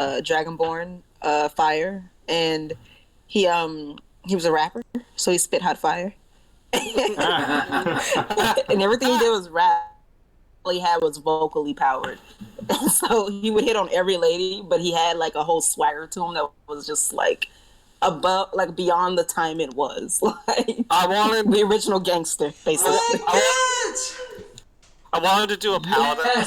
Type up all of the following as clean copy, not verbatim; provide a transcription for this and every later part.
Dragonborn fire, and he was a rapper, so he spit hot fire, and everything he did was rap. All he had was vocally powered, so he would hit on every lady, but he had like a whole swagger to him that was just like above, like beyond the time it was. Like I wanted the original gangster, basically. I wanted to do a paladin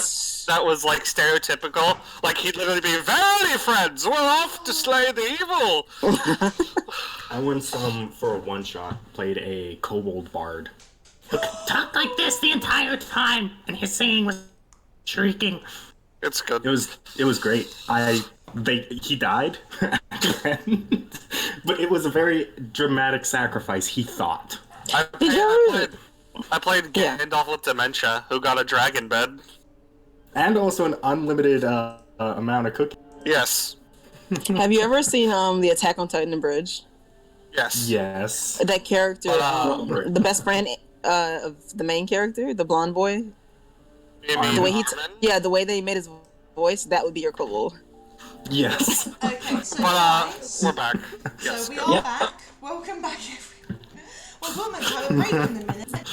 that was like stereotypical. Like he'd literally be, "Verily, friends, we're off to slay the evil." I once, for a one-shot, played a kobold bard. Talked like this the entire time, and his singing was shrieking. It's good. It was great. He died, but it was a very dramatic sacrifice. He thought. I played Gandalf with dementia, who got a dragon bed. And also an unlimited amount of cooking. Yes. Have you ever seen the Attack on Titan Bridge? Yes. Yes. That character, the best friend of the main character, the blonde boy. The way the way they made his voice, that would be your kobold. Yes. Okay, so we're back. So we are back. Welcome back, everyone. Well, we're meant to have a break in a minute.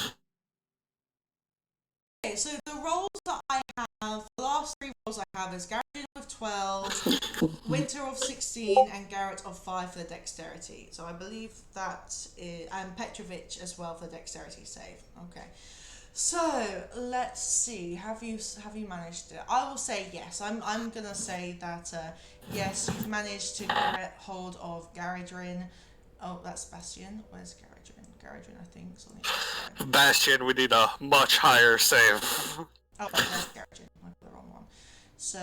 Okay, so the roles that I have, the last 3 roles I have is Garrett of 12, Winter of 16, and Garrett of 5 for the dexterity. So I believe that is, and Petrovic as well for the dexterity save. Okay. So let's see. Have you managed it? I will say yes. I'm gonna say that yes, you've managed to get hold of Garadrin. Oh, that's Bastion. Where's Garadrin? Garadrin, I think. Something. Bastion, we need a much higher save. Oh, that's Garadrin. I put the wrong one. So.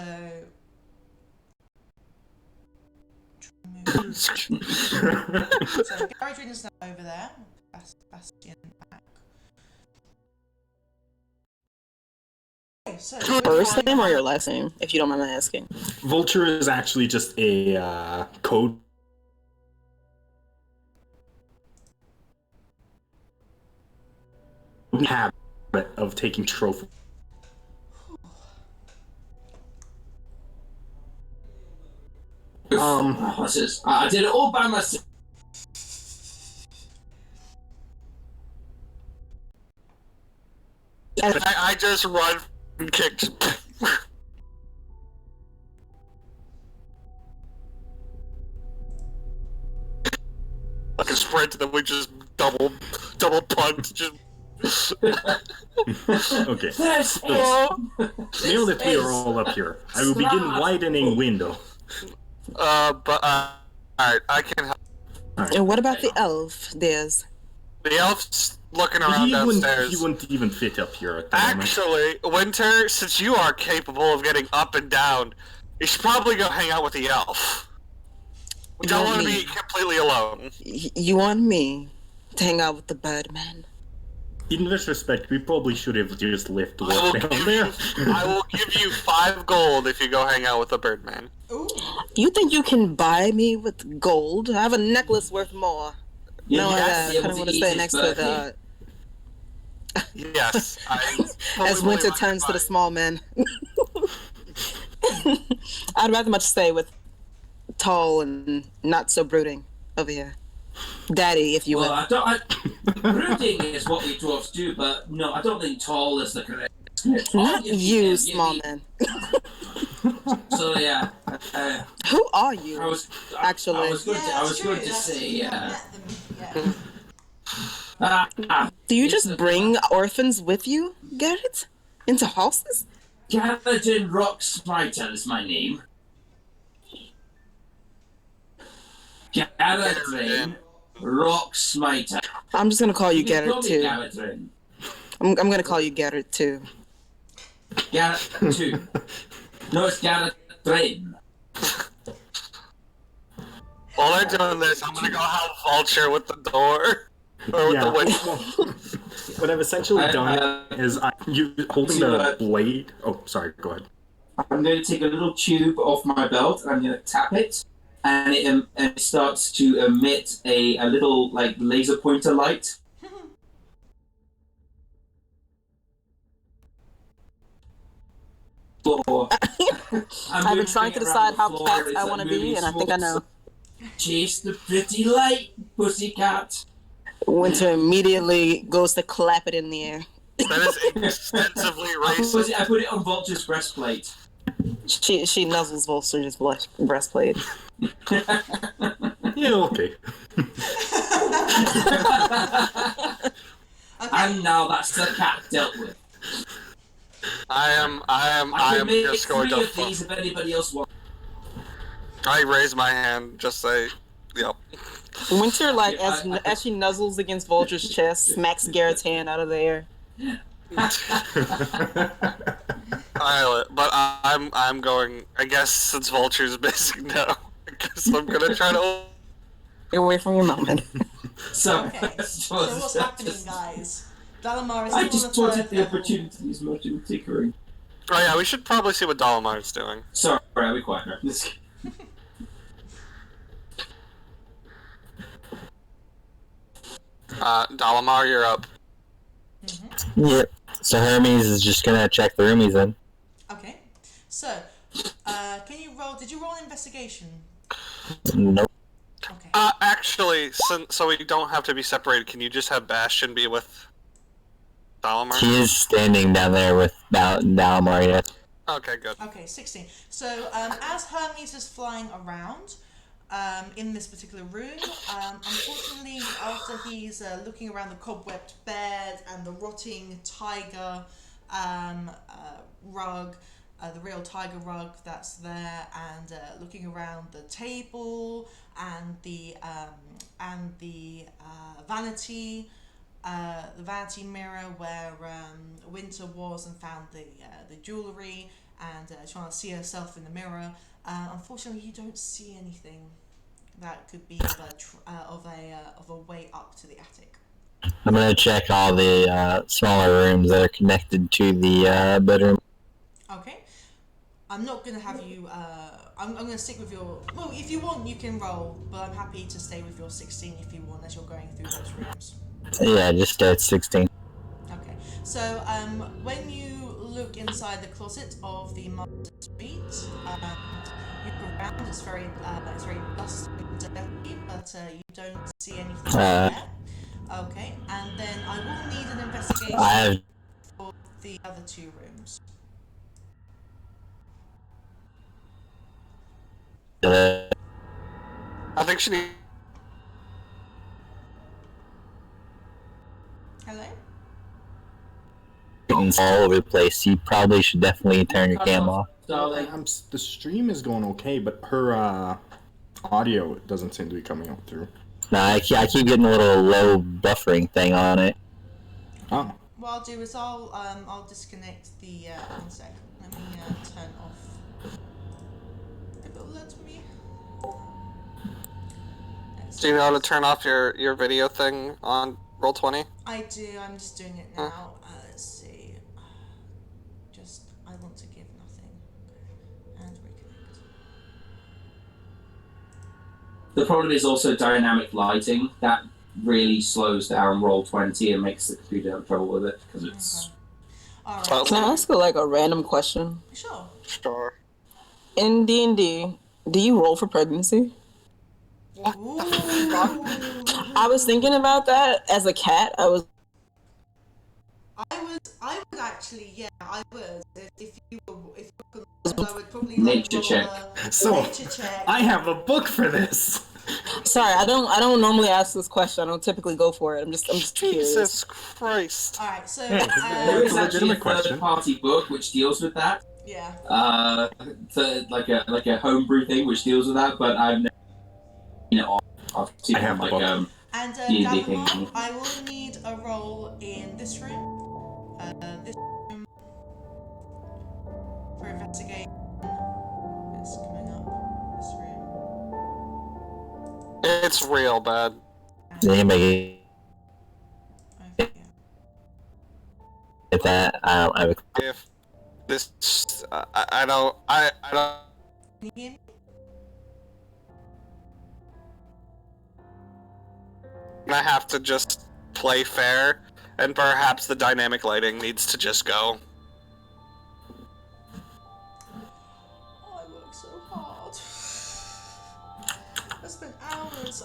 So Garadrin is now over there. Bastion back. So First name or your last name, if you don't mind me asking? Vulture is actually just a code. Habit of taking trophy. What's this? I did it all by myself. I just run and kick. Like a sprint, and then we just double punch. Just. Okay. Now that we are all up here, I will begin widening window. Alright, I can help. Right. And what about the elf, Diaz? The elf's looking around downstairs. He wouldn't even fit up here at the moment. Actually, Winter, since you are capable of getting up and down, you should probably go hang out with the elf. We don't want to be completely alone. You want me to hang out with the Birdman? In this respect, we probably should have just left down there. I will give you 5 gold if you go hang out with the Birdman. Ooh. You think you can buy me with gold? I have a necklace worth more. No, I kind of want to stay next to the... Yes. As Winter turns to the small man. I'd rather much stay with tall and not so brooding over here. Daddy, if you will. Brooding is what we dwarves do, but no, I don't think tall is the correct. Not you, small man. So yeah. Who are you? Actually, I was going to say yeah. Do you just bring orphans with you, Garrett, into houses? Gallatin Rocksmiter is my name. Gallatin Rocksmiter. I'm just gonna call you Garrett too. Gallatin. I'm gonna call you Garrett too. Garrett 2. No, it's Garrett 3. While they're doing this, I'm gonna go help Vulture with the door. Or with the window. What I've essentially done is you holding the blade. Oh, sorry, go ahead. I'm going to take a little tube off my belt and I'm going to tap it. And it starts to emit a little like laser pointer light. floor. I've been trying to decide how cat I want to be, and I think I know. Chase the pretty light, pussycat. Winter immediately goes to clap it in the air. That is extensively racist. I put it on Vulture's breastplate. She nuzzles Vulture's breastplate. Yeah, okay. And now that's the cat dealt with. I am just going to. These if anybody else wants. I raise my hand, just say, yep. Winter, like, as she nuzzles against Vulture's chest, smacks Garrett's hand out of the air. But I'm going. I guess since Vulture's busy now, I guess I'm gonna try to. Get away from your moment. Okay, so what's happening, guys? Dalamar is I still just on the wanted third the level. opportunity to use motion tinkering. Oh yeah, we should probably see what Dalamar's doing. Sorry, I'll be quiet now. Dalamar, you're up. Yep. So Hermes is just gonna check the room he's in. Okay, so can you roll? Did you roll an investigation? Nope. Okay. Actually, so we don't have to be separated, can you just have Bastion be with Dalamar? He is standing down there with Dalamar, yes. Okay, good. Okay, 16. So, as Hermes is flying around in this particular room, unfortunately, after he's looking around the cobwebbed bed and the rotting tiger rug, the real tiger rug that's there, and looking around the table and the vanity. The vanity mirror where Winter was and found the jewellery, and trying to see herself in the mirror. Unfortunately, you don't see anything that could be of a way up to the attic. I'm gonna check all the smaller rooms that are connected to the bedroom. Okay. I'm not gonna have you. I'm gonna stick with your. Well, if you want, you can roll, but I'm happy to stay with your 16 if you want, as you're going through those rooms. Yeah, just stay at 16. Okay, so when you look inside the closet of the master suite, you look around. It's very dusty and dirty, but you don't see anything there. Okay, and then I will need an investigation for the other two rooms. I think she needs. Hello? All over the place. You probably should definitely turn your cam off. The stream is going okay, but her audio doesn't seem to be coming out through. No, I keep getting a little low buffering thing on it. Oh. What I'll do is I'll disconnect the one sec. Let me turn off. If it'll let me. Do you know how to turn off your video thing on Roll20? I do. I'm just doing it now. Let's see. I want to give nothing and reconnect. The problem is also dynamic lighting. That really slows down Roll20 and makes the computer have trouble with it because it's. Okay. All right. Can I ask a random question? Sure. Sure. In D&D, do you roll for pregnancy? Ooh. I was thinking about that as a cat. I would actually, yeah, I would. If you were, I would probably Nature check. Nature check. I have a book for this. Sorry, I don't normally ask this question. I don't typically go for it. I'm just curious. Jesus Christ. All right, so There It's is a actually a legitimate question. third-party book which deals with that. yeah. Like a homebrew thing which deals with that, but I've never seen it on. I have the book. And D&D Dalamar, thing. I will need a roll in this room. This room for investigation. It's coming up. This room. It's real bad. Does anybody Okay. get that? I have a If this, I don't. Can you hear me? I have to just play fair, and perhaps the dynamic lighting needs to just go. It's,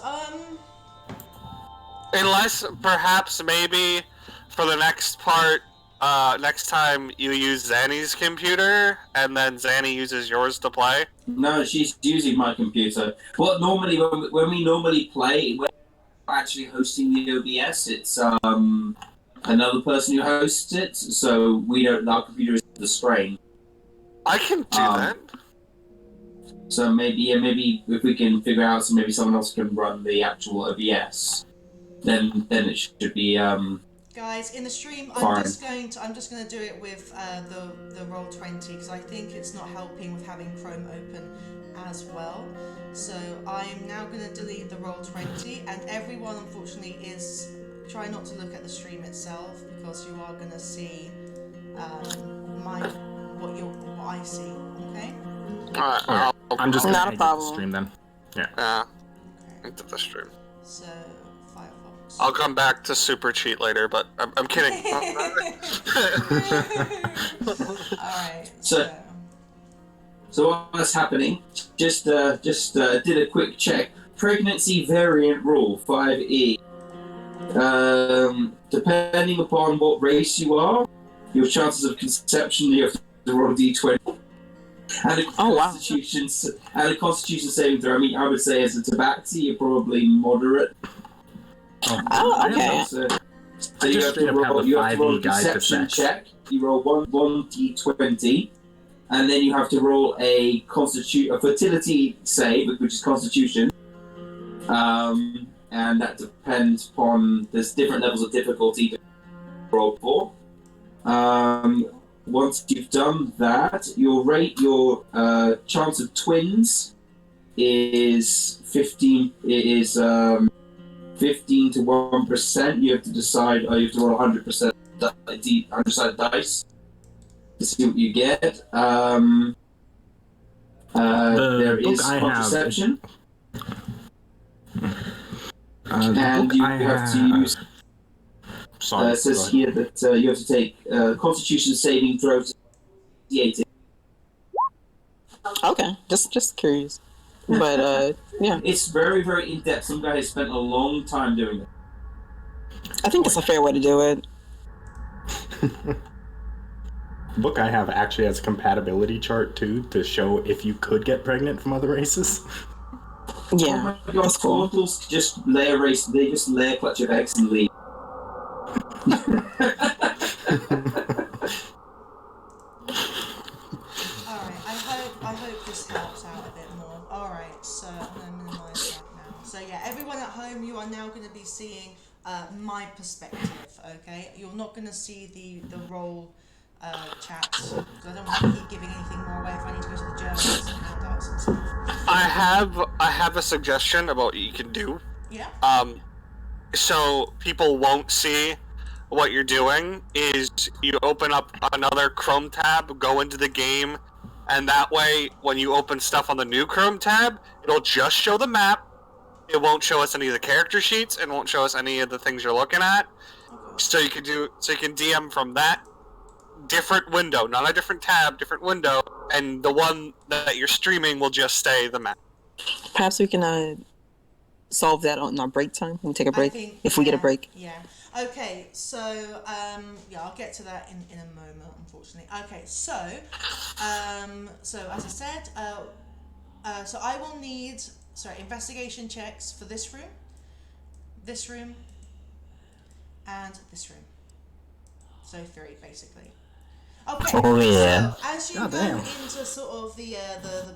Unless, perhaps, maybe, for the next part, next time you use Zanny's computer, and then Zanny uses yours to play. No, she's using my computer. What normally, when we normally play, we're actually hosting the OBS. It's another person who hosts it, so we don't. Our computer is the strain. I can do that. So maybe if we can figure out, so maybe someone else can run the actual OBS, then it should be guys, in the stream, fine. I'm just going to do it with the Roll20 because I think it's not helping with having Chrome open as well. So I'm now going to delete the Roll20, and everyone, unfortunately, is try not to look at the stream itself because you are going to see what I see. Okay. Alright, I'm just Not a gonna exit the problem. stream then. Yeah. Okay. into the stream. So Firefox. I'll come back to super cheat later, but I'm kidding. Alright, So what's happening? Just did a quick check. Pregnancy variant rule 5E. Depending upon what race you are, your chances of conception, you have to roll a d20. And a constitution saving throw. I mean, I would say as a tabaxi, you're probably moderate. Oh, okay. So you have to roll a conception check. You roll one d20, and then you have to roll a fertility save, which is constitution. And that depends upon, there's different levels of difficulty to roll for. Once you've done that, your chance of twins is 15 to 1%. You have to decide, you have to roll 100% 100-sided dice to see what you get. There is contraception. And you have to use. It says here that you have to take Constitution saving throw to d18. Okay, just curious, but yeah, it's very, very in depth. Some guy has spent a long time doing it. I think it's a fair way to do it. The book I have actually has a compatibility chart too to show if you could get pregnant from other races. Yeah, oh my God, that's cool. Mortals just lay a race. They just lay a clutch of eggs and leave. Alright, I hope this helps out a bit more. Alright, so I'm going to minimize that now. So yeah, everyone at home, you are now going to be seeing my perspective, okay? You're not going to see the roll chat, because I don't want to keep giving anything more away if I need to go to the journals and handouts and stuff. I have a suggestion about what you can do. Yeah? So people won't see what you're doing is you open up another Chrome tab, go into the game, and that way when you open stuff on the new Chrome tab, it'll just show the map. It won't show us any of the character sheets, and won't show us any of the things you're looking at. So you can DM from that different window, not a different tab, different window, and the one that you're streaming will just stay the map. Perhaps we can solve that on our break time. When we take a break, if we get a break. Yeah. Okay, so I'll get to that in a moment, unfortunately. Okay, so as I said, so I will need investigation checks for this room, and this room. So 3 basically. Okay. Oh yeah. So as you go into sort of the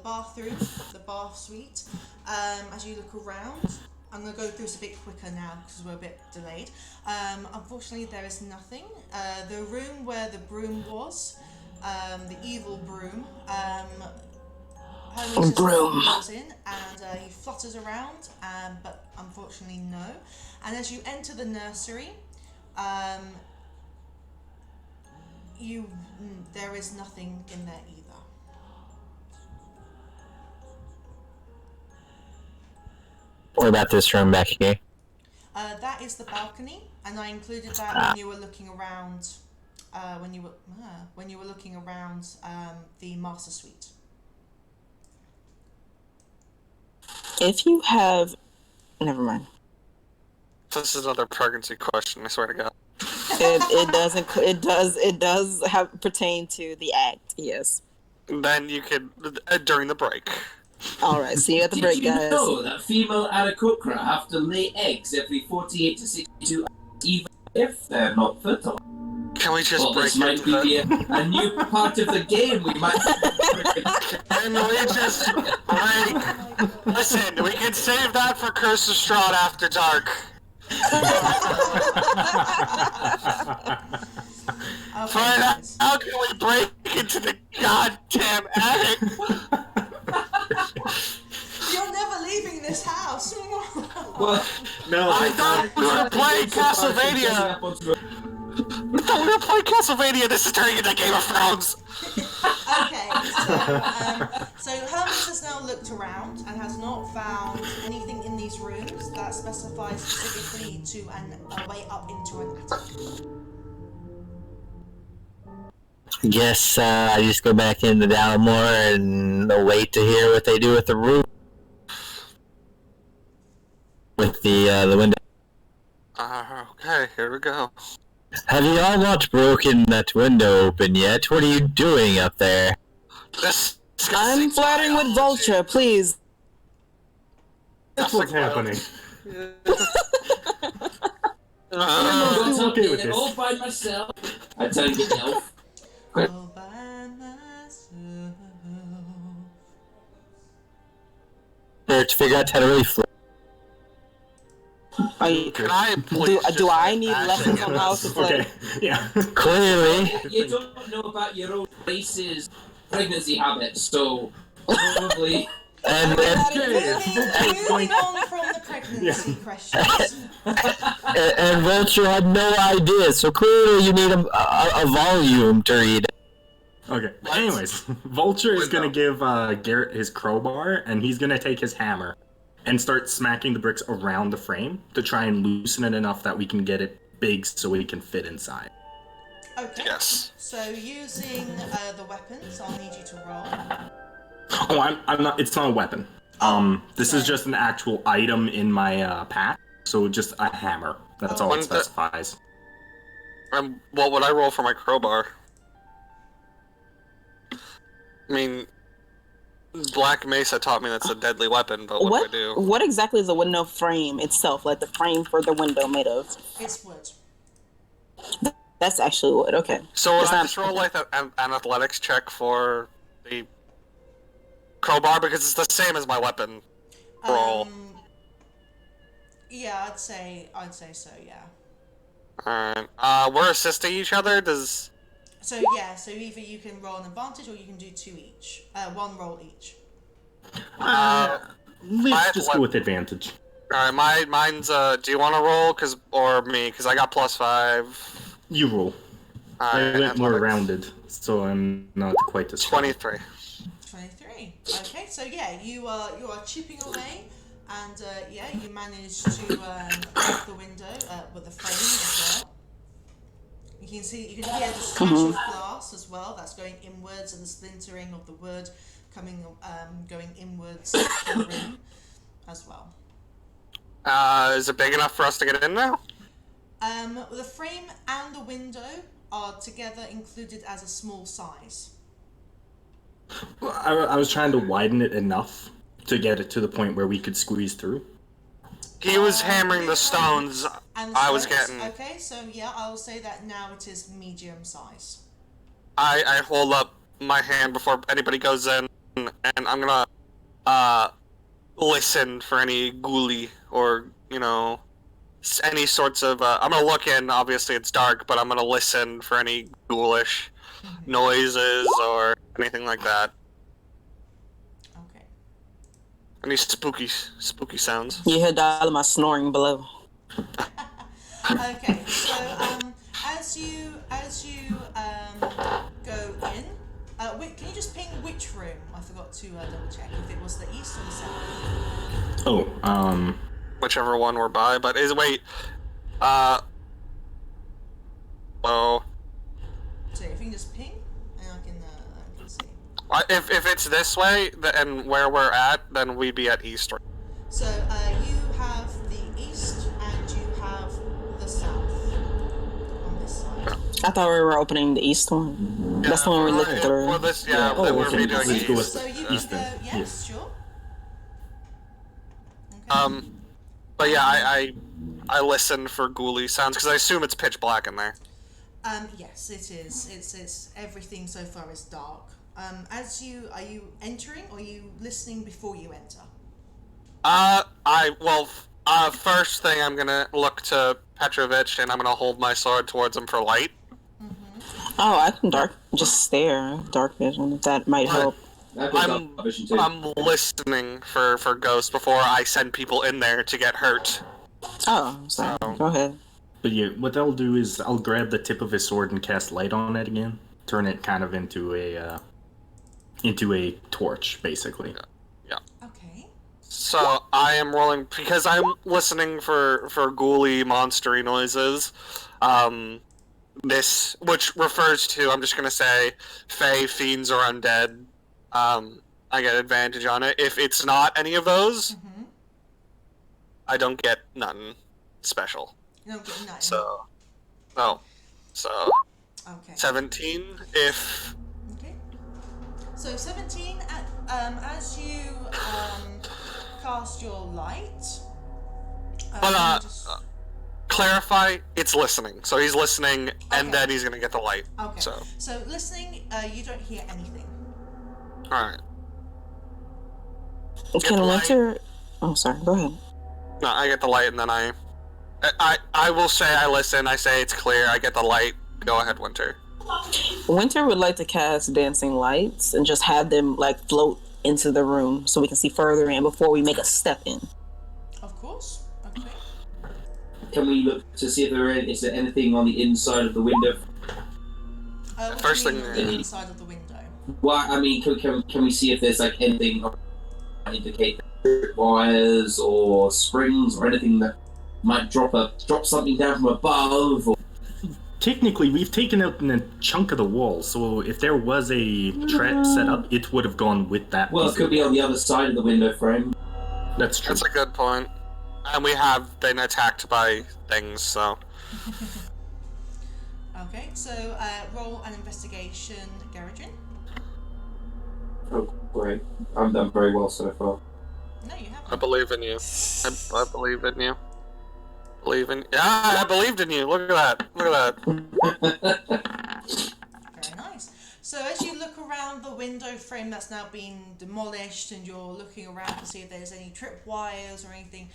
bathroom, the bath suite, as you look around. I'm going to go through this a bit quicker now because we're a bit delayed. Unfortunately, there is nothing. The room where the broom was, the evil broom, Holmes goes in and he flutters around, but unfortunately no. And as you enter the nursery, there is nothing in there either. What about this room back here? That is the balcony, and I included that when you were looking around. When you were looking around the master suite. If you have Never mind. This is another pregnancy question. I swear to God. It doesn't. It does have pertain to the act. Yes. Then you could during the break. All right. See you at the break, Did you guys. know that female Aarakocra have to lay eggs every 48 to 62 hours, even if they're not fertile? Can we just break this might into be a new part of the game. We might. Can we just break? Listen, we can save that for Curse of Strahd After Dark. Okay, How can we break into the goddamn attic? You're never leaving this house. Well, No, I thought we were playing Castlevania. I thought we were playing Castlevania. This is turning into Game of Thrones. Okay, so Hermes has now looked around and has not found anything in these rooms that specifies specifically to a way up into an attic. I guess I just go back into Dalmore and wait to hear what they do with the roof. With the window. Okay, here we go. Have you all not broken that window open yet? What are you doing up there? I'm flirting with Vulture, please. That's what's happening. I'm okay with this. all by myself. I tell you, elf. All by myself. Or to figure out how to really float. Can I please Do I need lessons on how to play? Okay, yeah. Clearly. You don't know about your own race's pregnancy habits, so probably. And Moving on from the pregnancy questions. and Vulture had no idea, so clearly you need a volume to read. Okay. Anyways, Vulture is gonna give Garrett his crowbar, and he's gonna take his hammer and start smacking the bricks around the frame to try and loosen it enough that we can get it big so it can fit inside. Okay. Yes. So using the weapons, I'll need you to roll. Oh, I'm not. It's not a weapon. This is just an actual item in my pack. So just a hammer. That's all it specifies. What would I roll for my crowbar? I mean, Black Mesa taught me that's a deadly weapon, but what do I do? What exactly is the window frame itself? Like the frame for the window made of? It's wood. That's actually wood. Okay. So would I just roll like an athletics check for the crowbar because it's the same as my weapon roll? Yeah, I'd say so. Yeah. Alright. We're assisting each other. So yeah, so either you can roll an advantage or you can do two each. One roll each. Let's just go with advantage. Alright, mine's do you want to roll or me? Cause I got +5. You roll. I went more rounded, so I'm not quite as strong. 23. 23. Okay, so yeah, you are chipping away, and yeah, you manage to break the window with the frame as well. You can hear the smash of glass as well. That's going inwards, and the splintering of the wood going inwards to the room as well. Is it big enough for us to get in now? The frame and the window are together included as a small size. I was trying to widen it enough to get it to the point where we could squeeze through. He was hammering the stones. And the I was stones. getting. Okay, so yeah, I will say that now it is medium size. I hold up my hand before anybody goes in, and I'm gonna listen for any ghoulie or any sorts of. I'm gonna look in. Obviously, it's dark, but I'm gonna listen for any ghoulish noises or anything like that. Okay. Any spooky sounds. You hear my snoring below. Okay, so as you go in, wait, can you just ping which room? I forgot to double check if it was the east or the south. Oh, Whichever one we're by, but oh. So if you can just ping, and I can see. If it's this way, and where we're at, then we'd be at east. So you have I thought we were opening the east one. That's the one we're looking through. For this, yeah, Oh, we're okay. redoing Let's go east. with So you Eastern. can go, yes, sure. Okay. But yeah, I listen for ghoulie sounds because I assume it's pitch black in there. Yes, it is. It's everything so far is dark. Are you entering or are you listening before you enter? First thing I'm gonna look to Petrovich and I'm gonna hold my sword towards him for light. Oh, I can just stare, dark vision, if that might help. I'm listening for ghosts before I send people in there to get hurt. Oh, sorry. Go ahead. But yeah, what I'll do is I'll grab the tip of his sword and cast light on it again. Turn it kind of into a torch, basically. Yeah. Okay. So I am rolling because I'm listening for ghoulie monstery noises. This, which refers to, I'm just gonna say, fae, fiends, or undead. I get advantage on it. If it's not any of those, I don't get nothing special. You don't get nothing. So, okay. 17 if. Okay. So 17. As you cast your light. Clarify, it's listening. So he's listening, and Okay. then he's gonna get the light. Okay. So Listening, you don't hear anything. alright. Can Winter... Oh, sorry. Go ahead. No, I get the light, and then I will say I listen. I say it's clear. I get the light. Go ahead, Winter. Winter would like to cast dancing lights and just have them like float into the room so we can see further in before we make a step in. Of course. Okay. Can we look to see if is there anything on the inside of the window? First thing, on the inside of the window. Well, I mean, can we see if there's like anything that indicate wires or springs or anything that might drop something down from above? Or... Technically, we've taken out a chunk of the wall, so if there was a trap set up, it would have gone with that. Well, it could be on the other side of the window frame. That's true. That's a good point. And we have been attacked by things, so. Okay, so roll an investigation, Garrigan. Oh, great. I've done very well so far. No, you haven't. I believe in you. I believe in you. I believed in you. Look at that. Very nice. So as you look around the window frame that's now been demolished and you're looking around to see if there's any trip wires or anything,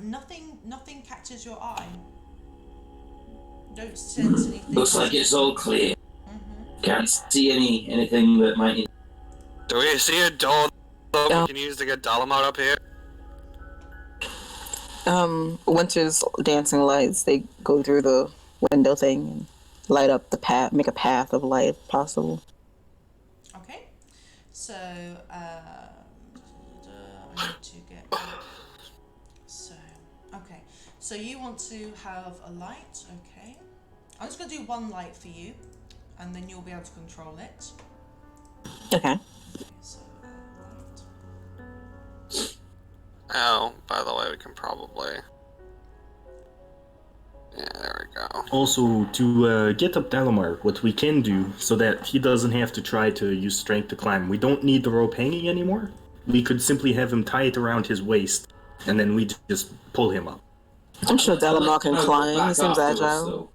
nothing catches your eye. Don't sense anything. Looks like it's all clear. Can't see anything that might... Do we see a door that we can use to get Dalamar up here? Winter's dancing lights, they go through the window thing and light up the path, make a path of light if possible. Okay. So, I need to get... So, okay. So you want to have a light, okay. I'm just going to do one light for you, and then you'll be able to control it. Okay. So, light. Oh, by the way, we can probably... Yeah, there we go. Also, to get up Dalamar, what we can do, so that he doesn't have to try to use strength to climb, we don't need the rope hanging anymore. We could simply have him tie it around his waist, and then we just pull him up. I'm sure Dalamar can climb. He seems agile.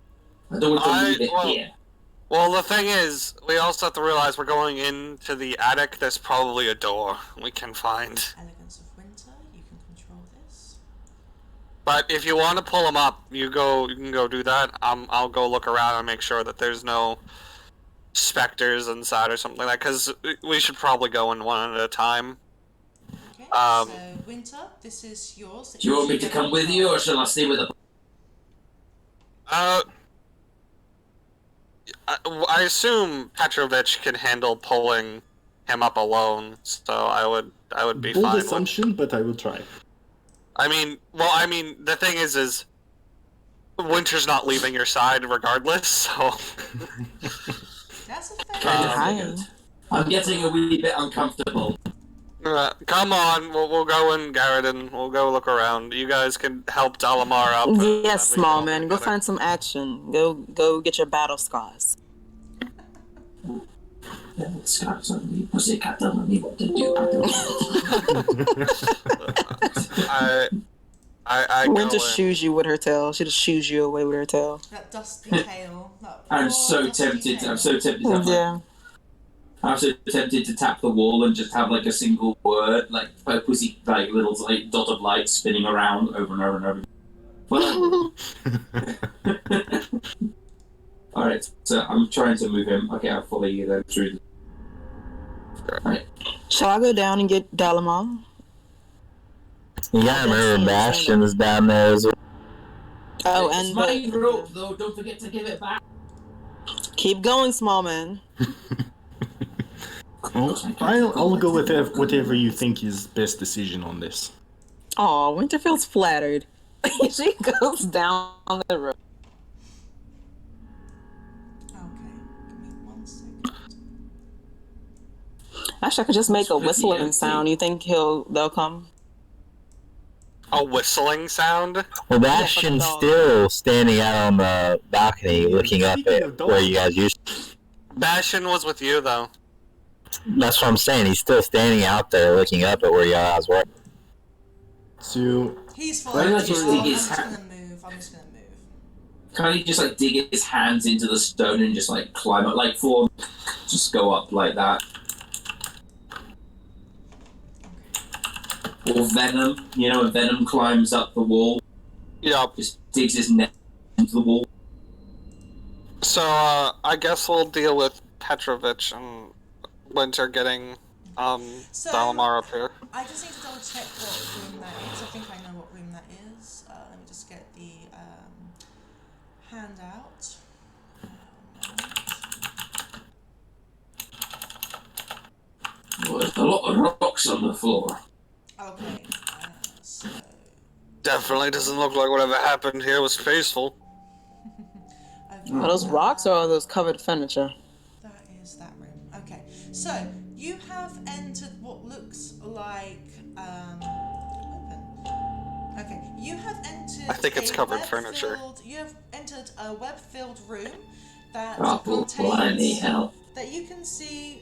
I don't want to leave it here. Well, the thing is, we also have to realize we're going into the attic. There's probably a door we can find. Elegance of winter, you can control this. But if you want to pull them up, you can go do that. I'll go look around and make sure that there's no specters inside or something like that, because we should probably go in one at a time. Okay, so winter, this is yours. Do you want me to come with you, or shall I stay with the... I assume Petrovich can handle pulling him up alone, so I would be Bold fine. assumption, but I will try. I mean, the thing is Winter's not leaving your side regardless, so... That's a fair I'm getting a wee bit uncomfortable. Come on, we'll go in, Garrett, and we'll go look around. You guys can help Dalamar up. Yes, small man. Go find some action. Go get your battle scars. Scars on me, pussycat telling me what to do. I Winter shoos you with her tail. She just shoos you away with her tail. That dusty tail. I'm so tempted. I'm so tempted. Yeah. I'm so tempted to tap the wall and just have like a single word, like pussy, like little like dot of light spinning around over and over and over. All right, so I'm trying to move him. Okay, I'll follow you then through. Right. Shall I go down and get Dalamar? You gotta remember Bastion's down there as well. Oh, It's and my rope though. Don't forget to give it back. keep going, small man. I'll go with whatever you think is best decision on this. Aw, Winter feels flattered. She goes down the road. Okay, give me 1 second. Actually, I could just make a whistling sound. You think they'll come? A whistling sound? Well, Bastion's still standing out on the balcony looking up at where you guys used to. Bastion was with you, though. That's what I'm saying. He's still standing out there looking up at where you guys were. So He's Why following don't I you. just I'm dig his just hand? gonna move. I'm just gonna move. Can't he just like dig his hands into the stone and just like climb up, like just go up like that? Or Venom, when Venom climbs up the wall, Yup. just digs his neck into the wall. So, I guess we'll deal with Petrovich and Winter getting, So- Dalamar up here. I just need to double check what room that is. I think I know what room that is. Let me just get the handout. Well, there's a lot of rocks on the floor. Okay, so Definitely doesn't look like whatever happened here was peaceful. okay, Are those rocks or are those covered furniture? that is that room. Okay, so you have entered what looks like open. Okay, you have entered. I think it's covered web-filled- furniture. You have entered a web-filled room that Oh, bloody contains hell. that you can see.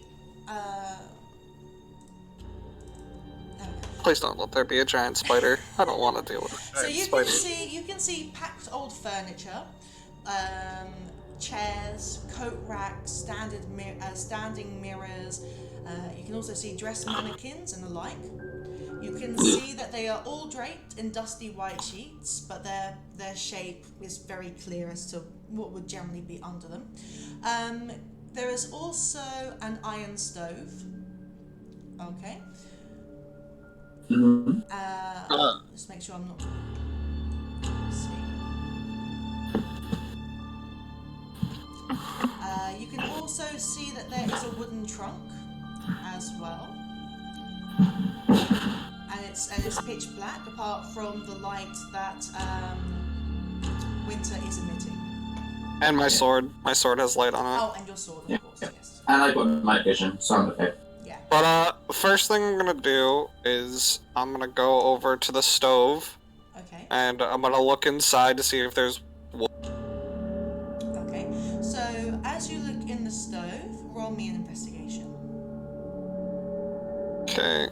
Please don't let there be a giant spider. I don't want to deal with a So giant you spider. can see packed old furniture, chairs, coat racks, standing mirrors. You can also see dress mannequins and the like. You can see that they are all draped in dusty white sheets, but their shape is very clear as to what would generally be under them. There is also an iron stove. Okay. Mm-hmm. Just make sure I'm not. Let's see. You can also see that there is a wooden trunk as well, and it's pitch black apart from the light that Winter is emitting. And my sword. My sword has light on it. Oh, and your sword, of course, yes. And I got night vision, so I'm okay. Yeah. But, first thing I'm gonna do is I'm gonna go over to the stove Okay. and I'm gonna look inside to see if there's Okay. So as you look in the stove, roll me an investigation. Okay.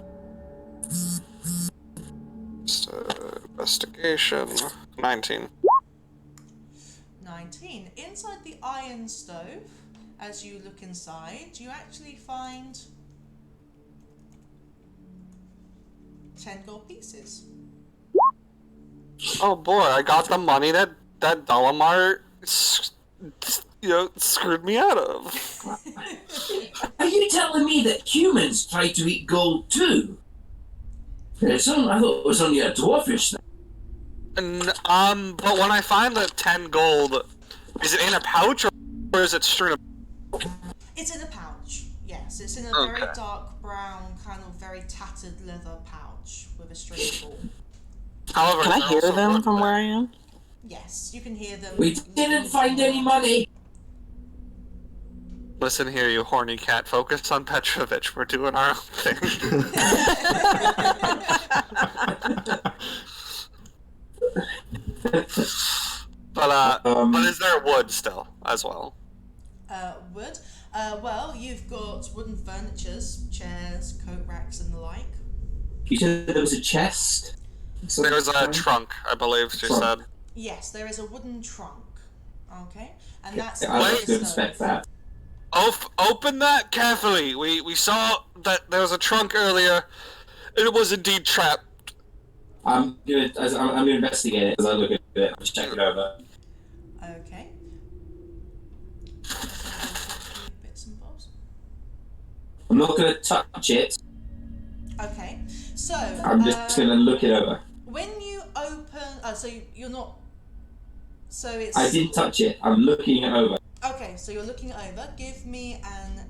Investigation. 19. 19. Inside the iron stove, as you look inside, you actually find 10 gold pieces. Oh boy, I got the money that Dalamar screwed me out of. Are you telling me that humans try to eat gold too? I thought it was only a dwarfish thing. But when I find the 10 gold, is it in a pouch or is it strewn? It's in a pouch. Yes, it's in a Okay. very dark brown, kind of very tattered leather pouch with a string ball. However, Can I they're hear also them wood from there. where I am? Yes, you can hear them. We didn't find any money. Listen here, you horny cat. Focus on Petrovich. We're doing our own thing. But is there wood still as well? Wood. Well, you've got wooden furnitures, chairs, coat racks, and the like. You said there was a chest? There's a trunk, I believe she said. Yes, there is a wooden trunk. Okay, and that's. I was going to inspect that. Open that carefully. We saw that there was a trunk earlier. It was indeed trapped. I'm gonna investigate it as I look at it. I'll check it over. Okay. Bits and bobs. I'm not gonna touch it. Okay, so I'm just gonna look it over. when you open, so you're not. So it's. I didn't touch it. I'm looking it over. Okay, so you're looking it over. Give me an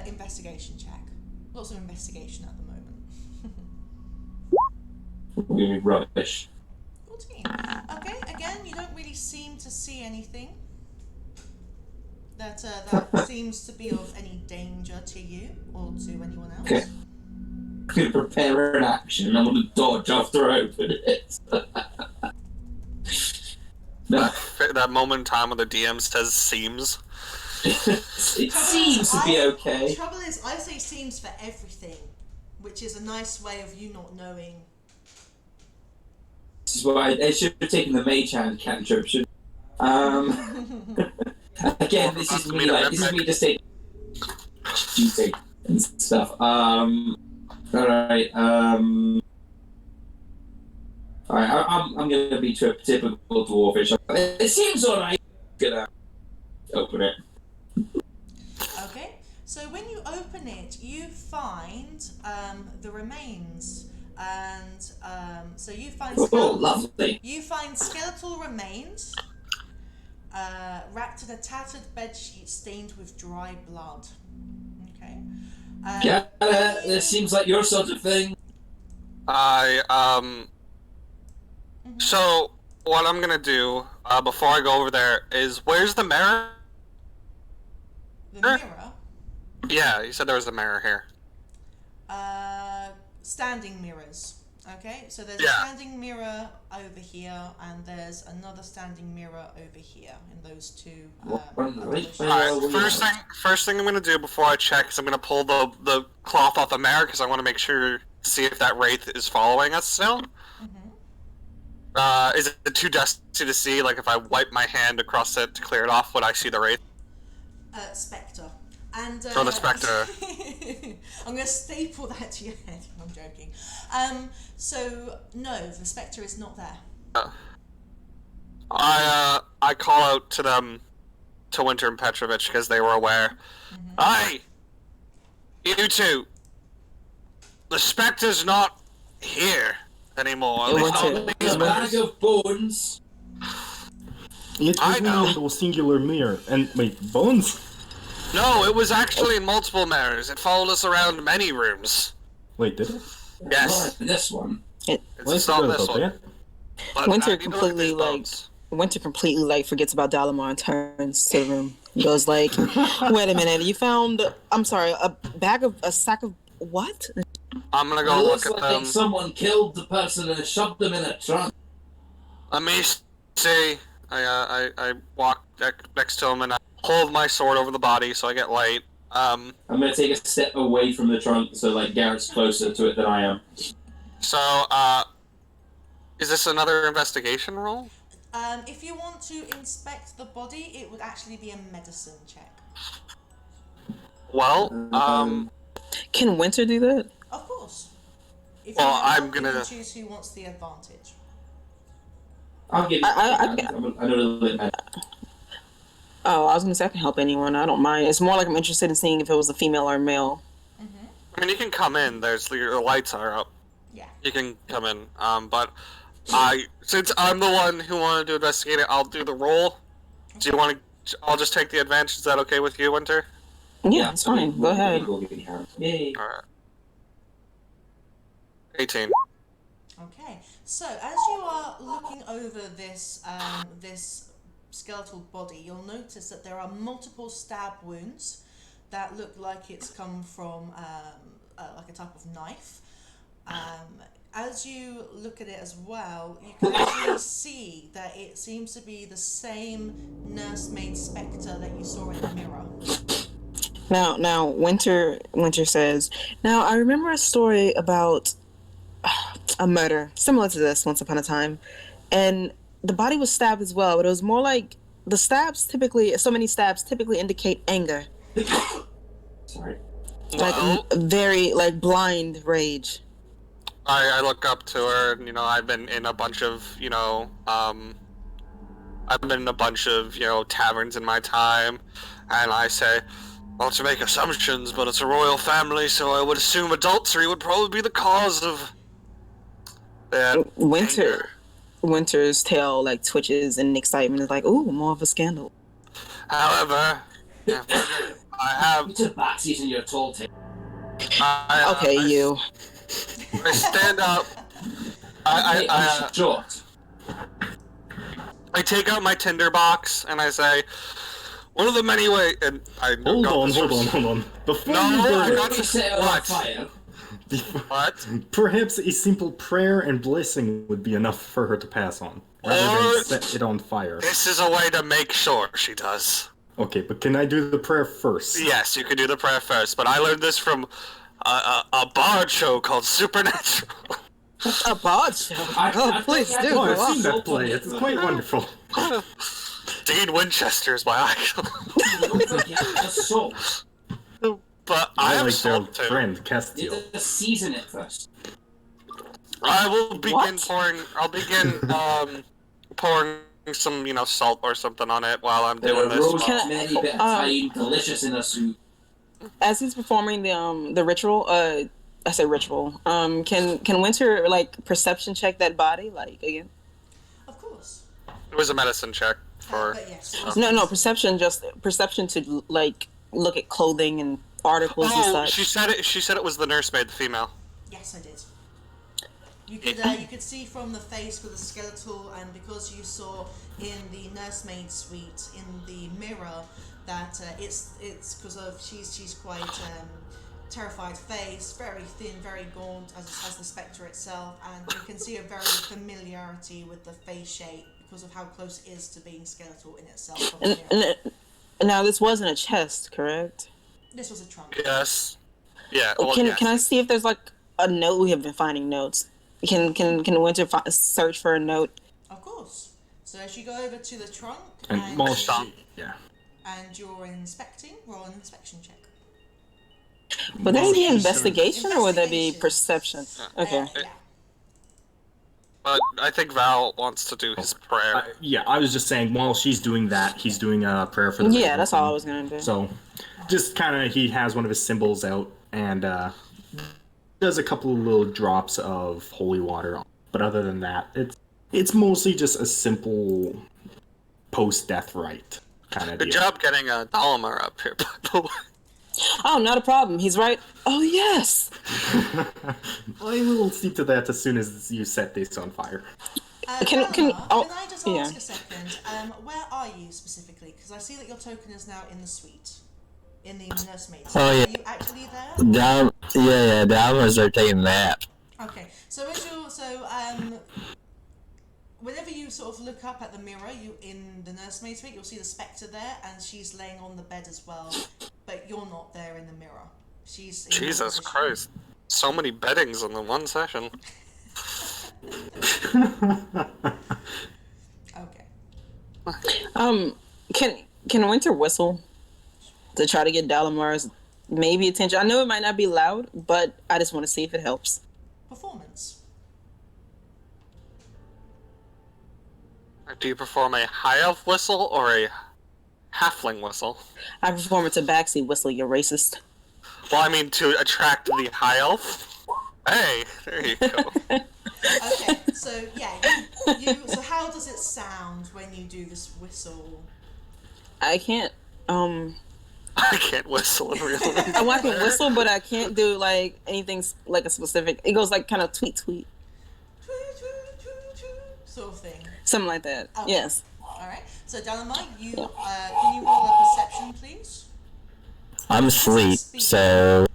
investigation check. Lots of investigation at the moment. We're gonna be rubbish. 14. Okay, again, you don't really seem to see anything that seems to be of any danger to you or to anyone else. Okay. I'm gonna prepare an action. I'm gonna dodge after I open it. No. That moment in time when the DM says seems. It seems to be okay. The trouble is, I say seems for everything, which is a nice way of you not knowing. This is why I should have taken the mage hand cantrip. Again, this is me just taking cheating and stuff. Alright, I'm gonna be typical dwarfish. It seems alright. Gonna open it. Okay, so when you open it, you find the remains, and so you find lovely. You find skeletal remains wrapped in a tattered bedsheet stained with dry blood. Okay. This seems like your sort of thing. So what I'm gonna do before I go over there is, where's the mirror? The mirror. Yeah, you said there was a mirror here. Standing mirrors. Okay, so there's a standing mirror over here, and there's another standing mirror over here. In those two. Alright, first thing I'm gonna do before I check is I'm gonna pull the cloth off the mirror because I want to make sure, see if that wraith is following us still. Is it too dusty to see? Like, if I wipe my hand across it to clear it off, would I see the wraith? Spectre. And the spectre. I'm going to staple that to your head. I'm joking. So no, the spectre is not there. I call out to them, to Winter and Petrovich, because they were aware. Aye, you two. The spectre's not here anymore. A bag of bones. It was in a little singular mirror. And wait, bones? No, it was actually in multiple mirrors. It followed us around many rooms. Wait, did it? Yes. This one. It's not this one. But Winter completely forgets about Dalamar and turns to the room. He goes like, "Wait a minute, you found? I'm sorry, a sack of what?" I'm gonna go look at them. Someone killed the person and shoved them in a trunk. Let me see. I walk next to him and I hold my sword over the body so I get light. I'm gonna take a step away from the trunk so like Garrett's closer to it than I am. So, is this another investigation roll? If you want to inspect the body, it would actually be a medicine check. Well, can Winter do that? Of course. If well, you I'm gonna choose who wants the advantage. I'll give you. I'm a little bit better. Oh, I was gonna say I can help anyone. I don't mind. It's more like I'm interested in seeing if it was a female or a male. I mean, you can come in. Your lights are up. Yeah. You can come in. But since I'm the one who wanted to investigate it, I'll do the roll. Okay. Do you want to? I'll just take the advantage. Is that okay with you, Winter? Yeah, it's fine. Go ahead. Yay. All right. 18. Okay. So as you are looking over this skeletal body, you'll notice that there are multiple stab wounds that look like it's come from like a type of knife. As you look at it as well, you can actually see that it seems to be the same nursemaid spectre that you saw in the mirror. Now, Winter says, now I remember a story about a murder similar to this once upon a time, and the body was stabbed as well, but it was more like the stabs typically, so many stabs typically indicate anger. Sorry. Well, Very, like, blind rage. I look up to her, and, I've been in a bunch of, taverns in my time, and I say, not to make assumptions, but it's a royal family, so I would assume adultery would probably be the cause of that anger. Winter's tail, like, twitches in excitement. Is like, ooh, more of a scandal. However, I have... It's a backseat in your tall tale. You. I stand up. Short. I take out my tinder box and I say, one of the many ways. And I Hold on. Before you burn Set it on fire. What? perhaps a simple prayer and blessing would be enough for her to pass on, rather than set it on fire. This is a way to make sure she does. Okay, but can I do the prayer first? Yes, you can do the prayer first, but I learned this from a bard show called Supernatural. A bard show? Please do. Oh, I've seen that play. It's quite wonderful. Dean Winchester is my idol. But I have like their salt too. friend, Castiel. Just season it first. I will begin What? pouring. I'll begin pouring some, salt or something on it while I'm doing this. Many bit of thyme, delicious in a soup. As he's performing the ritual, I say ritual. Can Winter, like, perception check that body, like, again? Of course. It was a medicine check for. But yes. No, perception to, like, look at clothing and articles and Oh, such. she said it. She said it was the nursemaid, the female. Yes, I did. You could see from the face with the skeletal, and because you saw in the nursemaid suite in the mirror that it's because of she's quite terrified face, very thin, very gaunt, as the spectre itself, and you can see a very familiarity with the face shape because of how close it is to being skeletal in itself. From the mirror. Now, this wasn't a chest, correct? This was a trunk. Yes. Yeah. Well, Can yes. I see if there's, like, a note? We have been finding notes. Can Winter search for a note? Of course. So as you go over to the trunk And and you're you're inspecting, roll an inspection check. Would that be investigation or would that be Investigation. perception? Okay. Yeah. But I think Val wants to do his prayer. I was just saying, while she's doing that, he's doing a prayer for the Yeah, that's all I was gonna do. So, just kind of, he has one of his symbols out and does a couple of little drops of holy water. But other than that, it's mostly just a simple post-death rite kind of deal. Good job getting a Dalamer up here, by the way. Oh, not a problem. He's right. Oh, yes. I will see to that as soon as you set this on fire. Can I just ask yeah. a second? Where are you specifically? Because I see that your token is now in the suite, in the nursemaid suite. Oh, yeah. Are you actually there? Dalmers are taking a nap. Okay. So whenever you sort of look up at the mirror, you in the nursemaid suite, you'll see the spectre there, and she's laying on the bed as well. But you're not there in the mirror. She's in Jesus the position. Christ. So many beddings in the one session. Okay. Can Winter whistle to try to get Dalamar's maybe attention? I know it might not be loud, but I just want to see if it helps. Performance. Do you perform a high elf whistle or a halfling whistle? I perform a tabaxi whistle, you racist. Well, I mean to attract the high elf. Hey, there you go. Okay, so yeah, so how does it sound when you do this whistle? I can't. I can't whistle in real life. I can whistle, but I can't do like anything like a specific. It goes like kind of tweet, Sort of thing. something like that. Okay. Yes. Alright, so Dalamar, can you roll a perception, please? I'm asleep, so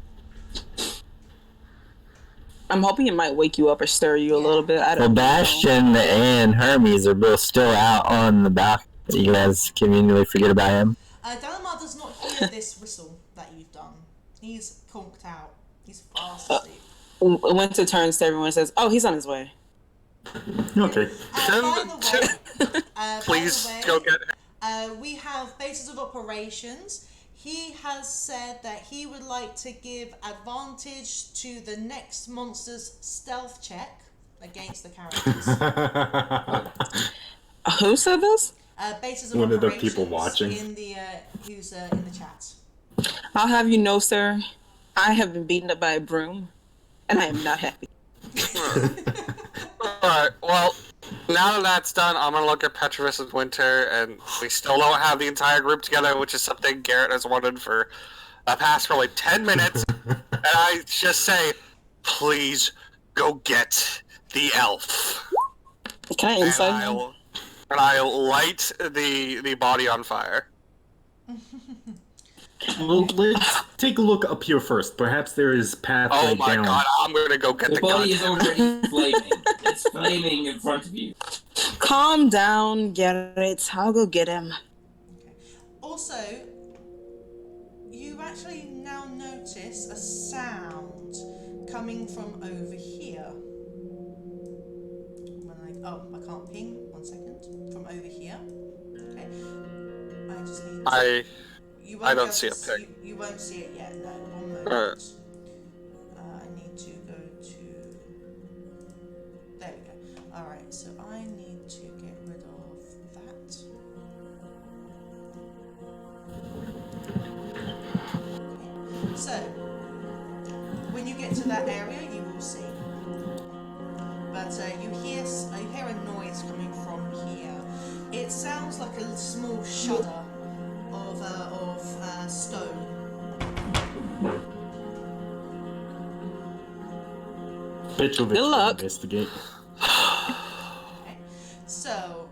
I'm hoping it might wake you up or stir you a little bit. I well, don't know. Bastion and Hermes are both still out on the balcony. You guys conveniently forget about him. Dalamar does not hear this whistle that you've done. He's conked out. He's fast asleep. Winter turns to everyone and says, "Oh, he's on his way." Okay. Please go get him. We have bases of operations. He has said that he would like to give advantage to the next monster's stealth check against the characters. Who said this? Bases of One of the operations people watching. in the who's in the chat. I'll have you know, sir, I have been beaten up by a broom, and I am not happy. Alright, well, now that that's done, I'm gonna look at Petrus and Winter, and we still don't have the entire group together, which is something Garrett has wanted for the past probably 10 minutes. And I just say, please go get the elf. Can I insight him? And I'll light the body on fire. Well, let's take a look up here first. Perhaps there is pathway Oh my down. god, I'm gonna go get The the body is gun. already flaming. It's flaming in front of you. Calm down, Garrett. I'll go get him. Okay. Also, you actually now notice a sound coming from over here. I can't ping. 1 second. From over here. Okay. I just need to... I don't see a ping. You won't see it yet, no. One moment. Alright. I need to go to... There we go. Alright, so I need to get rid of that. Okay. So, when you get to that area, you will see. But you hear a noise coming from here. It sounds like a small shudder of stone. Petrovich Good will luck. investigate. Okay. So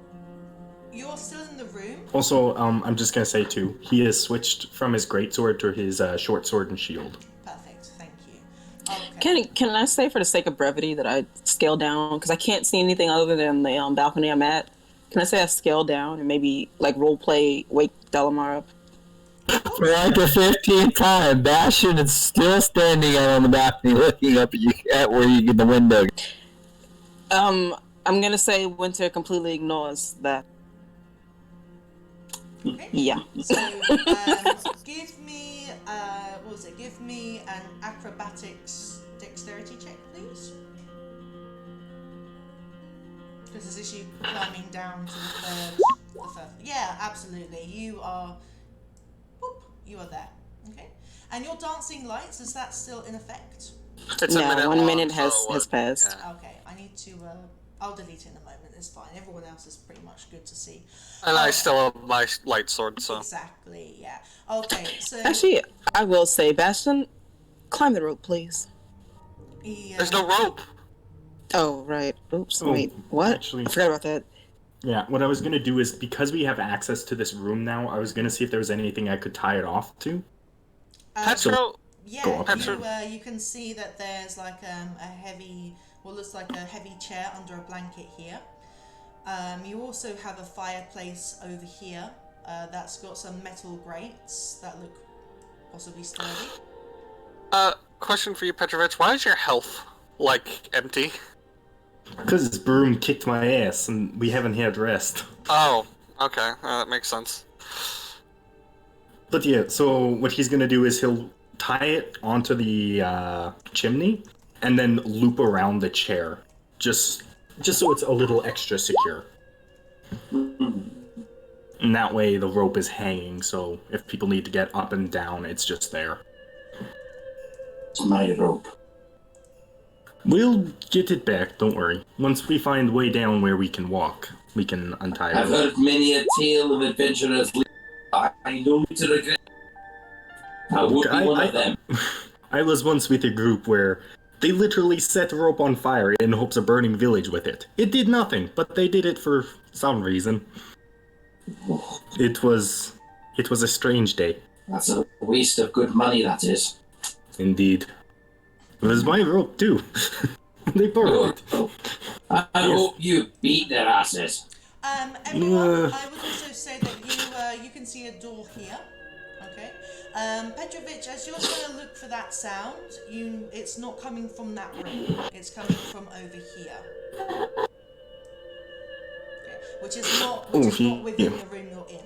you're still in the room. Also, I'm just gonna say too, he has switched from his greatsword to his short sword and shield. Perfect. Thank you. Okay. Can I say for the sake of brevity that I scale down because I can't see anything other than the balcony I'm at? Can I say I scale down and maybe like role play wake Dalamar up? For like the 15th time, Bastion is still standing out on the balcony looking up at where you get the window. I'm gonna say Winter completely ignores that. Okay. Yeah. So give me what was it? Give me an acrobatics dexterity check, please. Because this is you climbing down to the third. Yeah, absolutely. You are there. Okay. And your dancing lights, is that still in effect? It's a No, minute 1 long, minute has so, passed. yeah. Okay, I need to I'll delete it in a moment, it's fine. Everyone else is pretty much good to see. And I still have my light sword, so. Exactly, yeah. Okay, so Actually, I will say, Bastion, climb the rope, please. There's no rope. Oh, right. Oops. Oh, Wait. What? actually- I forgot about that. Yeah, what I was gonna do is, because we have access to this room now, I was gonna see if there was anything I could tie it off to. Petro, Go yeah, up. you can see that there's like a heavy, what looks like a heavy chair under a blanket here. You also have a fireplace over here that's got some metal grates that look possibly sturdy. question for you, Petrovich. Why is your health, like, empty? Because this broom kicked my ass, and we haven't had rest. Oh, okay. That makes sense. But yeah, so what he's gonna do is he'll tie it onto the chimney, and then loop around the chair, just so it's a little extra secure. And that way the rope is hanging, so if people need to get up and down, it's just there. It's my rope. We'll get it back, don't worry. Once we find way down where we can walk, we can untie I've it. heard many a tale of adventurers. I know to regret. I would be one of them. I was once with a group where they literally set the rope on fire in hopes of burning village with it. It did nothing, but they did it for some reason. It was a strange day. That's a waste of good money, that is. Indeed. It was my rope too. They borrowed it. I hope you beat their asses. Everyone, I would also say that you can see a door here. Okay. Petrovic, as you're trying to look for that sound, it's not coming from that room. It's coming from over here. Okay. Which is not within the room you're in.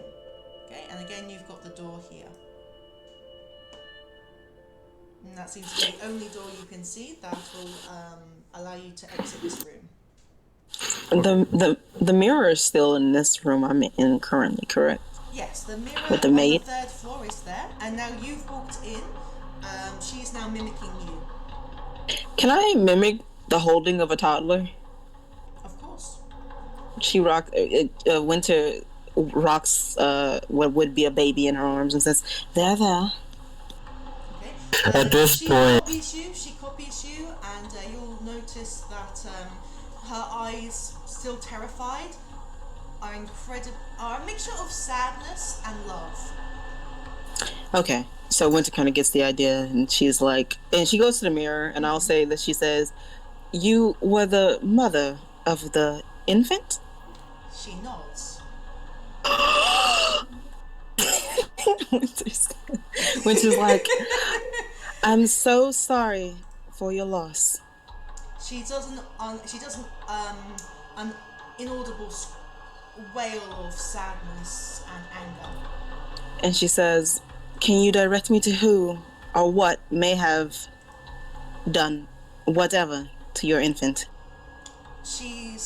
Okay, and again you've got the door here. And that seems to be the only door you can see that will allow you to exit this room. The mirror is still in this room I'm in currently, correct? Yes, the mirror With the on maid? the third floor is there, and now you've walked in. She's now mimicking you. Can I mimic the holding of a toddler? Of course. Winter rocks what would be a baby in her arms and says, "There, there." Okay. At this point, She copies you, and you'll notice that her eyes, still terrified, are a mixture of sadness and love. Okay, so Winter kind of gets the idea, and she's like, and she goes to the mirror, and I'll say that she says, "You were the mother of the infant?" She nods. Winter's like, "I'm so sorry for your loss." She doesn't an inaudible wail of sadness and anger. And she says, "Can you direct me to who or what may have done whatever to your infant?" She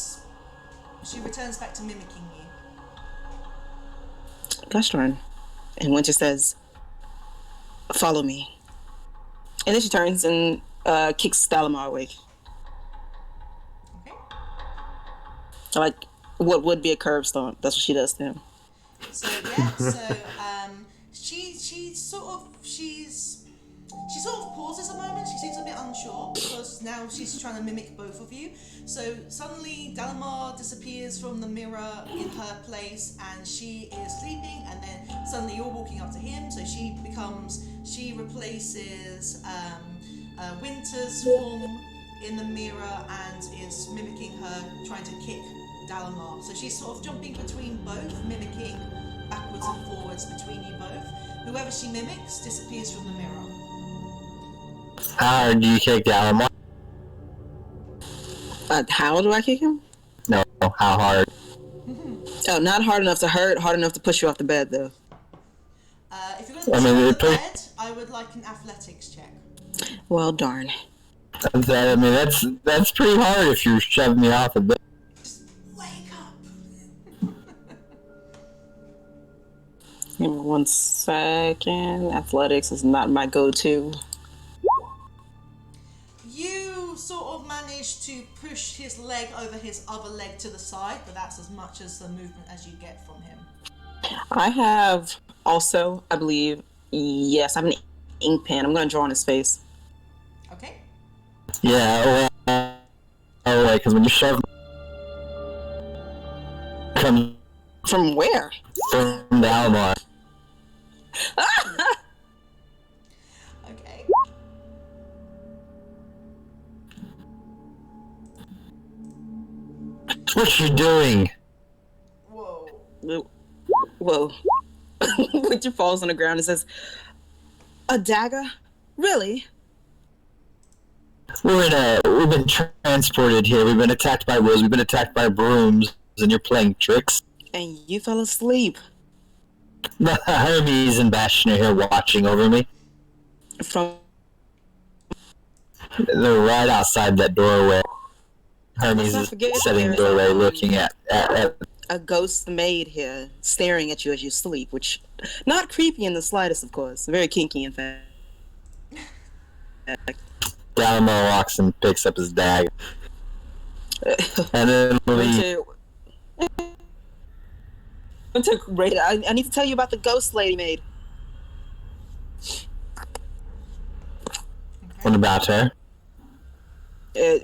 returns back to mimicking you. Gosh darn. And Winter says, "Follow me." And then she turns and kicks Dalamar awake. Okay. Like what would be a curb stomp. That's what she does to him. So she sort of pauses a moment. She seems a bit unsure because now she's trying to mimic both of you. So suddenly Dalamar disappears from the mirror in her place, and she is sleeping. And then suddenly you're walking up to him. So she replaces Winter's form in the mirror and is mimicking her, trying to kick Dalamar. So she's sort of jumping between both, mimicking backwards and forwards between you both. Whoever she mimics disappears from the mirror. how hard do you kick Dalamar? How do I kick him? No, how hard? Oh, not hard enough to hurt, hard enough to push you off the bed, though. If you're going to push off the bed, I would like an athletics check. Well, darn. I mean, that's pretty hard if you're shoving me off a bed. Just wake up. Give me 1 second. Athletics is not my go-to. You sort of manage to push his leg over his other leg to the side, but that's as much as the movement as you get from him. I have also, I believe, yes, I have an ink pen. I'm going to draw on his face. Okay. Yeah, well, because when you shove comes From where? from Dalamar. Okay. What you doing? Whoa. Whoa. Winter falls on the ground and says, "A dagger? Really?" We've been transported here. We've been attacked by wolves. We've been attacked by brooms, and you're playing tricks. And you fell asleep. Hermes and Bastion are here watching over me. From They're right outside that doorway. Hermes Let's is not forget sitting in the there's, doorway looking at a ghost maid here, staring at you as you sleep, which, not creepy in the slightest, of course. Very kinky, in fact. Dalamar walks and picks up his dagger. And then Winter, I need to tell you about the ghost lady maid. what about her?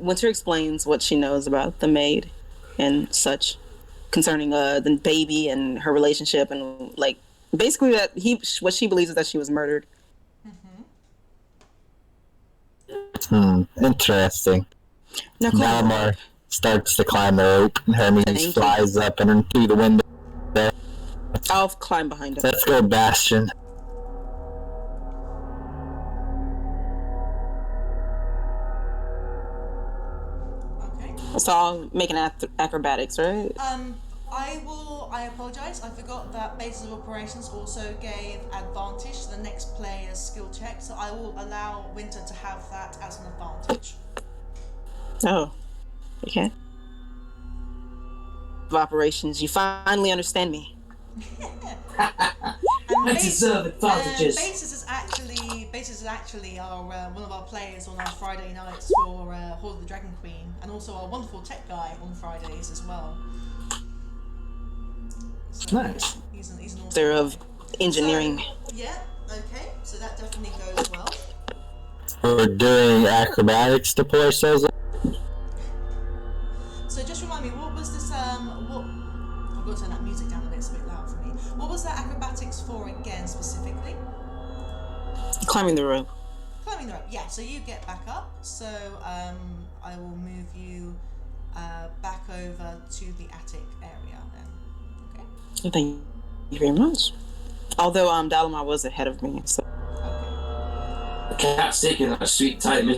Winter explains what she knows about the maid and such. concerning the baby and her relationship, and like basically that what she believes is that she was murdered. Interesting. Now, Dalamar starts to climb the rope, and Hermes flies up and through the window. I'll climb behind him. Let's go, Bastion. Okay. So I'll make an acrobatics, right? I apologize. I forgot that basis of operations also gave advantage to the next player's skill check, so I will allow Winter to have that as an advantage. Oh, okay. Of operations, you finally understand me. I deserve advantages. Basis is actually our one of our players on our Friday nights for Horde of the Dragon Queen, and also our wonderful tech guy on Fridays as well. So Nice. He's an awesome They're of engineering. So, yeah. Okay. So that definitely goes well. We're doing acrobatics to pull ourselves up. So just remind me, what was this? I've got to turn that music down a bit. It's a bit loud for me. What was that acrobatics for again specifically? Climbing the rope. Climbing the rope. Yeah. So you get back up. So I will move you back over to the attic area then. Okay. Thank you very much. Although Dalamar was ahead of me, so. Okay. Cat's taking a sweet time.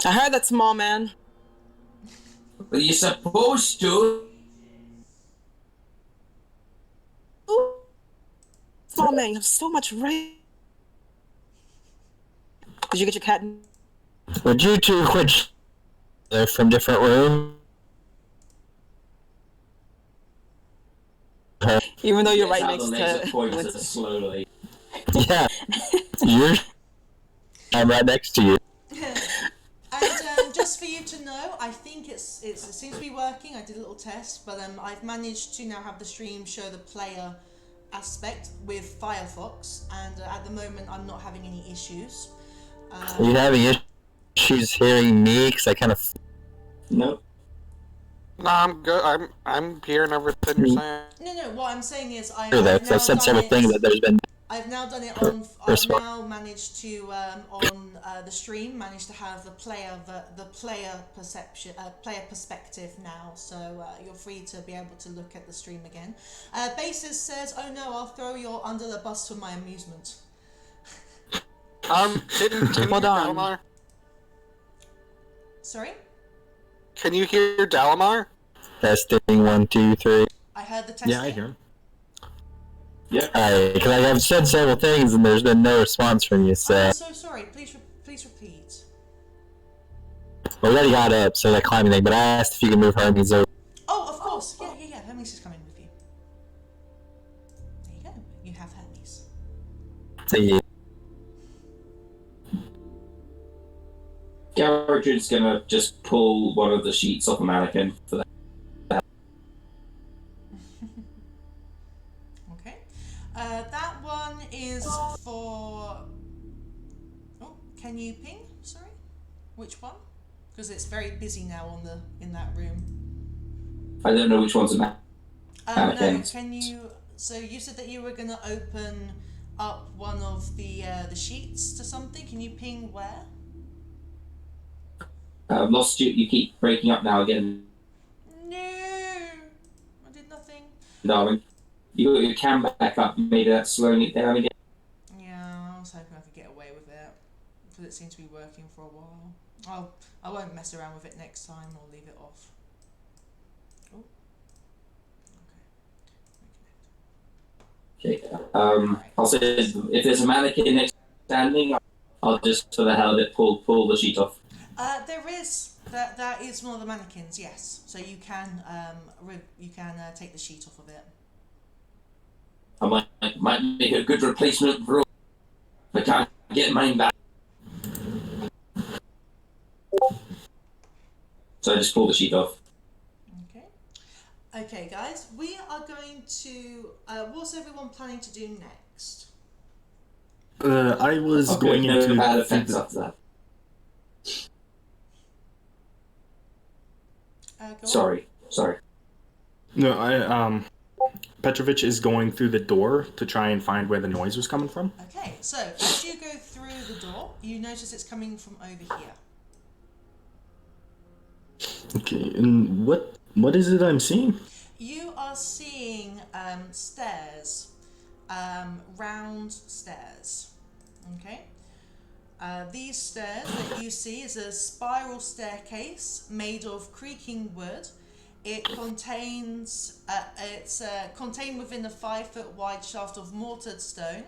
I heard that, small man. Well, you're supposed to. Small man, you have so much right. Did you get your cat? Would you two quit? They're from different rooms. Even though you're Gets right out the next laser to. pointer slowly. Yeah. I'm right next to you. And just for you to know, I think it seems to be working. I did a little test, but I've managed to now have the stream show the player aspect with Firefox, and at the moment I'm not having any issues. Are you having issues hearing me? Because I kind of... Nope. No, I'm good. I'm hearing everything you're saying. No. What I'm saying is I've said several things that there's been... I've now done it on. I've now managed to on the stream managed to have the player perception, player perspective now. So you're free to be able to look at the stream again. Basis says, "Oh no, I'll throw you under the bus for my amusement." Hold on. Dalamar? Sorry. Can you hear Dalamar? Testing 1, 2, 3. I heard the testing. Yeah, I hear him. Yeah. Because I've said several things and there's been no response from you, so... I'm so sorry. Please repeat. We already got up, so that climbing thing, but I asked if you can move Hermes over. Oh, of course. Yeah. Hermes is coming with you. There you go. You have Hermes. Yeah. Garrett gonna just pull one of the sheets off a mannequin for that. Okay. That one is for... Oh, can you ping? Sorry? Which one? Because it's very busy now in that room. I don't know which one's a No, mannequin. can you... So you said that you were going to open up one of the sheets to something. Can you ping where? I've lost you. You keep breaking up now again, No! I did nothing. darling. You got your cam back up, maybe that's slowing it down again. Yeah, I was hoping I could get away with it. Because it seemed to be working for a while. I won't mess around with it next time. I'll leave it off. Oh. Okay. Okay. I'll say if there's a mannequin next standing, I'll just for the hell of it pull the sheet off. There is. That is one of the mannequins, yes. So you can take the sheet off of it. I might make a good replacement for. I can't get mine back. So I just pull the sheet off. Okay. Okay, guys. We are going to. What's everyone planning to do next? I was Okay, going no into... bad effects after that. Go on. Sorry. No, Petrovich is going through the door to try and find where the noise was coming from. Okay, so as you go through the door, you notice it's coming from over here. Okay, and what is it I'm seeing? You are seeing stairs, round stairs. Okay. These stairs that you see is a spiral staircase made of creaking wood. It contains, it's contained within a 5-foot wide shaft of mortared stone,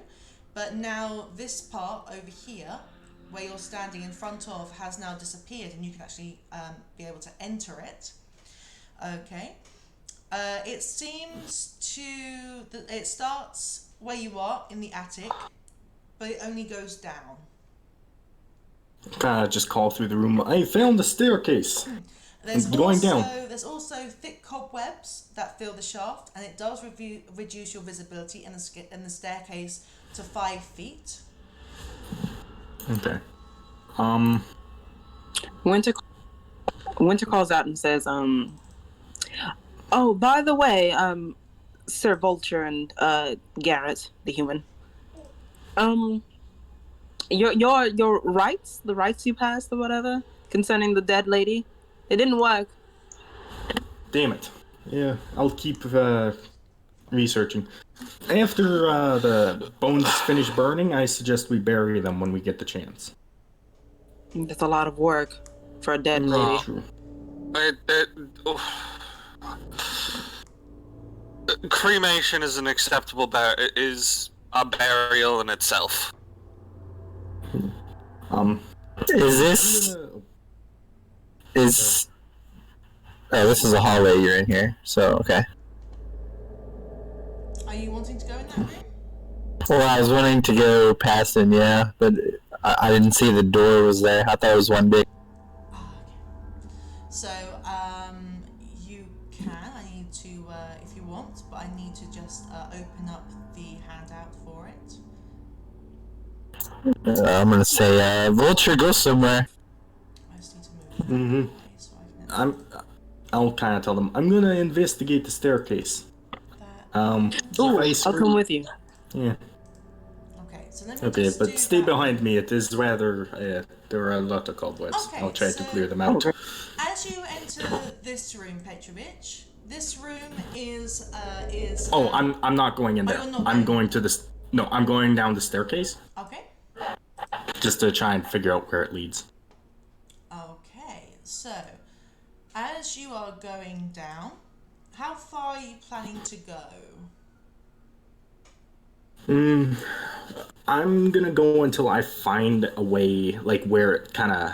but now this part over here, where you're standing in front of, has now disappeared, and you can actually be able to enter it. Okay. It seems it starts where you are in the attic, but it only goes down. Kind of just call through the room. I found the staircase. There's going down. There's also thick cobwebs that fill the shaft, and it does reduce your visibility in the staircase to 5 feet. Okay. Winter calls out and says, "Oh, by the way, Sir Vulture and Garrett, the human. Your rights, the rights you passed or whatever concerning the dead lady, it didn't work." Damn it. Yeah, I'll keep researching. After the bones finish burning, I suggest we bury them when we get the chance. That's a lot of work for a dead lady. True. Cremation is an acceptable is a burial in itself. This is a hallway you're in here, so okay. Are you wanting to go in that room? Well, I was wanting to go past him, yeah, but I didn't see the door was there. I thought it was one big. Okay. So, you can. I need to, if you want, but I need to just open up the handout for it. I'm gonna say, Vulture, go somewhere. I just need to move. Mm-hmm. Okay, so I'll kind of tell them, I'm gonna investigate the staircase. Ooh, I'll come with you. Yeah. Okay, so let me Okay, just but do stay that. behind me. It is rather, there are a lot of cobwebs. Okay, I'll try to so- clear them out. Okay. As you enter this room, Petrovich, this room is Oh, I'm not going in Oh, there. you're not I'm going- going to this. No, I'm going down the staircase okay. just to try and figure out where it leads. Okay, so as you are going down, how far are you planning to go? I'm gonna go until I find a way, like where it kind of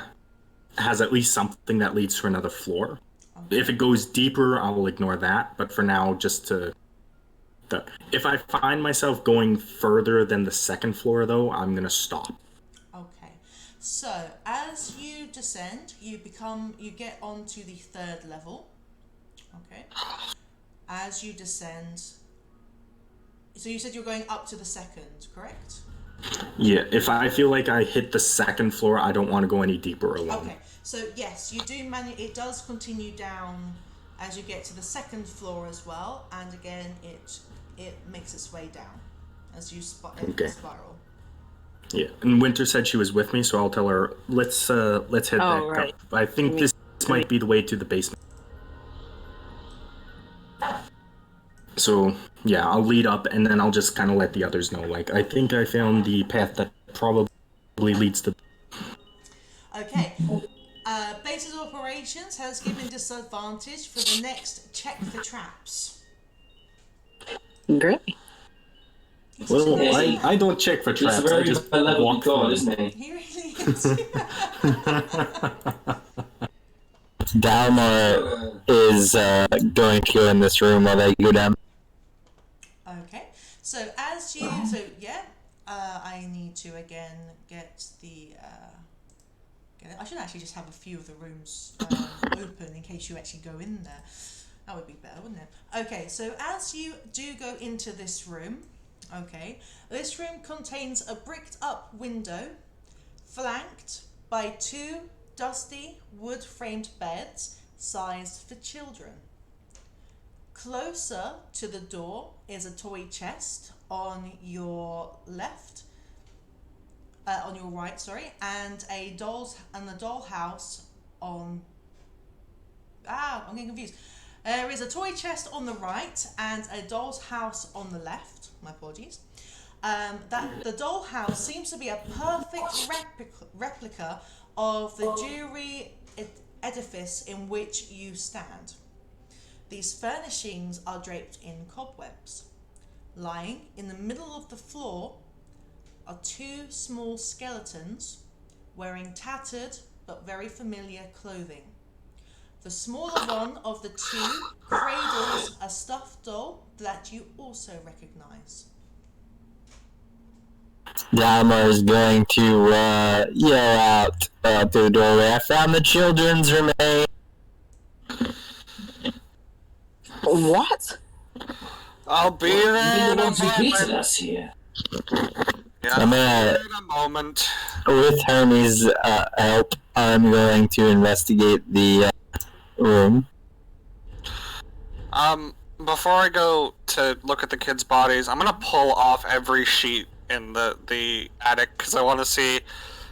has at least something that leads to another floor. Okay. If it goes deeper, I will ignore that. But for now, just to. If I find myself going further than the second floor, though, I'm gonna stop. Okay, so as you descend, you get onto the 3rd level. Okay, as you descend, so you said you're going up to the 2nd, correct? Yeah, if I feel like I hit the second floor, I don't want to go any deeper alone. Okay, so yes, you do it does continue down as you get to the 2nd floor as well, and again it makes its way down as you Okay. spiral. Yeah, and Winter said she was with me, so I'll tell her let's head back right. up. I think this might be the way to the basement. So yeah, I'll lead up, and then I'll just kind of let the others know. Like, I think I found the path that probably leads to. Okay. Basis Operations has given disadvantage for the next check for traps. Great. Well, Yeah. I don't check for It's traps. a very I just level walk god, through. isn't he? He really is. Dalmar is going to go in this room while they go down. Okay. So I need to again get the. I should actually just have a few of the rooms open in case you actually go in there. That would be better, wouldn't it? Okay, so as you do go into this room, okay, this room contains a bricked up window flanked by 2 dusty wood framed beds sized for children. Closer to the door is a toy chest on your left, on your right, sorry, and a dollhouse on. I'm getting confused. There is a toy chest on the right and a doll's house on the left. My apologies. That the dollhouse seems to be a perfect replica of the jury edifice in which you stand. These furnishings are draped in cobwebs. Lying in the middle of the floor are two small skeletons wearing tattered but very familiar clothing. The smaller one of the two cradles a stuffed doll that you also recognize. Dahmer is going to yell out through the doorway, "I found the children's remains!" What? I'll be there You're in the a ones who greeted moment. us here. Yeah, I'm gonna- in a moment. With Hermes' help, I'm going to investigate the room. Before I go to look at the kids' bodies, I'm gonna pull off every sheet in the attic because I want to see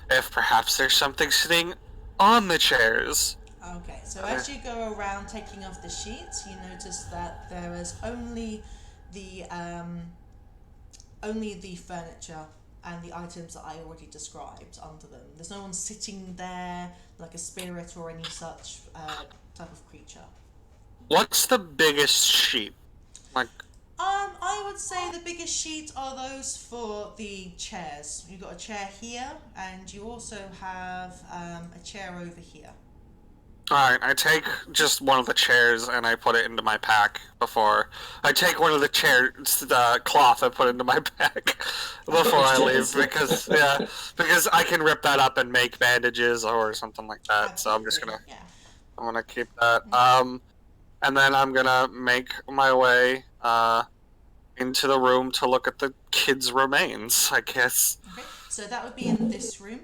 if perhaps there's something sitting on the chairs. Okay, so as you go around taking off the sheets, you notice that there is only the furniture and the items that I already described under them. There's no one sitting there like a spirit or any such type of creature. What's the biggest sheet? Like, I would say the biggest sheets are those for the chairs. You've got a chair here, and you also have a chair over here. alright, I take just one of the chairs and I put it into my pack before. I take one of the chairs, the cloth, I put it into my pack before I leave because I can rip that up and make bandages or something like that. So I'm just gonna, I'm gonna keep that. And then I'm gonna make my way into the room to look at the kids' remains, I guess. Okay, so that would be in this room.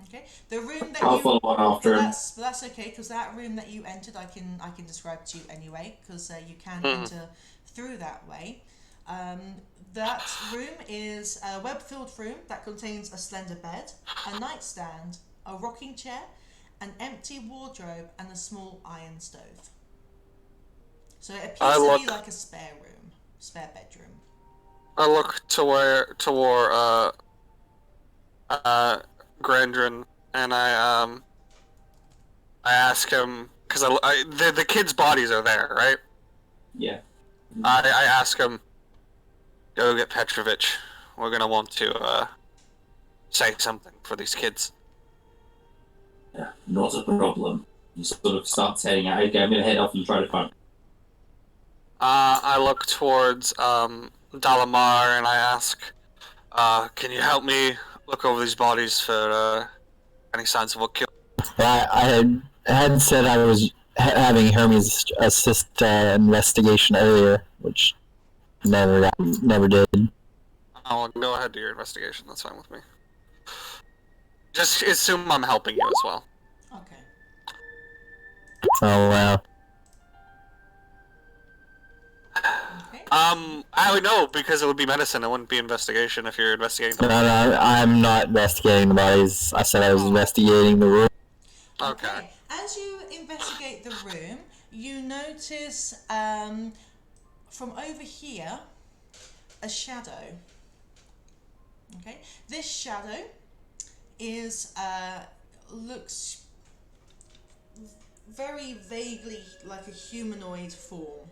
Okay, the room that I'll you. follow on after him. That's okay, because that room that you entered, I can describe to you anyway, because you can enter through that way. That room is a web-filled room that contains a slender bed, a nightstand, a rocking chair, an empty wardrobe, and a small iron stove. So it appears to be like a spare bedroom. I look toward Grandrin, and I ask him because the kids' bodies are there, right? Yeah. I ask him, go get Petrovich. We're gonna want to say something for these kids. Yeah, not a problem. You sort of start heading out. Okay, I'm gonna head off and try to find. I look towards Dalamar and I ask, can you help me look over these bodies for any signs of what killed? I had said I was having Hermes assist investigation earlier, which never did. Oh, go ahead, do your investigation. That's fine with me. Just assume I'm helping you as well. Okay. Oh wow. Okay. I would know because it would be medicine. It wouldn't be investigation if you're investigating them. No, I'm not investigating the bodies. I said I was investigating the room. Okay. As you investigate the room, you notice from over here a shadow. Okay, this shadow is looks very vaguely like a humanoid form.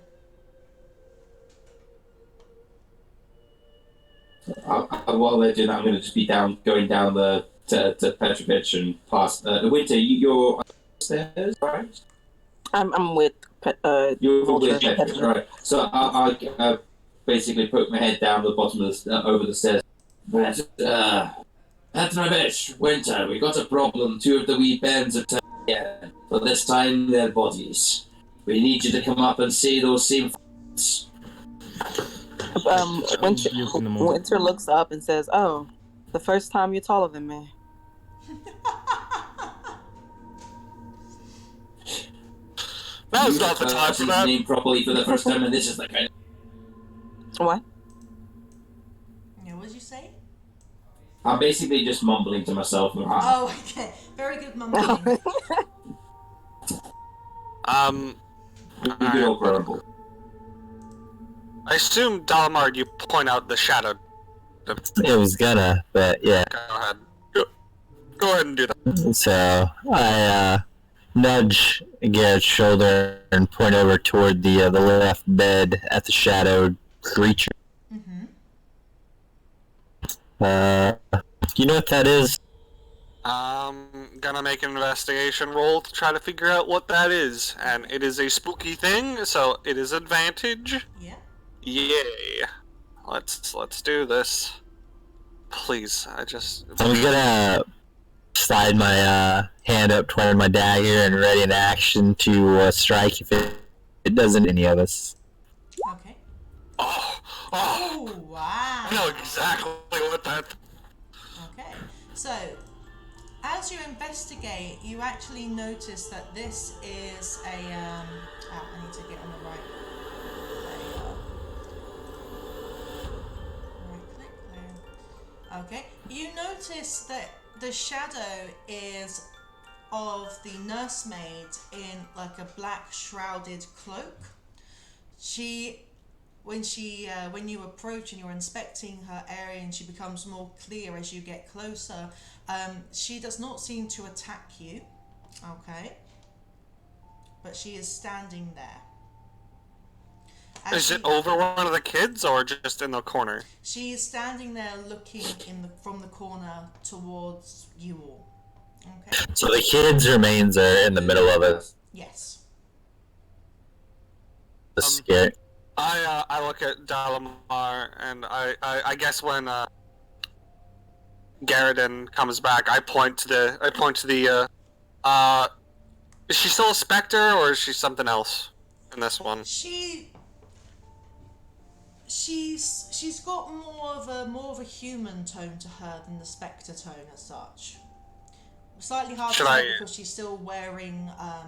While they're doing that, I'm going to just be going down to Petrovich and past the Winter. You're upstairs, right? I'm with You're Vulture. with Petrovich, right? So I basically put my head down the bottom of over the stairs. Petrovich, Winter, we got a problem. Two of the wee bairns have turned again, but this time their bodies. We need you to come up and see those same f***s. Winter looks up and says, "Oh, the first time you're taller than me." That was not the time for his that. name properly for the first time, and this is like. What? Yeah, what did you say? I'm basically just mumbling to myself. Oh, okay. Very good mumbling. Good old verbal. I assume, Dalamar, you point out the shadow. It was gonna, but yeah. Go ahead. Go ahead and do that. So I nudge Garrett's shoulder and point over toward the left bed at the shadowed creature. Mm-hmm. You know what that is? Gonna make an investigation roll to try to figure out what that is, and it is a spooky thing, so it is advantage. Yeah. Yay! Let's do this. Please, I'm gonna slide my hand up toward my dagger and ready in action to strike if it doesn't any of us. Okay. Oh, Oh, wow. I know exactly what that. Okay. So, as you investigate, you actually notice that this is a I need to get on the right layer. Right click there. Okay. You notice that the shadow is of the nursemaid in like a black shrouded cloak. When you approach and you're inspecting her area and she becomes more clear as you get closer, she does not seem to attack you, okay? But she is standing there. Is it over one of the kids or just in the corner? She is standing there looking from the corner towards you all. Okay. So the kids' remains are in the middle of it. Yes. The scary. I look at Dalamar, and I guess when Garridan comes back, I point to the is she still a specter or is she something else in this one? She's got more of a human tone to her than the spectre tone as such. Slightly hard to say because she's still wearing her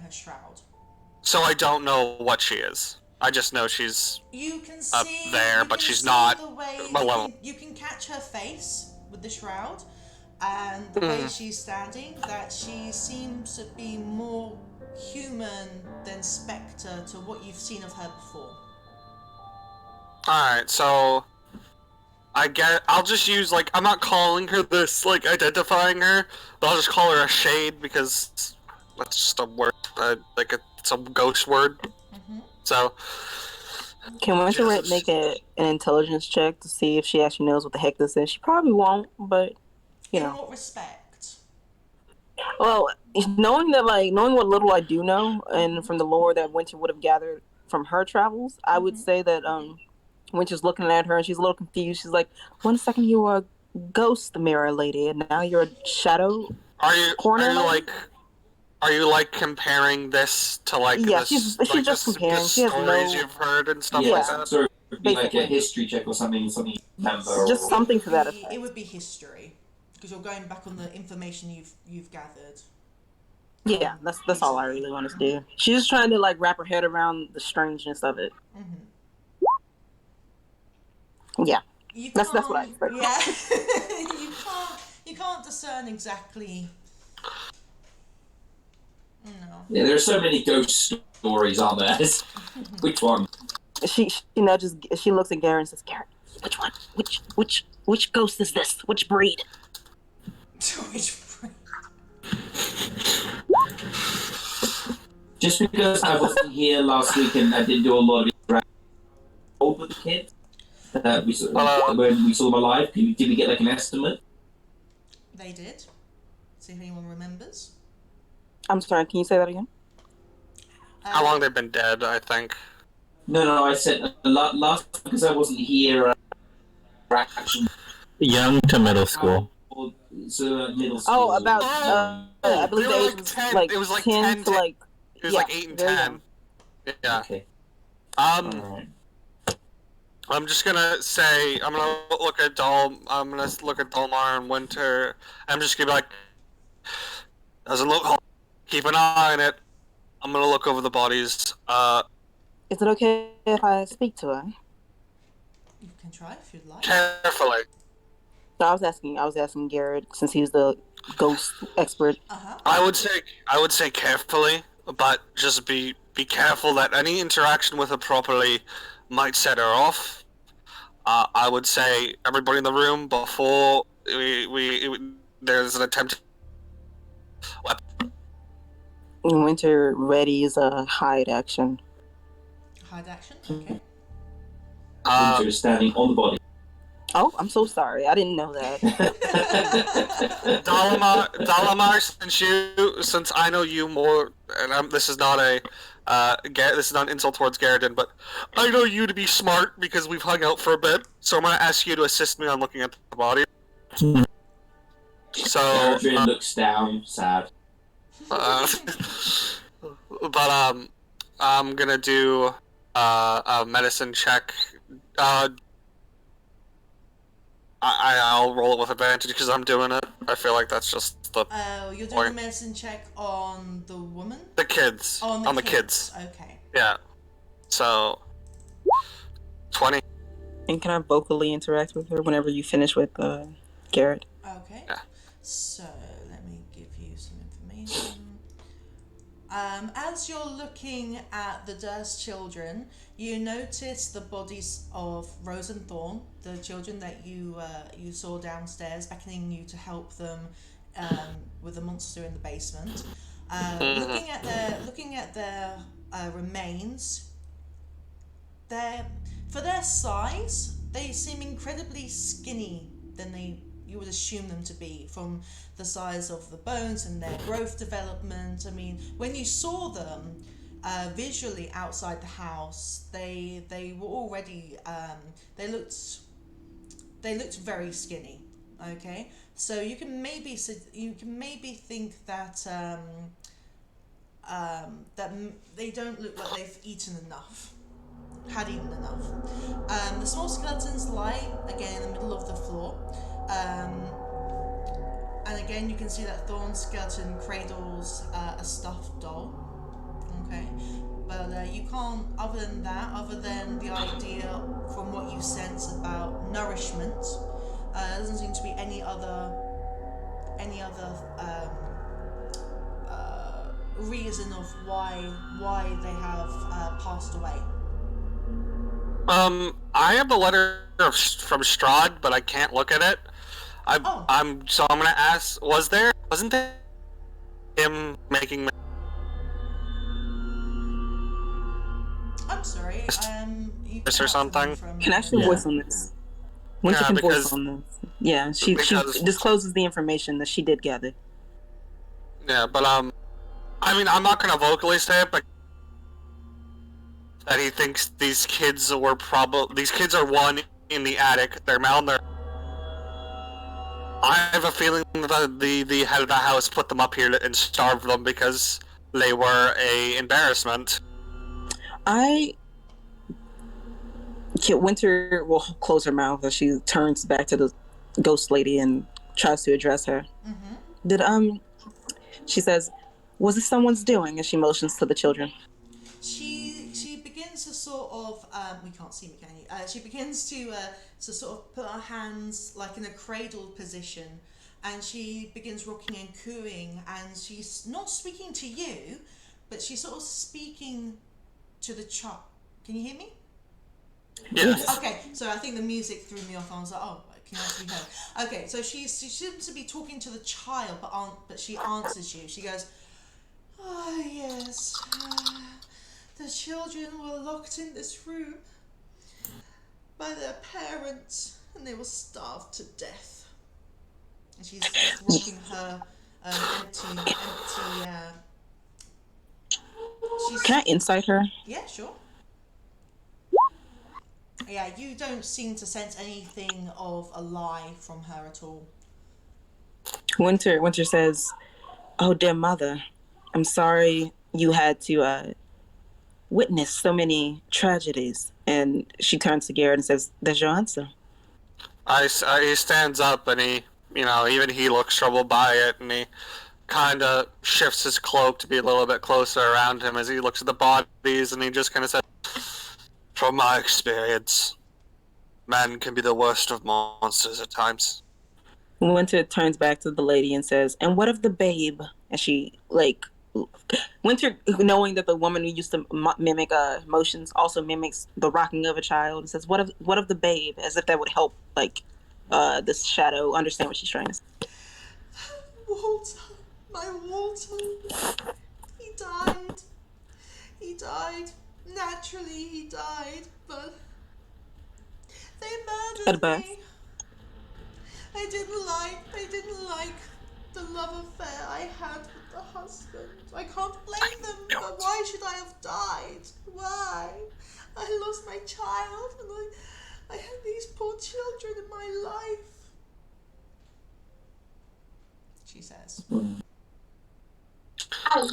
shroud. So I don't know what she is. I just know she's up there, but she's not malevolent. You can catch her face with the shroud, and the way she's standing, that she seems to be more human than spectre to what you've seen of her before. Alright, so I'll just use, like, I'm not calling her this, like, identifying her, but I'll just call her a shade because that's just a word, it's a ghost word. Mm-hmm. So, can Winter make an intelligence check to see if she actually knows what the heck this is? She probably won't, but you know. In what respect? Well, knowing what little I do know, and from the lore that Winter would have gathered from her travels, I would say that Winter's looking at her and she's a little confused. She's like, "One second you were a ghost mirror lady, and now you're a shadow corner lady?" Are you like comparing this to like she's like just comparing. the stories you've heard and stuff like that? So it would be like a history check or something you remember. Just something to that effect. It would be history, because you're going back on the information you've gathered. Yeah, that's all I really want to do. She's just trying to like wrap her head around the strangeness of it. Mm-hmm. Yeah, that's what I expect. Yeah, you can't discern exactly. No. Yeah, there are so many ghost stories, aren't there? Which one? She nudges. She looks at Garrett and says, "Garrett, which one? Which ghost is this? Which breed?" Which breed? Just because I wasn't here last week and I didn't do a lot of interaction with the kids when we saw them alive, did we get like an estimate? They did. See if anyone remembers. I'm sorry, can you say that again? How long they've been dead, I think. No, I said last because I wasn't here. Action. Young to middle school. So middle school. Oh, about I believe the age was like it was like 10 to like. It was like 8 and 10. Yeah. Okay. I'm just gonna say I'm gonna look at Dolmar and Winter. I'm just gonna be like, doesn't look. Keep an eye on it. I'm gonna look over the bodies. Is it okay if I speak to her? You can try if you'd like. Carefully. So I was asking Garrett since he's the ghost expert. I would say carefully, but just be careful that any interaction with her properly might set her off. I would say everybody in the room before there's an attempt. Winter readies a hide action. Hide action. Okay. Winter is standing on the body. Oh, I'm so sorry. I didn't know that. Dalamar, since I know you more, and this is not an insult towards Garrett, but I know you to be smart because we've hung out for a bit. So I'm gonna ask you to assist me on looking at the body. So Adrian looks down, sad. But I'm gonna do a medicine check. I'll roll it with advantage because I'm doing it. I feel like that's just the You're doing a medicine check on the woman? the kids. On the kids. Okay. Yeah. So 20. And can I vocally interact with her whenever you finish with Garrett? Okay. Yeah. So let me give you some information. As you're looking at the Durst children, you notice the bodies of Rose and Thorn, the children that you saw downstairs, beckoning you to help them with the monster in the basement. Looking at their remains, for their size, they seem incredibly skinny than you would assume them to be from the size of the bones and their growth development. I mean, when you saw them visually outside the house, they were already they looked very skinny. Okay, so you can maybe think that that they don't look like they've eaten enough. Had eaten enough. The small skeletons lie again in the middle of the floor. And again, you can see that Thorn's skeleton cradles a stuffed doll. Okay, but you can't. Other than the idea from what you sense about nourishment, there doesn't seem to be any other reason of why they have passed away. I have the letter from Strahd, but I can't look at it. I'm gonna ask. Wasn't there him making? I'm sorry. You This or something? Can I actually voice on this? Winter Yeah, can because- voice on this. Yeah, she discloses the information that she did gather. Yeah, but I mean, I'm not gonna vocally say it, but that he thinks these kids are one in the attic. They're malnourished. I have a feeling that the head of the house put them up here and starved them because they were a embarrassment. Winter will close her mouth as she turns back to the ghost lady and tries to address her. Mm-hmm. She says, "Was it someone's doing?" And she motions to the children. She begins to sort of we can't see me, can you? She begins to sort of put her hands like in a cradled position, and she begins rocking and cooing, and she's not speaking to you, but she's sort of speaking to the child. Can you hear me? Yes. Okay, so I think the music threw me off. I was like, oh, I can actually hear. Okay, so she seems to be talking to the child, but she answers you. She goes, "Oh yes, the children were locked in this room by their parents, and they were starved to death." And she's just rocking her empty. Can I insight her? Yeah, sure. Yeah, you don't seem to sense anything of a lie from her at all. Winter says, "Oh dear mother, I'm sorry you had to witness so many tragedies." And she turns to Garrett and says, "There's your answer." He stands up and even he looks troubled by it, and he kind of shifts his cloak to be a little bit closer around him as he looks at the bodies, and he just kind of says, "From my experience, men can be the worst of monsters at times." Winter turns back to the lady and says, "And what of the babe?" And she, like, Winter, knowing that the woman who used to mimic emotions also mimics the rocking of a child, and says, what of the babe?" As if that would help, like, this shadow understand what she's trying to say. Walter, my Walter, he died. He died. Naturally, he died, but they murdered me. I didn't like the love affair I had with the husband. I can't blame them, but why should I have died? Why? I lost my child, and I had these poor children in my life. She says.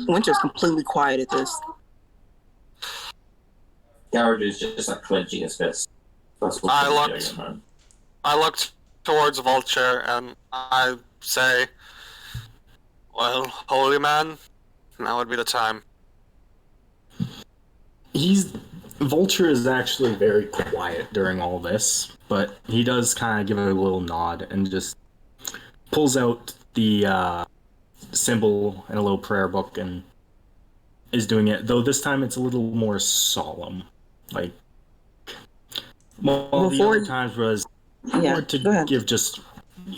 Winter's completely quiet at this. Garrett is just like clenching his fist. That's what I looked towards Vulture and I say, "Well, holy man, now would be the time." Vulture is actually very quiet during all this, but he does kind of give it a little nod and just pulls out the symbol and a little prayer book and is doing it, though this time it's a little more solemn. Like, well, the other times was more to give just,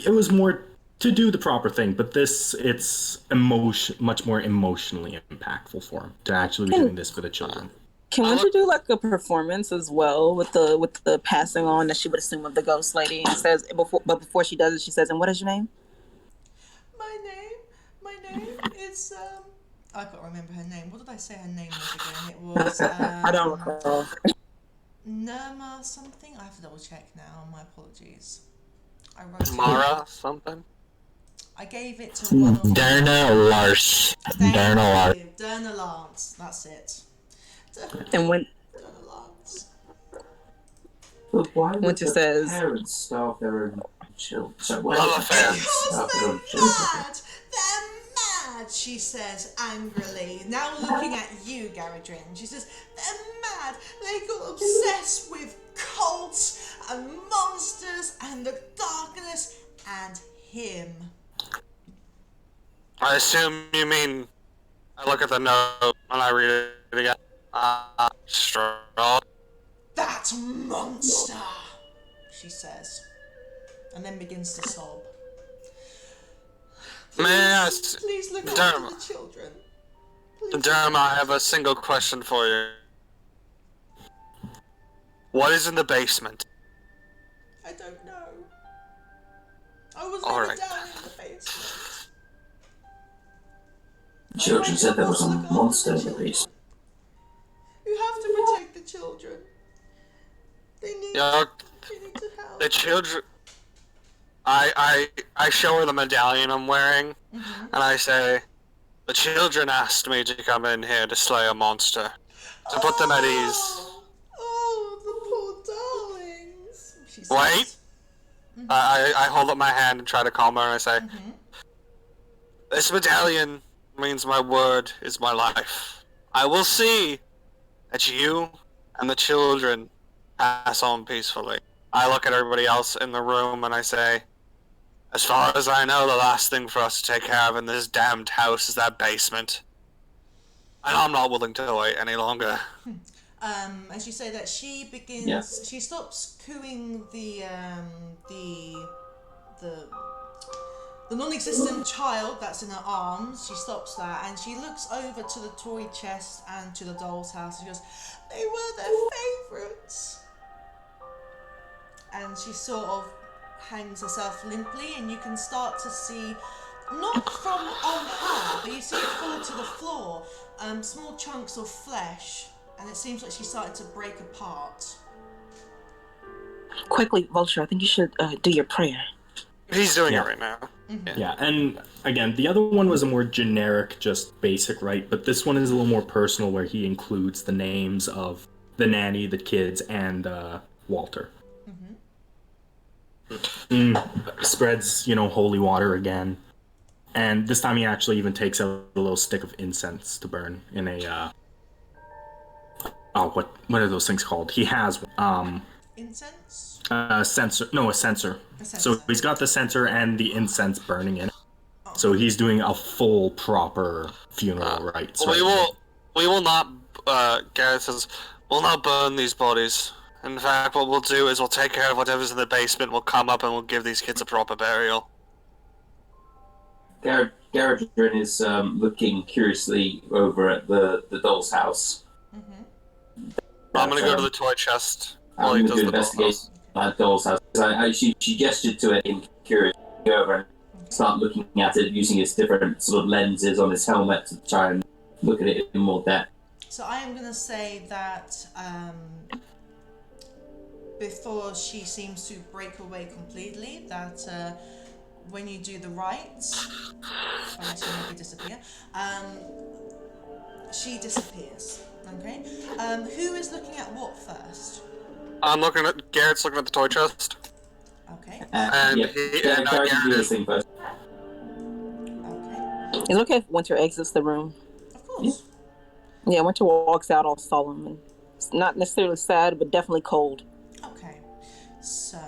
it was more to do the proper thing, but this, it's much more emotionally impactful for him to actually be doing this for the children. Can Winter do like a performance as well with the passing on that she would assume of the ghost lady, and says before she does it, she says, "And what is your name?" My name is I can't remember her name. What did I say her name was again? It was I don't recall. Nirma something. I have to double check now. My apologies. I wrote Mara something. I gave it to one of Derna Lars. Derna Lance. That's it. And when Derna Lance. But why would Winter the says, parents starve their own children? So why Love would the affair. parents starve their own Because children? they're mad, she says angrily. Now looking at you, Garadrin. She says, they're mad. They got obsessed with cults and monsters and the darkness and him. I assume you mean, I look at the note and I read it again. Straw. That monster, she says, and then begins to sob. Please look after the children. Derma, I have a single question for you. What is in the basement? I don't know. I was All never right. down in the basement. The children said there was a monster in the basement. You have to protect the children. They need to help. The children. I show her the medallion I'm wearing, and I say, "The children asked me to come in here to slay a monster, to put them at ease." Oh, the poor darlings. She says. Wait. I hold up my hand and try to calm her, and I say, "This medallion means my word is my life. I will see that you and the children pass on peacefully." I look at everybody else in the room and I say, "As far as I know, the last thing for us to take care of in this damned house is that basement. And I'm not willing to wait any longer." As you say that, she begins. She stops cooing the non-existent child that's in her arms. She stops that and she looks over to the toy chest and to the doll's house. She goes, "They were their favourites." And she sort of hangs herself limply, and you can start to see, not from on her, but you see it fall to the floor, small chunks of flesh, and it seems like she's starting to break apart. Quickly, Vulture, I think you should do your prayer. He's doing it right now. Yeah, and again, the other one was a more generic, just basic rite, but this one is a little more personal, where he includes the names of the nanny, the kids, and Walter. Spreads, holy water again, And this time he actually even takes a little stick of incense to burn in a what are those things called? He has Incense? a sensor. No, a sensor. So he's got the sensor and the incense burning in it. So he's doing a full, proper funeral rites. We will not. Gareth says, "We'll not burn these bodies. In fact, what we'll do is we'll take care of whatever's in the basement. We'll come up and we'll give these kids a proper burial." Garadrin is looking curiously over at the doll's house. I'm gonna go to the toy chest while I'm he going does to the investigate that doll's house. She gestured to it in curious. Go over and start looking at it using its different sort of lenses on his helmet to try and look at it in more depth. So I am going to say that before she seems to break away completely, that when you do the rites, or to make it disappear, she disappears. Okay. Who is looking at what first? I'm looking at Garrett's looking at the toy chest. Okay. And Garrett can do this thing first. Okay. It's okay if Winter exits the room. Of course. Yeah, Winter walks out all solemn and it's not necessarily sad, but definitely cold. Okay. So,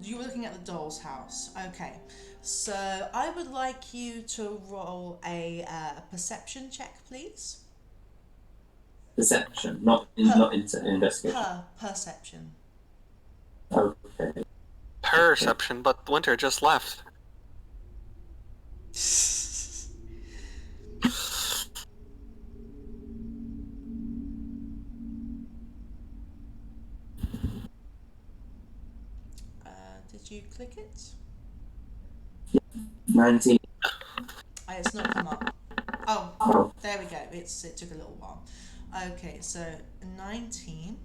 you were looking at the doll's house. Okay. So, I would like you to roll a perception check, please. Perception, not investigation. Perception. Okay. Perception, but Winter just left. Did you click it? 19. It's not come up. Oh, there we go. It took a little while. Okay, so 19.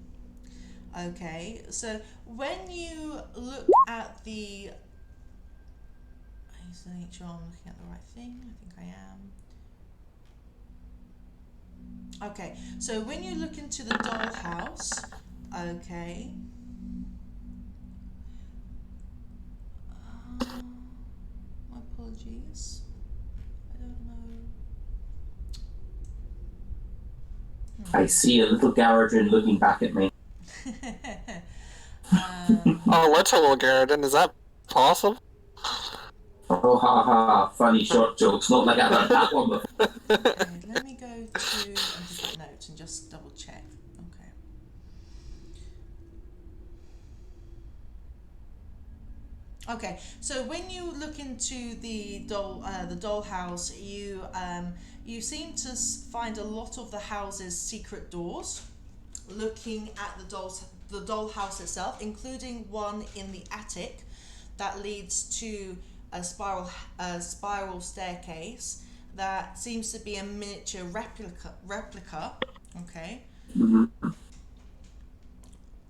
Okay, so when you look at the... I need to make sure I'm looking at the right thing. I think I am. Okay, so when you look into the dollhouse, okay... my apologies. I don't know. I see a little Garadrin looking back at me. Oh, what's a little Garrett? Is that possible? Oh, ha ha, funny short jokes. Not like I've heard that one before. Okay, let me go to different notes and just double check. Okay. Okay, so when you look into the dollhouse, you seem to find a lot of the house's secret doors. Looking at the dollhouse itself, including one in the attic that leads to a spiral staircase that seems to be a miniature replica. Okay. Mm-hmm.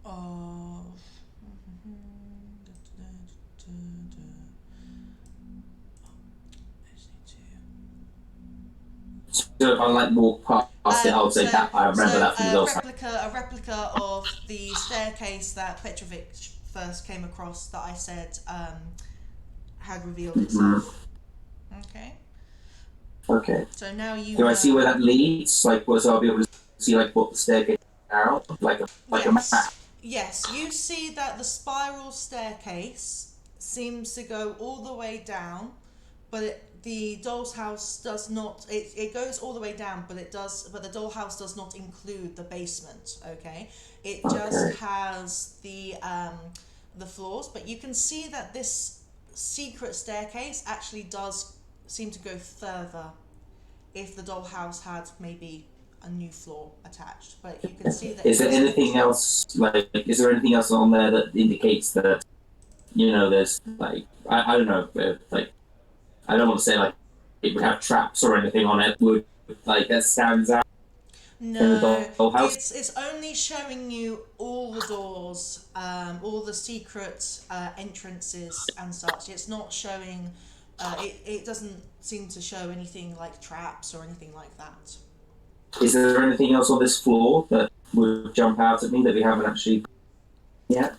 Of So if I like walk past it, I would say that I remember that from the doll's house. A replica of the staircase that Petrovic first came across that I said had revealed itself. Okay. Okay. So now you. Do I see where that leads? Like, so I'll be able to see like what the staircase is out, like a map. Yes, you see that the spiral staircase seems to go all the way down, but the doll's house does not. It goes all the way down, but the doll house does not include the basement. Okay, it just has the floors. But you can see that this secret staircase actually does seem to go further. If the doll house had maybe a new floor attached, but you can see that. Is there anything else? Like, is there anything else on there that indicates that, you know, there's like I don't know, like I don't want to say like it would have traps or anything on it. Would like that stands out? No, doll house? it's only showing you all the doors, all the secret entrances and such. It's not showing. It doesn't seem to show anything like traps or anything like that. Is there anything else on this floor that would jump out at me that we haven't actually yet?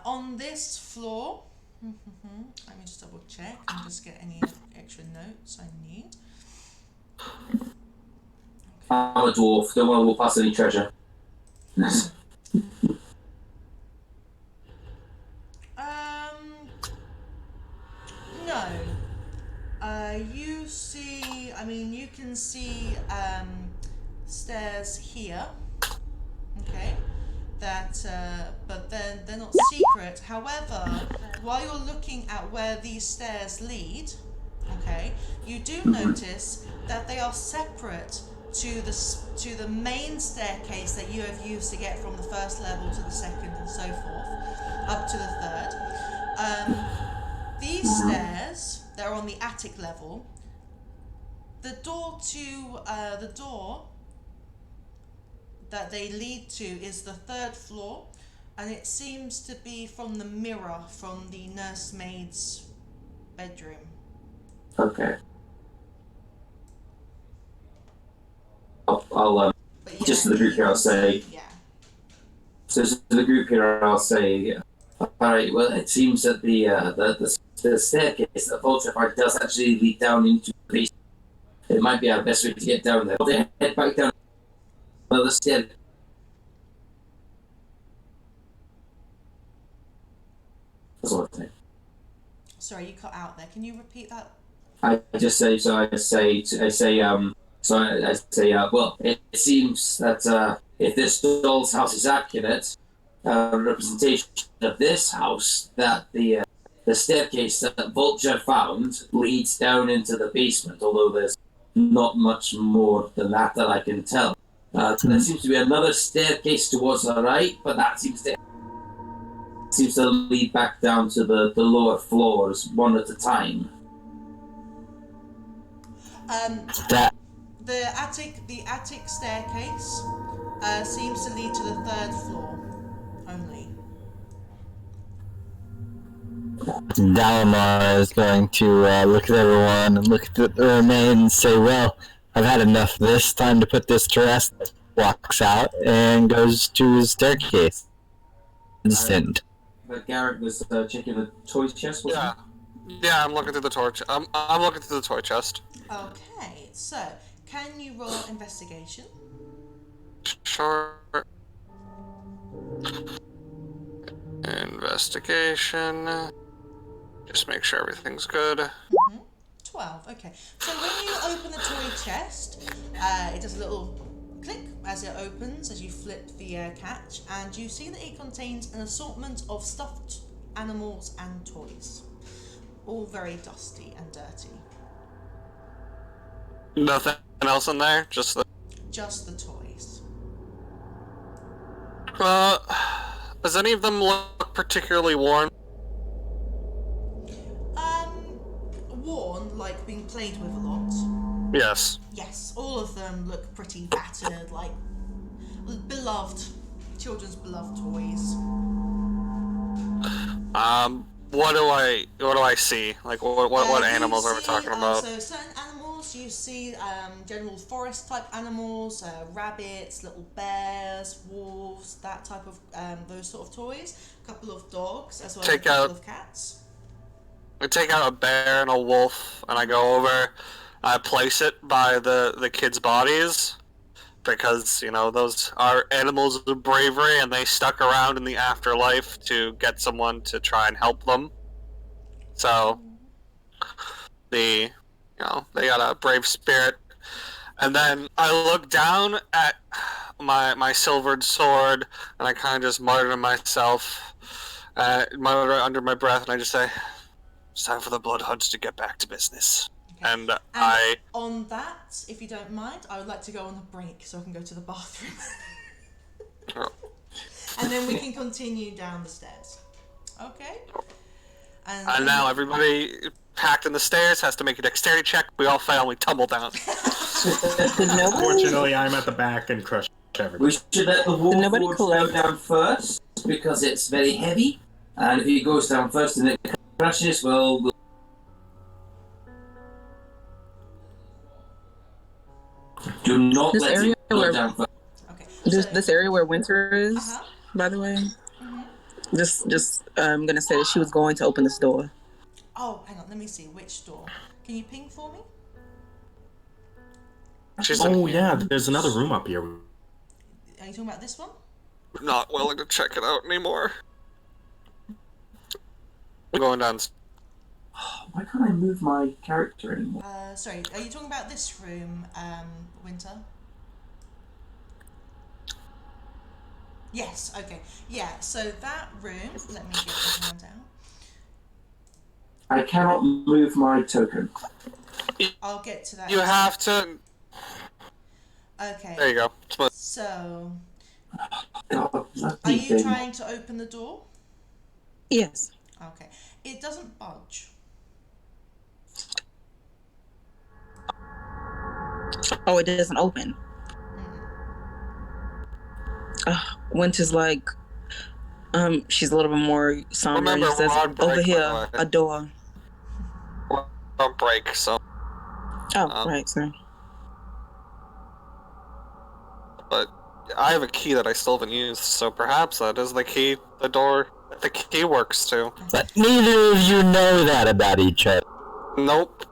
On this floor, Let me just double check and just get any extra notes I need. I'm a dwarf. Don't want to walk past any treasure. No. You see, I mean, you can see stairs here. Okay. That, but then they're not secret. However, while you're looking at where these stairs lead, okay, you do notice that they are separate to the main staircase that you have used to get from the first level to the second and so forth, up to the third. These stairs, they're on the attic level. The door that they lead to is the third floor, and it seems to be from the mirror from the nursemaid's bedroom. Okay. I'll But yeah, just to the group here, I'll say. Yeah. So to the group here, I'll say. All right. Well, it seems that the staircase that Vulture does actually lead down into the basement. It might be our best way to get down there. They head back down another stair. That's what I think. Sorry, you cut out there. Can you repeat that? I just say so. I say. Well, it seems that if this doll's house is accurate, representation of this house, that the staircase that Vulture found leads down into the basement. Although there's not much more than that I can tell. There seems to be another staircase towards the right, but that seems to lead back down to the lower floors one at a time. The attic staircase seems to lead to the third floor only. Dalamar is going to look at everyone and look at the remains and say, well, I've had enough of this. Time to put this to rest. Walks out and goes to his staircase. Instant. But Garrett was checking the toy chest, wasn't he? Yeah, I'm looking through the toy. I'm looking through the toy chest. Okay, so can you roll investigation? Sure. Investigation. Just make sure everything's good. 12. Okay. So when you open the toy chest, it does a little click as it opens, as you flip the catch, and you see that it contains an assortment of stuffed animals and toys. All very dusty and dirty. Nothing else in there? Just the toys. Does any of them look particularly worn? Worn, like being played with a lot. Yes. Yes, all of them look pretty battered, like beloved, children's beloved toys. What do I see? Like, what animals are we talking about? So certain animals, you see general forest type animals, rabbits, little bears, wolves, that type of those sort of toys. A couple of dogs, as well as a couple of cats. I take out a bear and a wolf, and I go over. I place it by the kids' bodies, because, you know, those are animals of bravery, and they stuck around in the afterlife to get someone to try and help them. So, they got a brave spirit. And then I look down at my silvered sword, and I kind of just mutter to myself, mutter under my breath, and I just say, it's time for the Bloodhunts to get back to business. Okay. And I... On that, if you don't mind, I would like to go on a break so I can go to the bathroom. And then we can continue down the stairs. Okay? And now everybody packed in the stairs has to make a dexterity check. We all fail and we tumble down. Unfortunately, I'm at the back and crush everything. We should let the wolf go down first, because it's very heavy. And if he goes down first and it crashes, we'll do not This let area him go where- down first. Okay. This area where Winter is, by the way. Just I'm gonna say that she was going to open this door. Oh, hang on. Let me see. Which door? Can you ping for me? She's in Oh here. yeah, there's another room up here. Are you talking about this one? Not willing to check it out anymore. I'm going down. Why can't I move my character anymore? Sorry. Are you talking about this room, Winter? Yes. Okay. Yeah. So that room. Let me get the hand out. I cannot move my token. I'll get to that. You have to. Okay. There you go. So, God, are bloody you thing. trying to open the door? Yes. Okay. It doesn't budge. Oh, it doesn't open. Winter's like, she's a little bit more somber. Remember, and she says, we're on break, over by here, the way. a door. We're on break, so. Oh, right, sorry. But I have a key that I still haven't used, so perhaps that is the key, the door that the key works to. But neither of you know that about each other. Nope.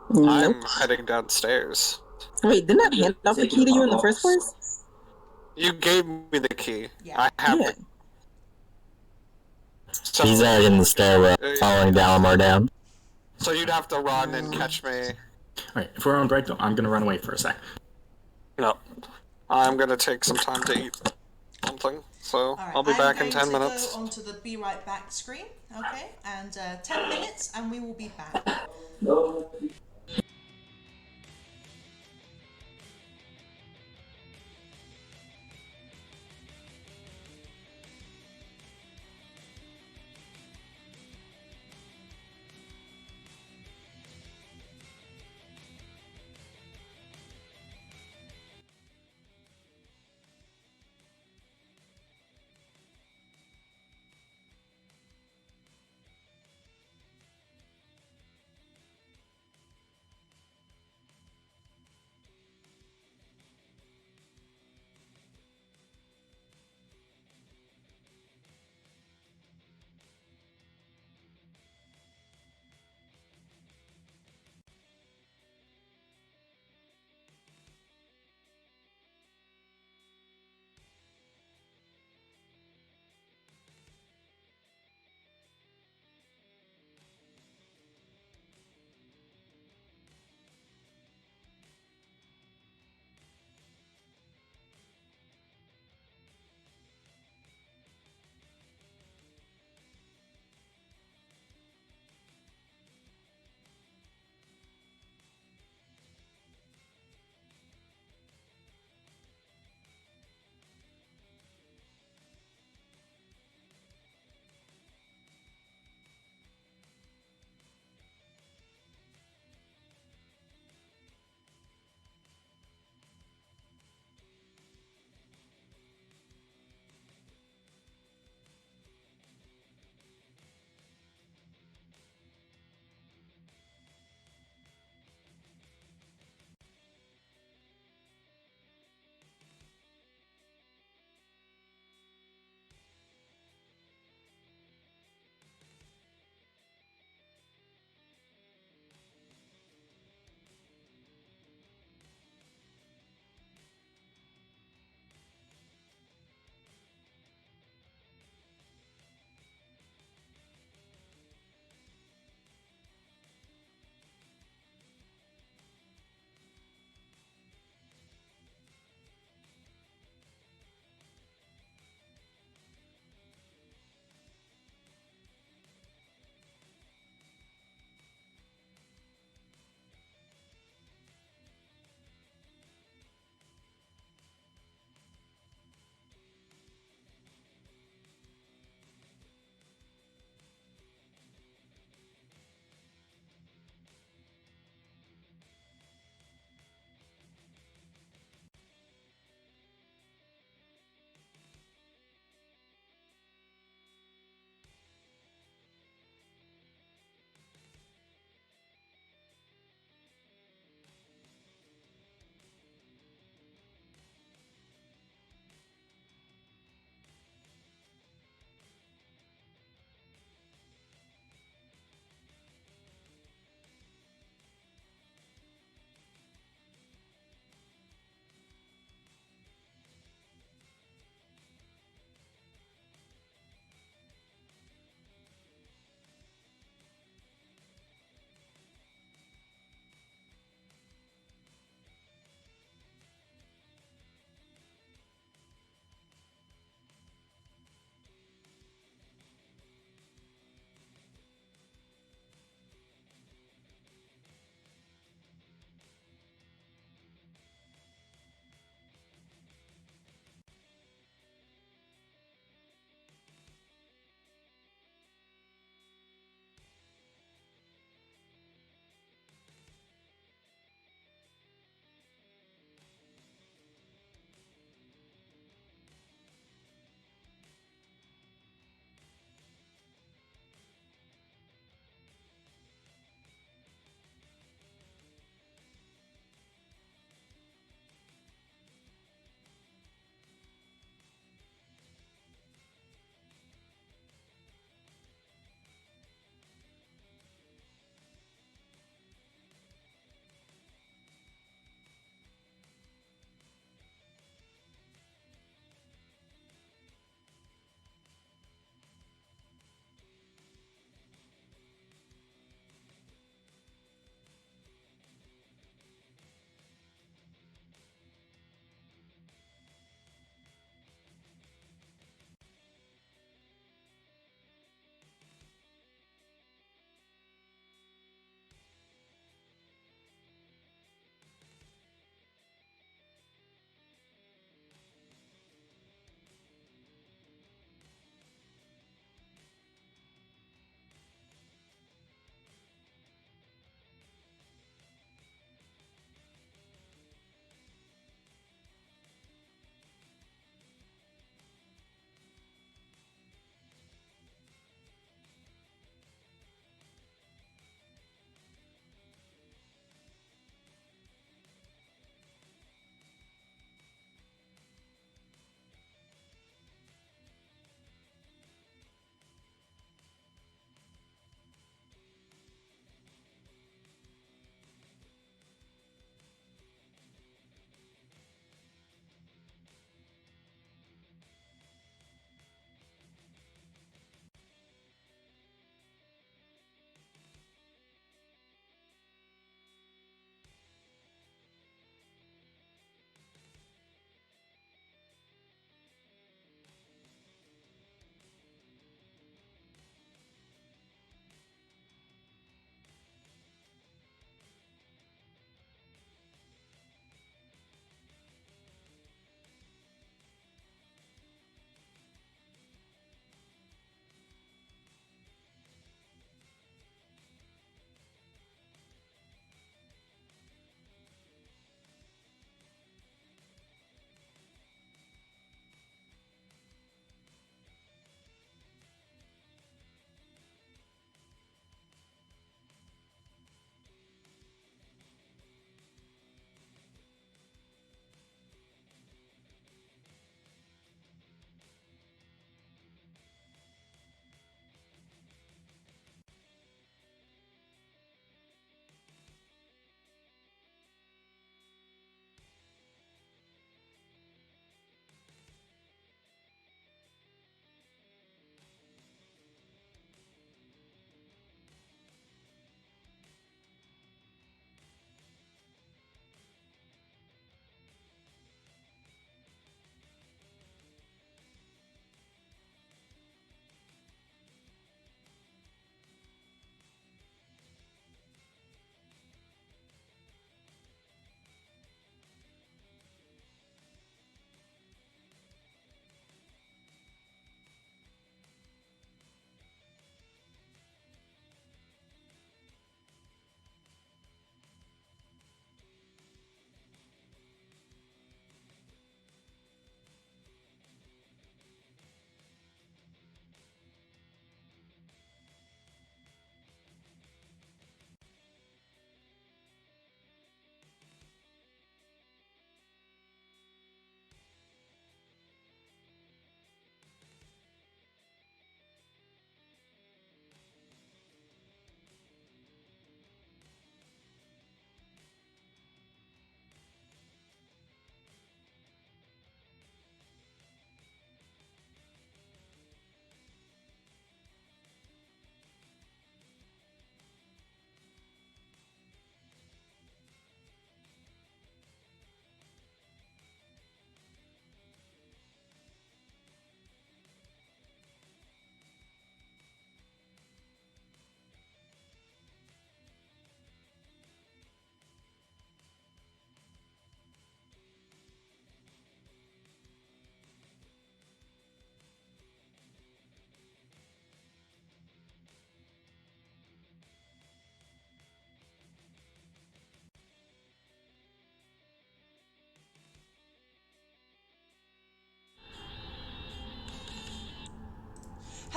Nope. I'm heading downstairs. Wait, didn't I hand off the key to you in the first place? You gave me the key. Yeah. I have Yeah. it. So, He's already in the stairwell, following Dalamar down. so you'd have to run and catch me. Alright, if we're on break though, I'm gonna run away for a sec. No. I'm gonna take some time to eat something, so All right. I'll be back in 10 I'm going minutes. to go onto the be right back screen. Okay. And 10 minutes, and we will be back. No.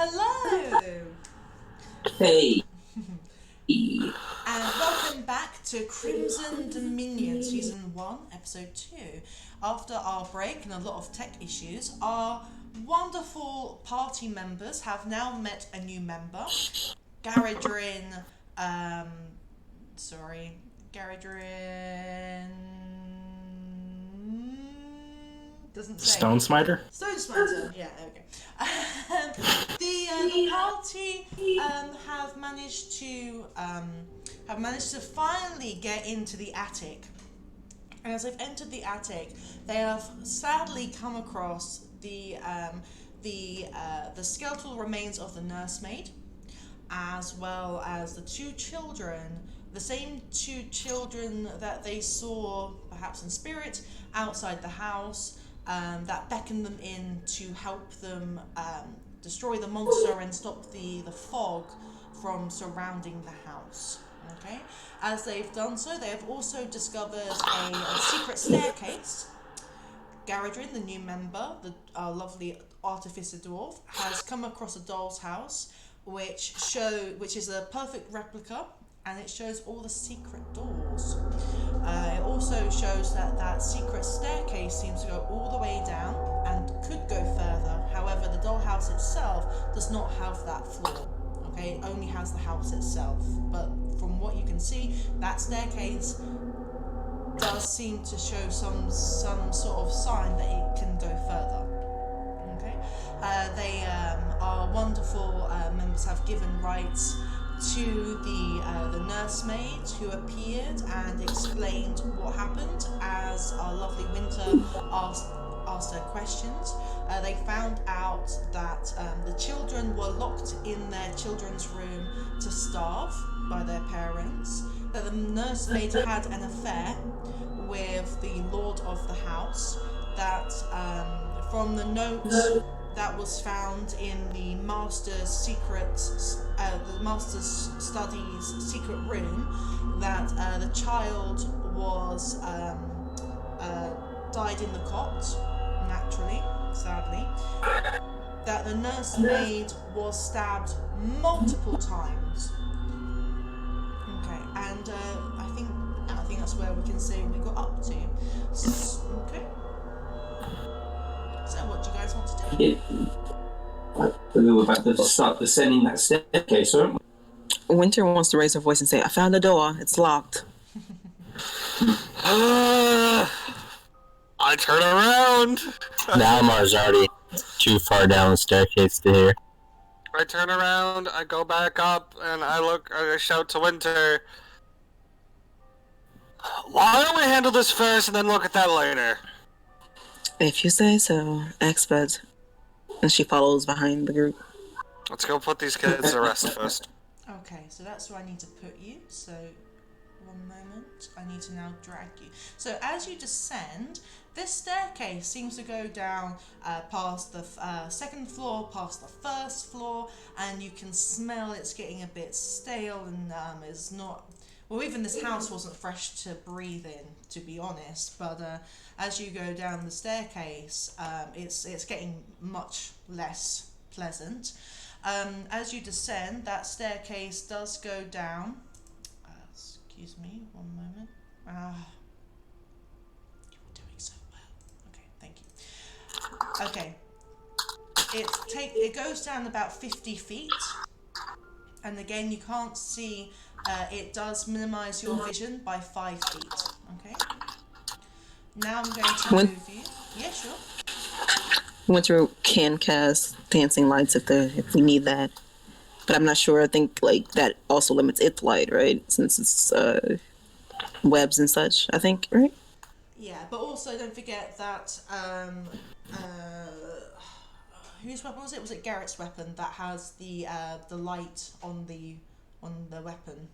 Hello! Hey. And welcome back to Crimson Dominion Season 1, Episode 2. After our break and a lot of tech issues, our wonderful party members have now met a new member. Garadrin, Garadrin... doesn't say. Stone Smiter? Stone Smiter, yeah, there we go. The party have managed to finally get into the attic. And as they've entered the attic, they have sadly come across the skeletal remains of the nursemaid, as well as the two children, the same two children that they saw, perhaps in spirit, outside the house, that beckoned them in to help them destroy the monster and stop the fog from surrounding the house. Okay, as they've done so, they have also discovered a secret staircase. Garadrin, the new member, the lovely artificer dwarf, has come across a doll's house, which is a perfect replica, and it shows all the secret doors. It also shows that secret staircase seems to go all the way down and could go further. However, the dollhouse itself does not have that floor. Okay, it only has the house itself. But from what you can see, that staircase does seem to show some sort of sign that it can go further. Okay, our wonderful members have given rights to the nursemaid who appeared and explained what happened as our lovely Winter asked her questions. They found out that the children were locked in their children's room to starve by their parents, that the nursemaid had an affair with the lord of the house, that from the notes that was found in the master's study's secret room, that the child was died in the cot, naturally, sadly. That the nursemaid was stabbed multiple times. Okay, and I think that's where we can say we got up to. Okay. So what do you guys want to do? Yeah. We're about to start descending that staircase, aren't we? Winter wants to raise her voice and say, "I found the door. It's locked." I turn around. Nalmar's already too far down the staircase to hear. I turn around, I go back up, and I shout to Winter, "Why don't we handle this first and then look at that later?" If you say so, expert. And she follows behind the group. Let's go put these kids to rest first. Okay, so that's where I need to put you. So, one moment. I need to now drag you. So, as you descend, this staircase seems to go down past the second floor, past the first floor, and you can smell it's getting a bit stale and is not... Well, even this house wasn't fresh to breathe in, to be honest, but as you go down the staircase, it's getting much less pleasant. As you descend, that staircase does go down. Excuse me, one moment. You were doing so well. Okay, thank you. Okay. It goes down about 50 feet. And again, you can't see, it does minimize your vision by 5 feet. Okay? Now I'm going to move you. Yeah, sure. Winter can cast dancing lights if we need that, but I'm not sure. I think like that also limits its light, right? Since it's webs and such. I think, right? Yeah, but also don't forget that whose weapon was it? Was it Garrett's weapon that has the light on the weapon?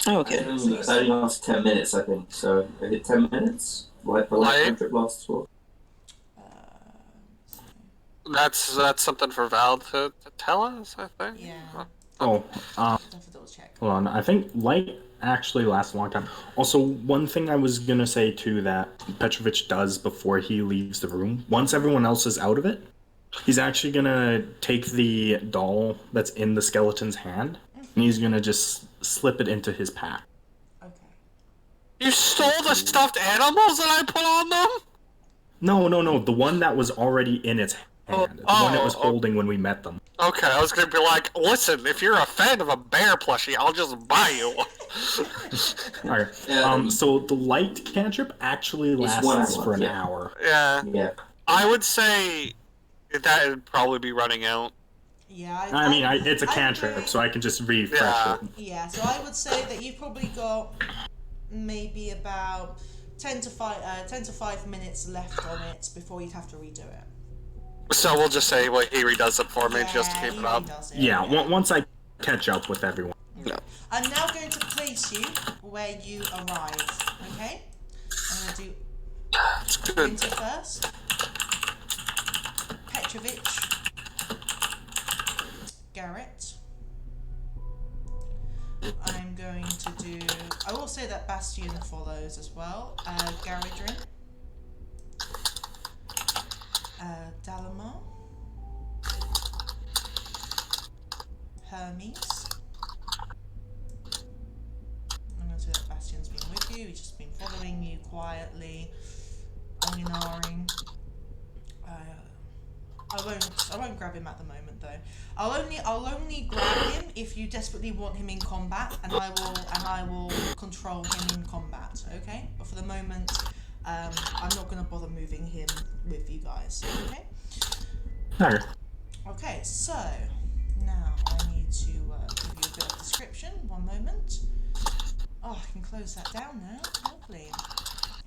Oh, okay. It only lasts 10 minutes, I think. So, is it 10 minutes? Like the light cantrip lasts for? That's something for Val to tell us, I think. Yeah. Oh, Have to double check. hold on. I think light actually lasts a long time. Also, one thing I was gonna say too that Petrovich does before he leaves the room, once everyone else is out of it, He's actually gonna take the doll that's in the skeleton's hand, and he's gonna just slip it into his pack. Okay. You stole the stuffed animals that I put on them? No. The one that was already in its hand. The one it was holding when we met them. Okay, I was gonna be like, listen, if you're a fan of a bear plushie, I'll just buy you one. Alright. So the light cantrip actually lasts for an hour. Yeah. Yeah. I would say that would probably be running out. Yeah. I mean, it's a cantrip, so I can just refresh it. Yeah, so I would say that you've probably got maybe about 10 to 5 minutes left on it before you'd have to redo it. So we'll just say, well, he redoes it for me just to keep it up. Once I catch up with everyone. No. I'm now going to place you where you arrive, okay? I'm going to do That's good. Winter first, Petrovich, Garrett. I'm going to do, I will say that Bastion follows as well, Garadrin, Dalamar, Hermes. I'm going to say that Bastion's been with you, he's just been following you quietly, onion-ahring. I won't grab him at the moment though. I'll only grab him if you desperately want him in combat, and I will control him in combat. Okay, but for the moment, I'm not going to bother moving him with you guys. Okay. Alright. Okay, so now I need to give you a bit of description. One moment. Oh, I can close that down now. Lovely.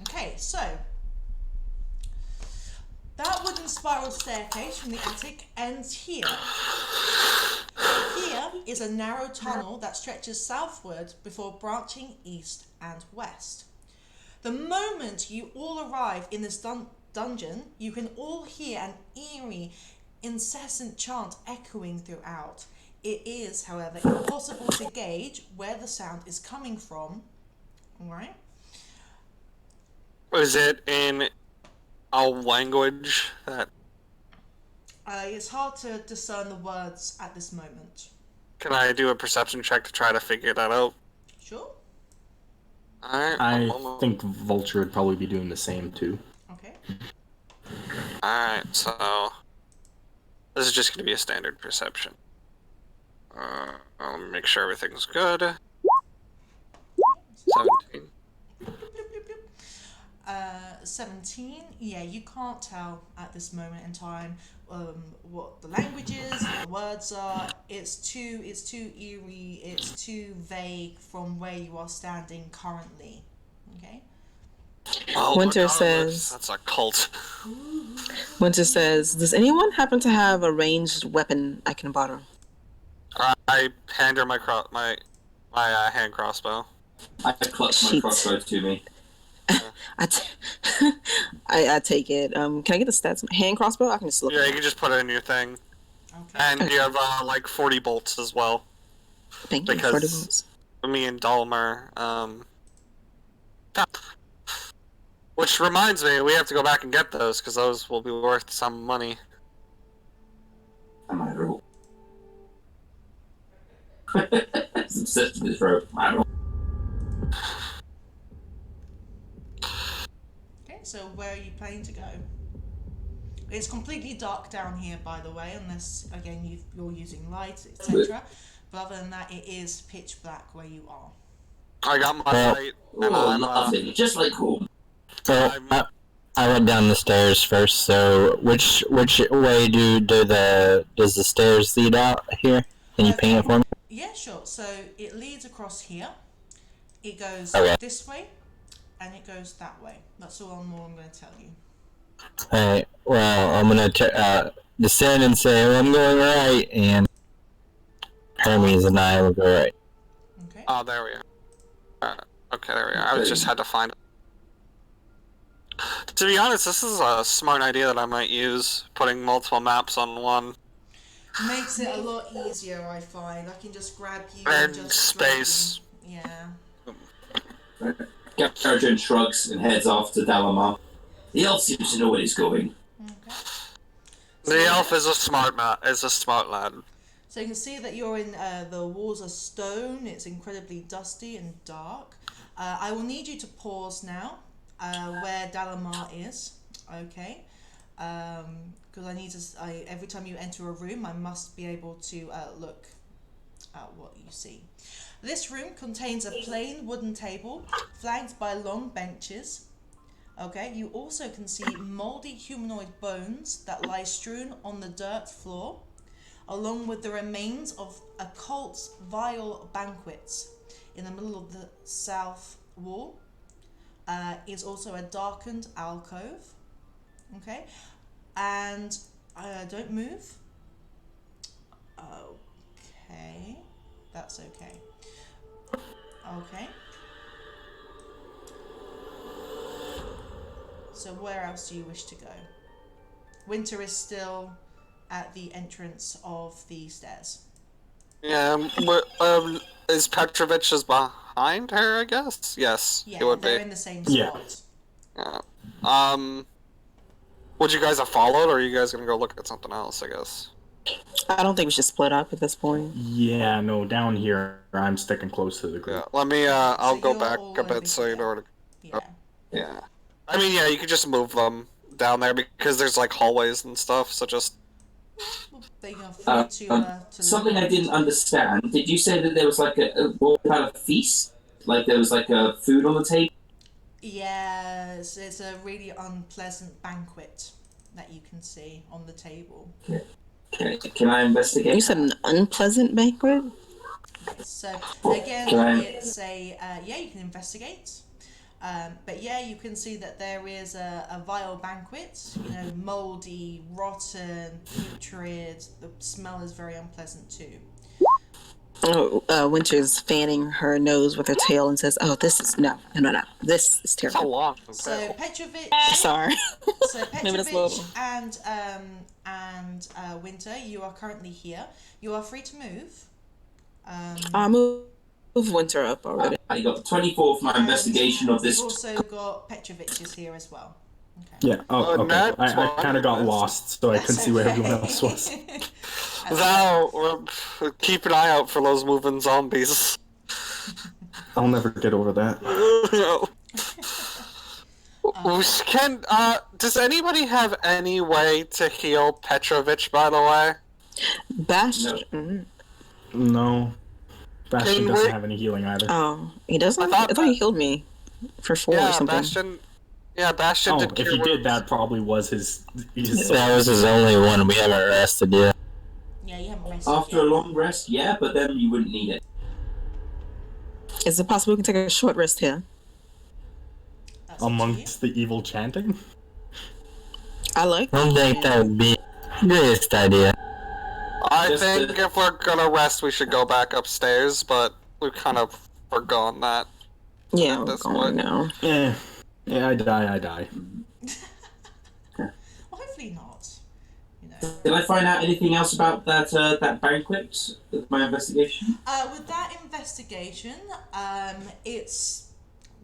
Okay, so that wooden spiral staircase from the attic ends here. Here is a narrow tunnel that stretches southward before branching east and west. The moment you all arrive in this dungeon, you can all hear an eerie, incessant chant echoing throughout. It is, however, impossible to gauge where the sound is coming from. Alright? Is it in a language that... It's hard to discern the words at this moment. Can I do a perception check to try to figure that out? Sure? Alright. I think Vulture would probably be doing the same too. Okay. Alright, so... This is just going to be a standard perception. I'll make sure everything's good. 17. 17. Yeah, you can't tell at this moment in time what the language is, what the words are. It's too eerie. It's too vague from where you are standing currently. Okay. Oh, Winter regardless, says- that's a cult. Winter says, "Does anyone happen to have a ranged weapon I can borrow?" I hand her my hand crossbow. I clutch my Shit. crossbow to me. I take it. Can I get the stats? Hand crossbow? I can just look. Yeah, you can just put it in your thing. Okay. And you have like 40 bolts as well. Thank you. because- 40 volts. Me and Dalmar, which reminds me, we have to go back and get those, because those will be worth some money. I might roll. Some obsessed with this rope. I don't. Okay, so where are you planning to go? It's completely dark down here, by the way, unless, again, you're using light, etc. But other than that, it is pitch black where you are. I got my light, and Oh, I'm, lovely. Just like home. So I went down the stairs first. So which way does the stairs lead out here? Can you paint it for me? Yeah, sure. So it leads across here. It goes Okay. this way, and it goes that way. That's all I'm going to tell you. Alright. Well, I'm gonna descend and say, well, I'm going right, and Hermes and I will go right. Okay. oh, there we are. Okay, there we are. I just had to find it. To be honest, this is a smart idea that I might use, putting multiple maps on one. Makes it a lot easier, I find. I can just grab you And just space. grab you. Yeah. Garadrin shrugs and heads off to Dalamar. The elf seems to know where he's going. Okay. The elf is a smart lad. So you can see that you're in, the walls are stone, it's incredibly dusty and dark. I will need you to pause now, where Dalamar is, okay? Because every time you enter a room, I must be able to look at what you see. This room contains a plain wooden table, flanked by long benches. Okay, you also can see mouldy humanoid bones that lie strewn on the dirt floor, along with the remains of a cult's vile banquets. In the middle of the south wall is also a darkened alcove. Okay, and don't move. Okay, that's okay. Okay. So where else do you wish to go? Winter is still at the entrance of the stairs. Yeah, is Petrovich is behind her, I guess? Yes, Yeah, he would they're be. in the same Yeah. spot. Yeah. Would you guys have followed, or are you guys gonna go look at something else, I guess? I don't think we should split up at this point. Yeah, no, down here, I'm sticking close to the Yeah, group. let me, I'll So go you're back all a over bit so you here. know where to... Yeah. Yeah. I mean, yeah, you could just move them down there, because there's, like, hallways and stuff, so just... But you're free to Something I look. didn't understand. Did you say that there was like what kind of feast? Like there was like a food on the table? Yes, it's a really unpleasant banquet that you can see on the table. Can I investigate? You said an unpleasant banquet? So again, it's a yeah, you can investigate. But yeah, you can see that there is a vile banquet, you know, mouldy, rotten, putrid. The smell is very unpleasant too. Winter's fanning her nose with her tail and says, "Oh, this is no. This is So terrible." long. So Petrovich, Sorry. so Maybe that's a Petrovich little. and Winter, you are currently here. You are free to move. I move Winter up already. I got 24 for my investigation of this. You've also got Petrovich is here as well. Okay. Yeah, okay. Nat I kind of got 20. lost, so I couldn't see where everyone else was. Val, keep an eye out for those moving zombies. I'll never get over that. Does anybody have any way to heal Petrovich, by the way? Bastion. No. Bastion doesn't have any healing either. Oh, he doesn't? I I thought he healed me for 4 or something. Bastion Oh, did if cure he did, wounds. that probably was his That was his only one we haven't rested yet. Yeah, you haven't rested After yet. a long rest, yeah, but then you wouldn't need it. Is it possible we can take a short rest here? That's up to you. amongst the evil chanting. I like I don't think that would be the greatest idea. I Just think if we're gonna rest, we should go back upstairs, but we've kind of forgotten that. Yeah, we're This going one. now. Yeah, I die. Well, hopefully not. You know. Did I find out anything else about that banquet with my investigation? With that investigation, it's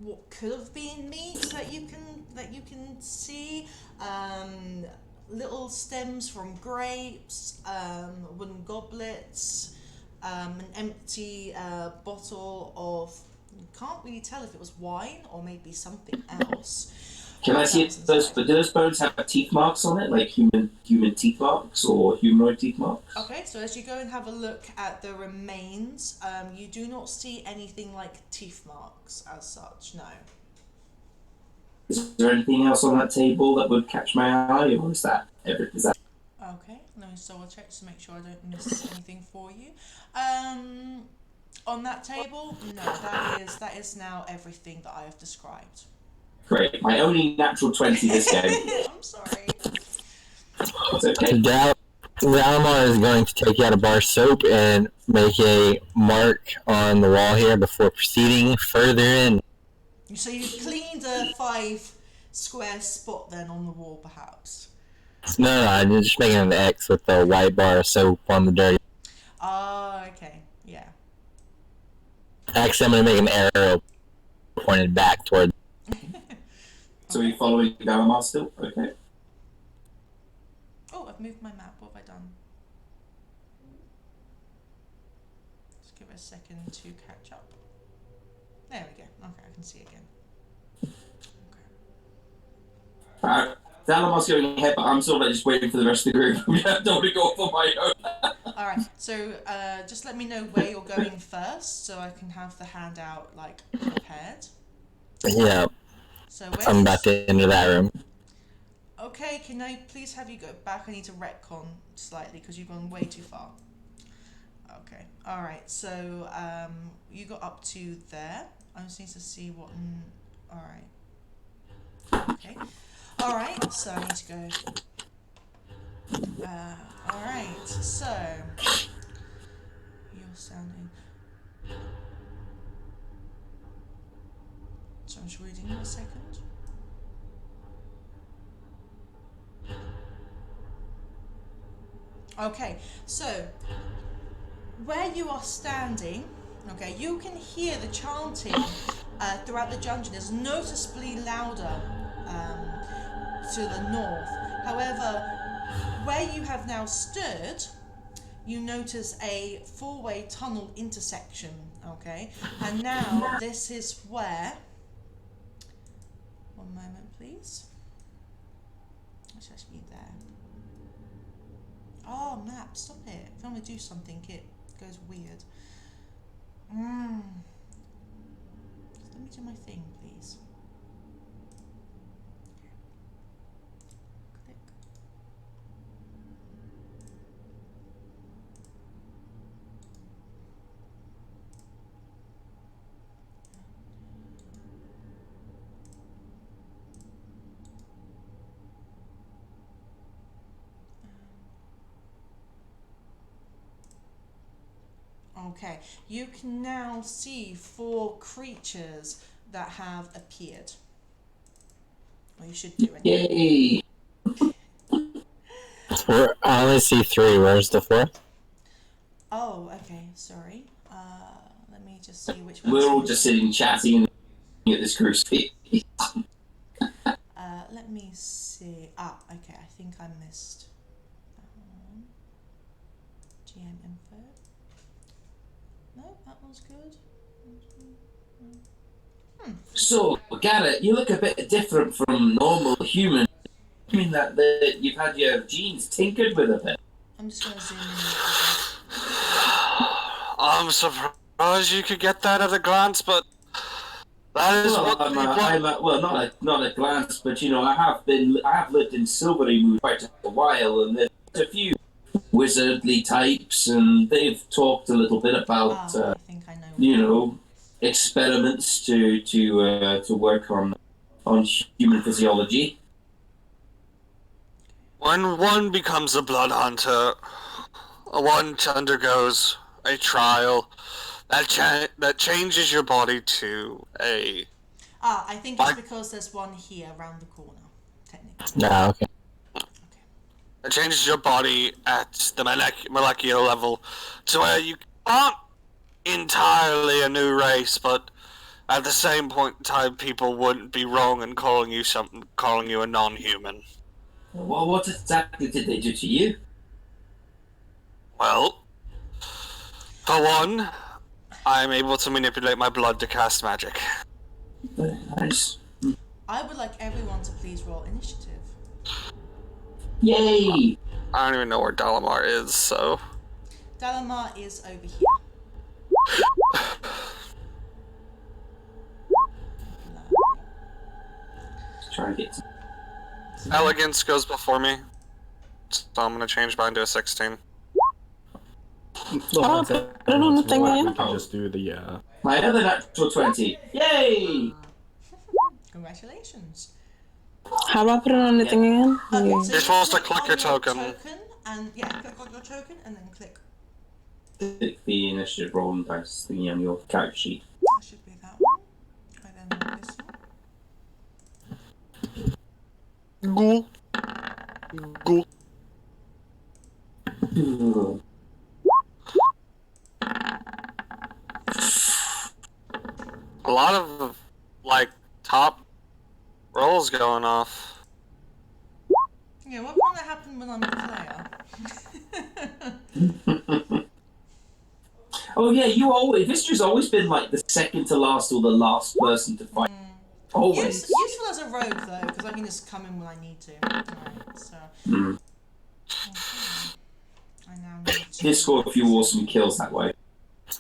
what could have been meat that you can see. Little stems from grapes, wooden goblets, an empty bottle of. You can't really tell if it was wine or maybe something else. Can I see if those? But do those bones have teeth marks on it, like human teeth marks or humanoid teeth marks? Okay, so as you go and have a look at the remains, you do not see anything like teeth marks as such. No. Is there anything else on that table that would catch my eye, or is that everything? Is that Okay, let me double check to make sure I don't miss anything for you. On that table, no, that is now everything that I have described. great? My only natural 20 this game. I'm sorry. It's okay. Valmar is going to take out a bar of soap and make a mark on the wall here before proceeding further in. So you've cleaned a 5 square spot then on the wall, perhaps. No, I'm just making an X with the white bar of soap on the dirty. Ah, okay, yeah. Actually, I'm going to make an arrow pointed back toward. So are you following Dalamar still? Okay. Oh, I've moved my map. What have I done? Just give it a second to catch up. There we go. Okay, I can see again. Alright. Dalamar's going ahead, but I'm sort of just waiting for the rest of the group. I don't want to go off on my own. Alright, so just let me know where you're going first so I can have the handout like prepared. Yeah, So I'm about to enter that room. Okay, can I please have you go back? I need to retcon slightly because you've gone way too far. Okay, alright, so you got up to there. I just need to see what. Alright. Okay. Alright, so I need to go. Alright, so. You're sounding. So I'm just reading in a second. Okay, so where you are standing, okay, you can hear the chanting throughout the dungeon is noticeably louder to the north. However, where you have now stood, you notice a four-way tunnel intersection, okay? And now this is where, one moment please, it's actually there. Oh, map, stop it. If I want to do something, it goes weird. Just let me do my thing, please. Click. Okay, you can now see 4 creatures that have appeared. Or you should do it. Yay! I only see 3. Where's the 4th? Oh, okay, sorry. Let me just see which one. We're all just sitting chatting at this crucifix. Let me see. Ah, okay, I think I missed that one. GM info. No, that one's good. So, Garrett, you look a bit different from normal human. I mean that you've had your genes tinkered with a bit. I'm just gonna zoom in. I'm surprised you could get that at a glance, but that is Well, not a glance, but you know, I have lived in Silvery Moon quite a while, and there's a few wizardly types, and they've talked a little bit about, I think I know. you know, experiments to work on human physiology. when one becomes a blood hunter, one undergoes a trial that changes your body to a. I think it's because there's one here around the corner, technically. No, okay. It changes your body at the molecular level to where you aren't entirely a new race, but at the same point in time, people wouldn't be wrong in calling you a non-human. Well, what exactly did they do to you? Well, for one, I'm able to manipulate my blood to cast magic. Very nice. I would like everyone to please roll initiative. Yay! I don't even know where Dalamar is, so. Dalamar is over here. Let's try and get some. Elegance goes before me, so I'm gonna change mine to a 16. Well, put it on the thing we again. can just do the My other natural 20. Yay! Congratulations. How about put it on the thing again? So You're supposed to click click on your token. And click on your token and then click. Click the initiative roll and dice thingy on your character sheet. That should be that one. And then this one. Ghoul. Ghoul. Ooh. A lot of, like, top rolls going off. Yeah, what might happen when I'm the player? Oh yeah, you always. Vistra's always been like the second to last or the last person to fight. Always. Useful as a rogue though, because I can just come in when I need to. Alright, so. Mm. Okay. I now need to. Did score a few awesome kills that way.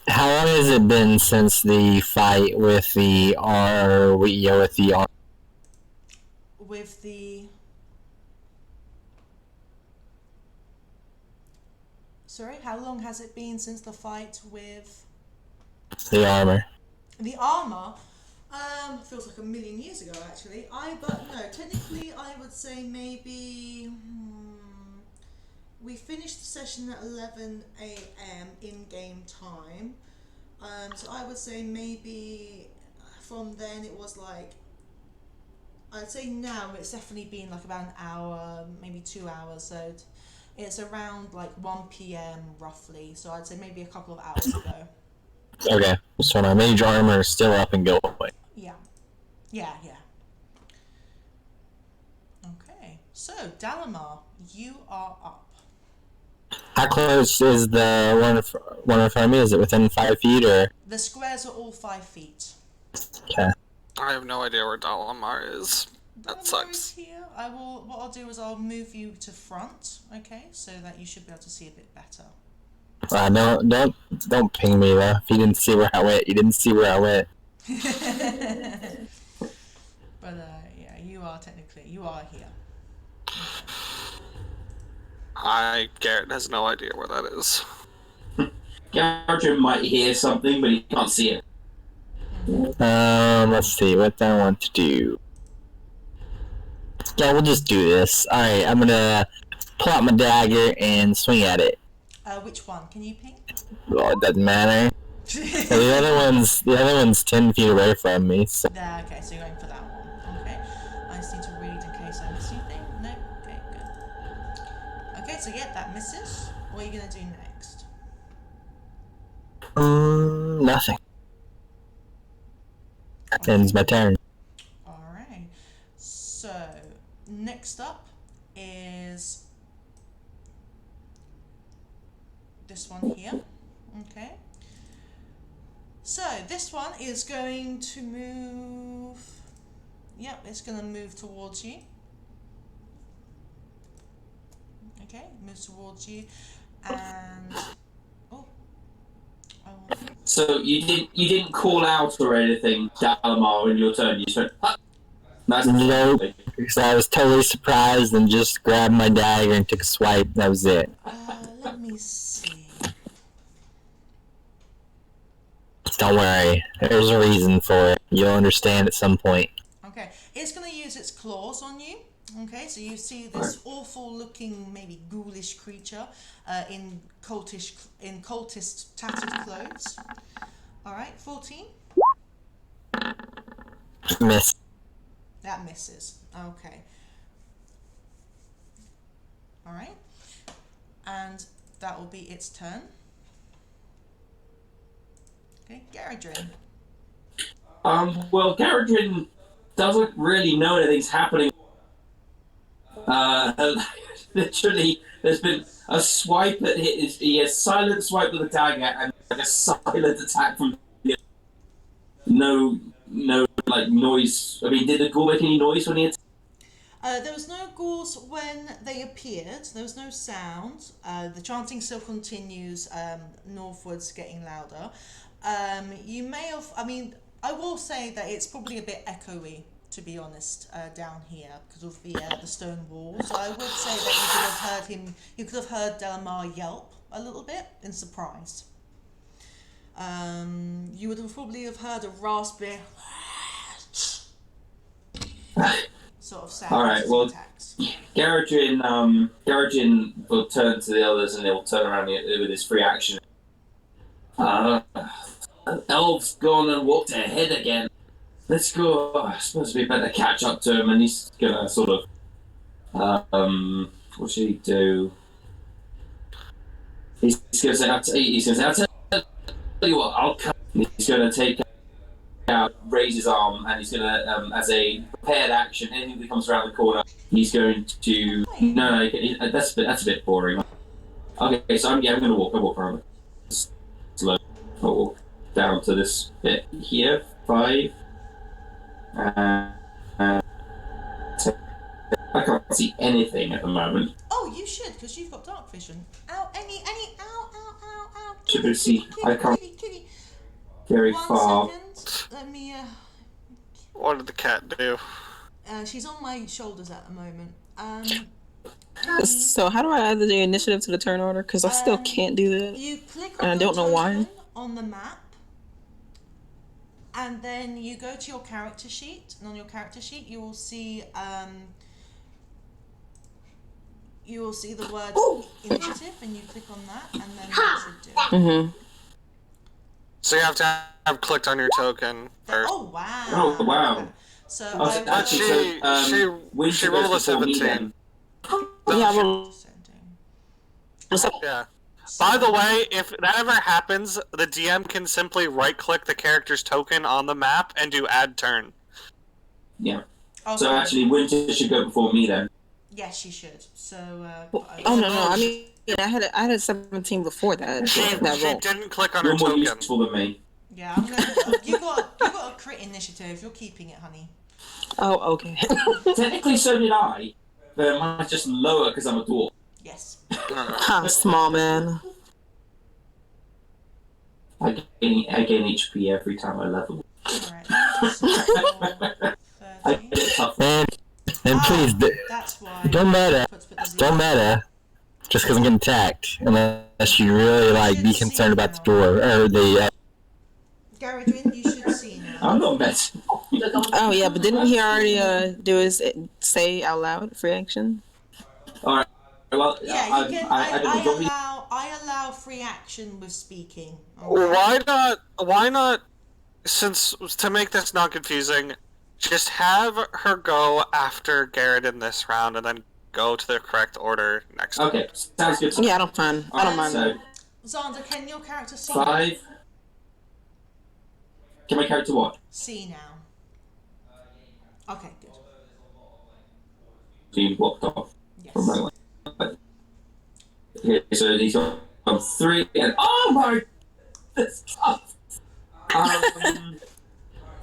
How long has it been since the fight with the R? With the R. With the. Sorry, how long has it been since the fight with The armor. the armor? Feels like a million years ago actually. But no, technically I would say maybe. We finished the session at 11 a.m. in game time. So I would say maybe from then it was like. I'd say now it's definitely been like about an hour, maybe 2 hours. So it's around like 1 p.m. roughly. So I'd say maybe a couple of hours ago. Okay, so my mage armor is still up and going. Yeah. Yeah. Okay. So Dalamar, you are up. How close is the one in front of me? Is it within 5 feet or? The squares are all 5 feet. Okay. I have no idea where Dalamar is. That Dalamar sucks. is here. What I'll do is I'll move you to front, okay, so that you should be able to see a bit better. Don't ping me though. If you didn't see where I went, you didn't see where I went. But yeah, you are here. Garrett has no idea where that is. Garrett might hear something, but he can't see it. Let's see what I want to do. Yeah, we'll just do this. Alright, I'm gonna pull out my dagger and swing at it. Which one? Can you ping? Well, it doesn't matter. The other one's 10 feet away from me, so. Okay, so you're going for that one. Okay. I just need to read in case I miss anything. No? Okay, good. Okay, so yeah, that misses. What are you gonna do next? Nothing. That ends my turn. Alright. So next up is this one here. Okay. So this one is going to move. Yep, it's going to move towards you. Okay, moves towards you, and So you didn't call out or anything, Dalamar, in your turn. You just went. Ah! Nice. Nope. Because I was totally surprised and just grabbed my dagger and took a swipe. That was it. let me see. Don't worry. There's a reason for it. You'll understand at some point. Okay, it's going to use its claws on you. Okay, so you see this awful-looking, maybe ghoulish creature in cultist tattered clothes. All right, 14. Miss. That misses. Okay. All right, and that will be its turn. Okay, Garadrin. Well, Garadrin doesn't really know anything's happening. Literally, there's been a swipe at his. He has silent swipe with a dagger and like a silent attack from. No, like noise. I mean, did the ghoul make any noise when he attacked? There was no ghouls when they appeared. There was no sound. The chanting still continues northwards, getting louder. You may have. I mean, I will say that it's probably a bit echoey, to be honest, down here because of the stone walls. So I would say that you could have heard him. You could have heard Dalamar yelp a little bit in surprise. You would have probably have heard a raspy sort of sound. All right, well, Garadrin will turn to the others and he'll turn around with his free action. Elf's gone and walked ahead again. Let's go. I suppose we better catch up to him, and he's gonna sort of. What should he do? He's gonna say, I'll tell you what, I'll come. He's gonna take out, raise his arm, and he's gonna, as a prepared action, anything that comes around the corner, he's going to. No, that's a bit boring. Okay, so I'm gonna walk. I walk around slow. I'll walk down to this bit here. 5. I can't see anything at the moment. Oh, you should, because you've got dark vision. Ow, ow. Should be see. I can't Kitty. very 1 far. second. Let me, What did the cat do? she's on my shoulders at the moment. So how do I add the initiative to the turn order? Because I still can't do that. You click And I on don't your know why. token on the map, and then you go to your character sheet, and on your character sheet you will see the word initiative, and you click on that, and then that should do it. Mm-hmm. So you have to have clicked on your token first. Oh wow! Oh wow! So But she rolled a 17. Yeah, well, Yeah. By the way, if that ever happens, the DM can simply right-click the character's token on the map and do add turn. Yeah. Oh, So actually, Winter should go before me then. yes, she should. So oh no, I mean, I had a 17 before that. She that roll. didn't click on her You're more token. useful than me. yeah, I'm gonna. You got a crit initiative. You're keeping it, honey. Oh, okay. Technically, so did I. But mine's just lower because I'm a dwarf. Yes. Ha, small man. I gain HP every time I level. Alright. So, I 13. get tough. And please, That's why. don't matter. Let's put the zero. Don't matter. Just because I'm getting attacked, unless you really like be concerned about the door or the. Garadrin, you should see now. I'm not mad. Oh yeah, but didn't he already do his say out loud free action? Alright. Well, Yeah, you can. I I allow free action with speaking. Okay. Why not, since, to make this not confusing, just have her go after Garrett in this round and then go to the correct order next time. Okay, sounds good. Yeah, I don't mind. I don't mind that. So, Xander, can your character see? 5. Can my character what? See now. Okay, good. Being blocked off from my Yes. line. Okay, so he's on 3 and oh my! That's tough.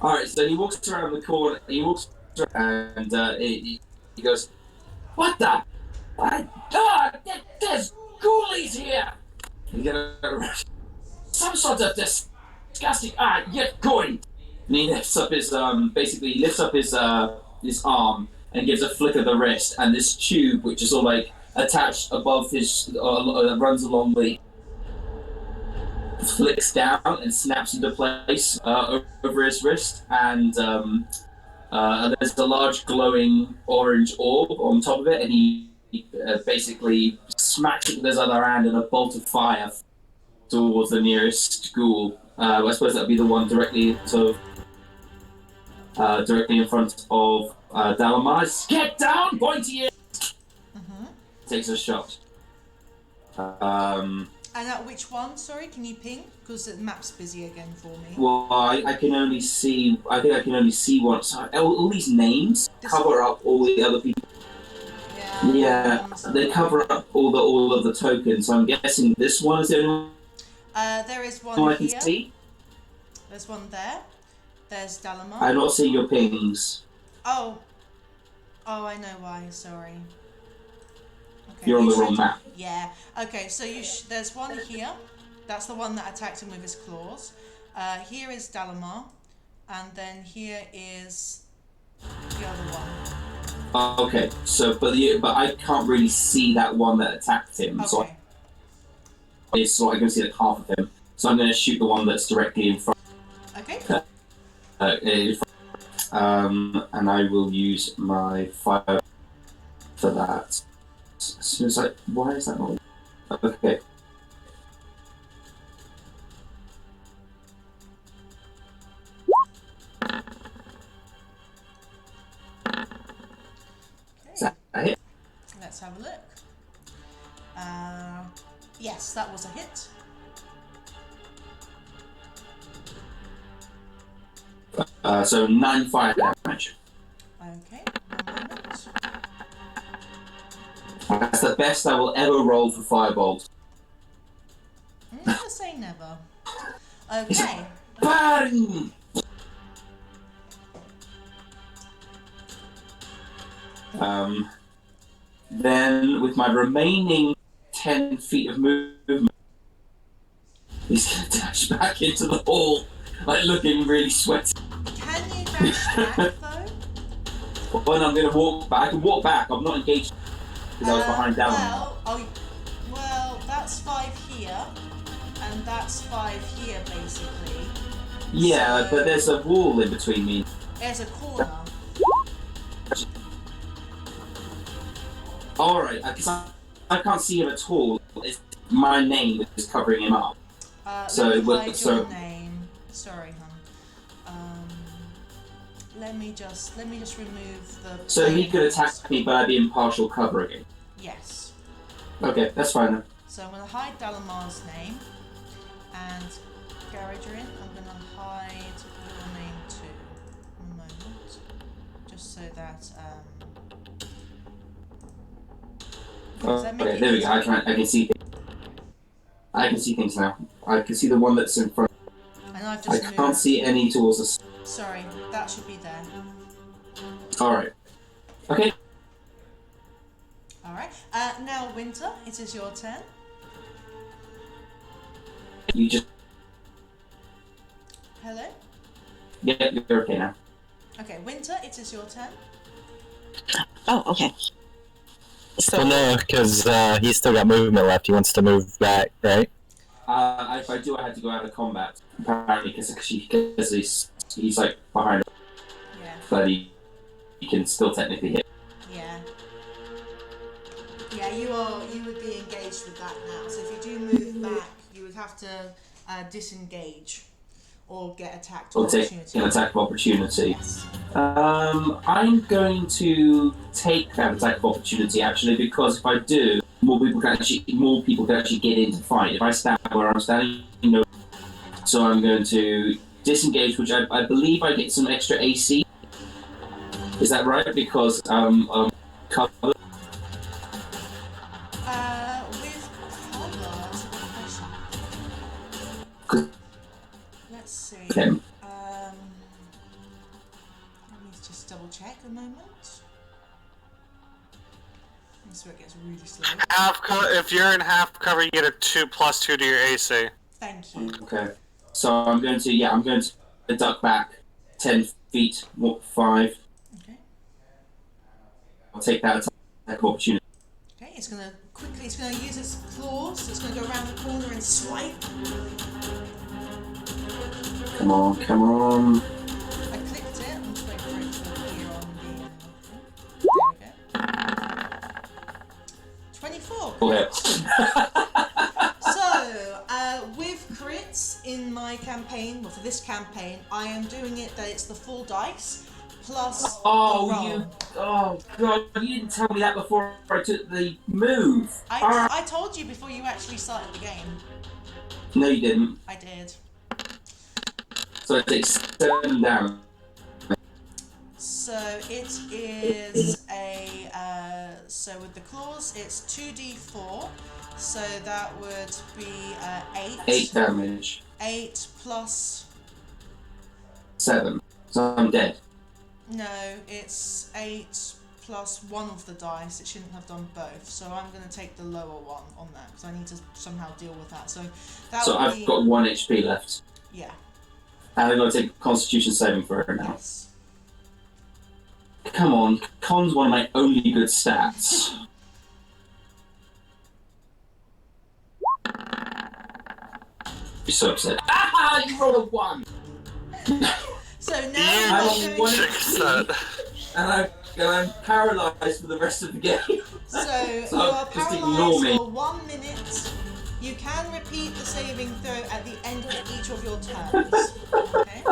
Alright, so he walks around the corner. He walks around and he goes, "What the? There's ghoulies here!" He's gonna some sort of disgusting. Get going! And he lifts up his basically lifts up his arm and gives a flick of the wrist, and this tube, which is all like attached above his, runs along the, flicks down and snaps into place over his wrist, and there's a large glowing orange orb on top of it, and he basically smacks it with his other hand, and a bolt of fire towards the nearest ghoul. I suppose that would be the one directly in front of Dalamar. Get down, pointy! Takes a shot. And at which one? Sorry, can you ping? Because the map's busy again for me. Well, I can only see. I think I can only see one. So all these names cover up all the other people. Yeah, they cover up all of the tokens. So I'm guessing this one is the only one There is one I can here. see. There's one there. There's Dalamar. I don't see your pings. Oh, I know why. Sorry. Okay, You're on the you wrong should- map. Yeah. Okay, so there's one here. That's the one that attacked him with his claws. Here is Dalamar, and then here is the other one. Okay, so but I can't really see that one that attacked him. Okay. So I can see like half of him. So I'm going to shoot the one that's directly in front. Okay. And I will use my fire for that. As soon as why is that not? Okay. Is that a hit? Let's have a look. Yes, that was a hit. So 9 fire damage. Okay, 1 moment. That's the best I will ever roll for Firebolt. Never say never. Okay. Bang! Then, with my remaining 10 feet of movement, he's going to dash back into the hall, like looking really sweaty. Can you dash back though? When I'm going to walk back, I can walk back. I'm not engaged because I was behind down. Well, that's 5 here, and that's 5 here, basically. Yeah, so, but there's a wall in between me. There's a corner. Alright, because I can't see him at all. It's my name is covering him up. Let me hide your name. Sorry, hon. Let me just remove the. So he could attack me, but I'd be in partial cover again. Yes. Okay, that's fine then. So I'm going to hide Dalamar's name, and Garadrin, I'm going to hide your name too. One moment, just so that. Okay, there we go. I can see things. I can see things now. I can see the one that's in front. And I've I just can't see any towards us. Sorry, that should be there. Alright. Okay. Alright. Now, Winter, it is your turn. You just. Hello? Yeah, you're okay now. Okay, Winter, it is your turn. Oh, okay. So Well, no, because he's still got movement left. He wants to move back, right? If I do, I had to go out of combat. Apparently, because he's like behind. Yeah. But he can still technically hit. Yeah. Yeah, you would be engaged with that now. So if you do move back, you would have to disengage or get attacked Or take opportunity. an attack of opportunity. Yes. I'm going to take that attack of opportunity actually, because if I do, more people can actually get in to fight. If I stand where I'm standing, no. So I'm going to disengage, which I believe I get some extra AC. Is that right? Because covered. With cover, that's a good question. Let's see. Okay. Let me just double check a moment. This is where it gets really slow. If you're in half cover, you get a 2+2 to your AC. Thank you. Okay. So I'm going to duck back 10 feet, walk 5. Okay. I'll take that attack of opportunity. Okay, it's gonna use its claws, it's gonna go around the corner and swipe. Come on, come on. I clicked it, I'm just waiting for it to appear on the there we go. 24. Okay. So, with crits in my campaign, well for this campaign, I am doing it that it's the full dice plus the roll. Oh god, you didn't tell me that before I took the move. I told you before you actually started the game. No, you didn't. I did. So it takes 7 damage. So it is so with the claws, it's 2d4. So that would be 8. 8 damage. 8 plus. 7. So I'm dead. No, it's 8 plus 1 of the dice. It shouldn't have done both. So I'm going to take the lower one on that because I need to somehow deal with that. So that So would I've be, got 1 HP left. Yeah. And I'm going to take a Constitution saving for her now. Yes. Come on, Con's one of my only good stats. You're so upset. Ah! You rolled a 1! So now I'm I'm on going 1 to... HP, and I'm paralysed for the rest of the game. So you So are just ignore paralysed me. for 1 minute. You can repeat the saving throw at the end of each of your turns. Okay?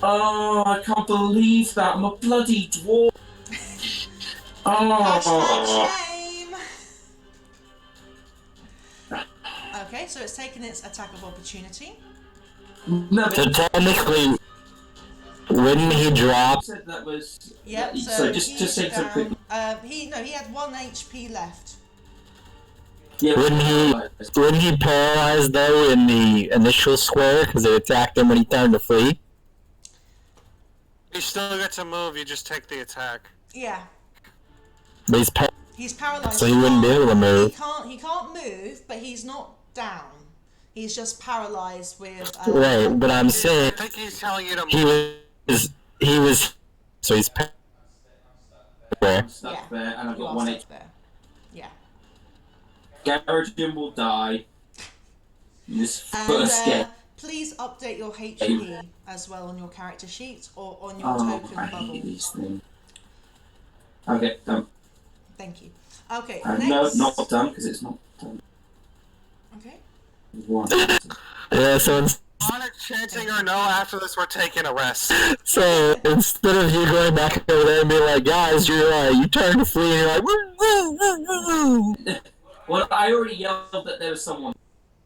Oh, I can't believe that. I'm a bloody dwarf. Hashtag Oh. shame! Okay, so it's taken its attack of opportunity. No, So but technically, wouldn't he drop? you said that was. Yep, So so just he's take some quick. down. He had 1 HP left. Yeah, Wouldn't he paralyze though in the initial square because it attacked him when he turned to flee? You still get to move. You just take the attack. Yeah. But He's paralyzed. so he wouldn't be able to move. He can't move, but he's not down. He's just paralyzed with. Right, but I'm saying I think he's telling you to move. he was so he's I'm stuck there, and I've You got are 1 stuck HP. there. Yeah. Garrison will die. In this And first game. please update your HP as well on your character sheet or on your token I bubble. hate these things. Okay, done. Thank you. Okay, No, next. not done, because it's not done. Okay. One. yeah. So Sonic chanting or no, after this we're taking a rest. so instead of you going back over there and being like, guys, you turn to flee and you're like, woo, woo, woo, woo. Well, I already yelled that there was someone.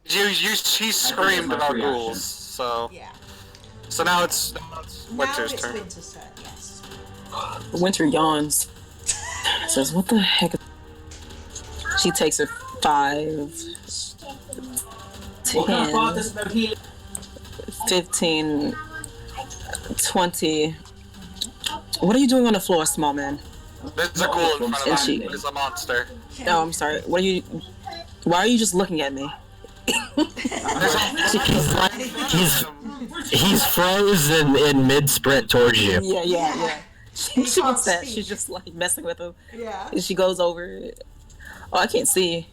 She screamed my about reaction. ghouls, so Yeah. so now it's Now Winter's it's turn. Winter's turn, yes. Winter yawns. Says, what the heck? She takes her 5, What kind of part 10, does no healing? 15, 20. What are you doing on the floor, small man? There's a ghoul in front And of she- him. There's a monster. Oh, I'm sorry. What are you? Why are you just looking at me? He's frozen in mid sprint towards you. Yeah. She can't wants that. speak. She's just like messing with him. Yeah. And she goes over. Oh, I can't see.